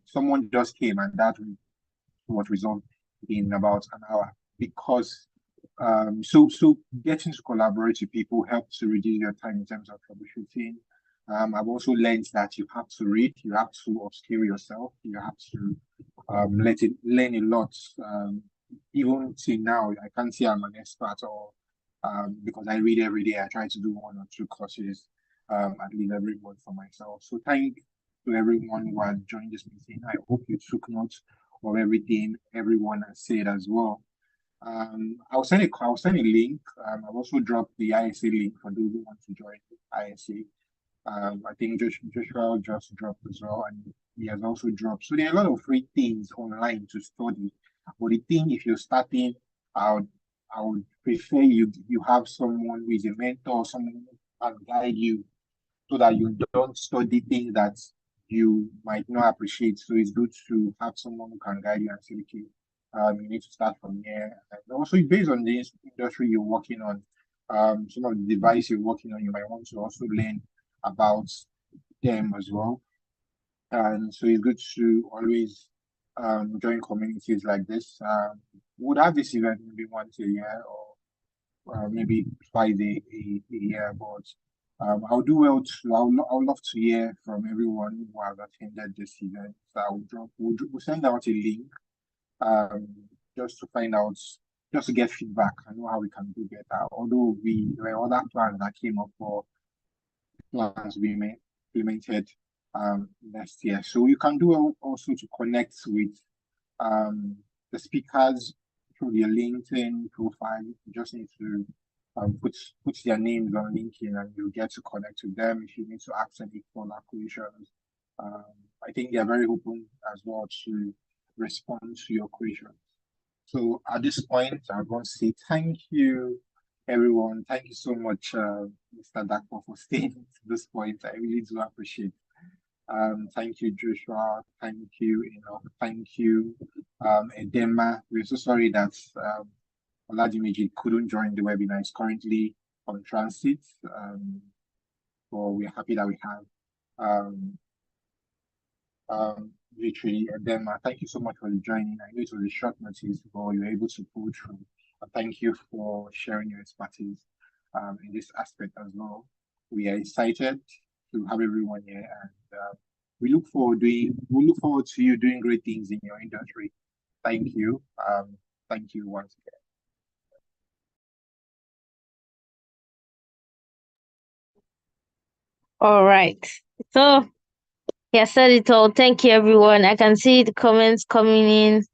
Someone just came, and that was resolved in about an hour because so getting to collaborate with people helps to reduce your time in terms of troubleshooting. I've also learned that you have to read, you have to upskill yourself, you have to learn a lot. Even till now, I can't say I'm an expert or because I read every day. I try to do 1 or 2 courses at least every month for myself. So thank to everyone who has joined this meeting. I hope you took note of everything everyone has said as well. I'll send a link. I've also dropped the ISA link for those who want to join ISA. I think Joshua just dropped as well, and he has also dropped. So there are a lot of free things online to study. But the thing, if you're starting, I would prefer you have someone who is a mentor, someone who can guide you, so that you don't study things that you might not appreciate. So it's good to have someone who can guide you and say, okay, you need to start from here. And also, based on the industry you're working on, some of the device you're working on, you might want to also learn about them as well. And so it's good to always join communities like this. We'll have this event maybe once a year or maybe twice a year, but I'll do well to. I'll love to hear from everyone who has attended this event. So we'll send out a link just to find out, just to get feedback and know how we can do better. Although there were other plans that came up for plans to be implemented next year. So you can do also to connect with the speakers through their LinkedIn profile. You just need to put their names on LinkedIn and you'll get to connect with them if you need to ask any follow-up questions. I think they are very open as well to respond to your questions. So at this point, I want to say thank you, everyone. Thank you so much, Mr. Dakpo, for staying to this point. I really do appreciate it. Thank you, Joshua. Thank you, thank you, Edema. We're so sorry that Oladimeji couldn't join the webinar. It's currently on transit, but we're happy that we have literally Edema. Thank you so much for joining. I know it was a short notice, but you were able to pull through. Thank you for sharing your expertise in this aspect as well. We are excited to have everyone here, and we look forward to you doing great things in your industry. Thank you. Thank you once again. All right. So, yeah, said it all. Thank you, everyone. I can see the comments coming in.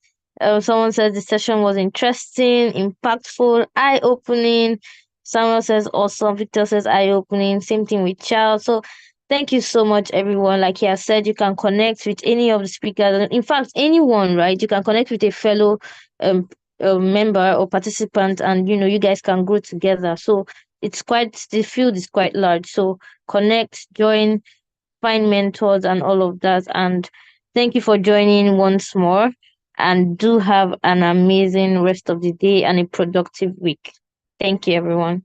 Someone says the session was interesting, impactful, eye-opening. Samuel says awesome. Victor says eye-opening. Same thing with Charles. So thank you so much, everyone. Like he has said, you can connect with any of the speakers. In fact, anyone, right? You can connect with a fellow member or participant, and you guys can grow together. So the field is quite large. So connect, join, find mentors and all of that. And thank you for joining once more. And do have an amazing rest of the day and a productive week. Thank you, everyone.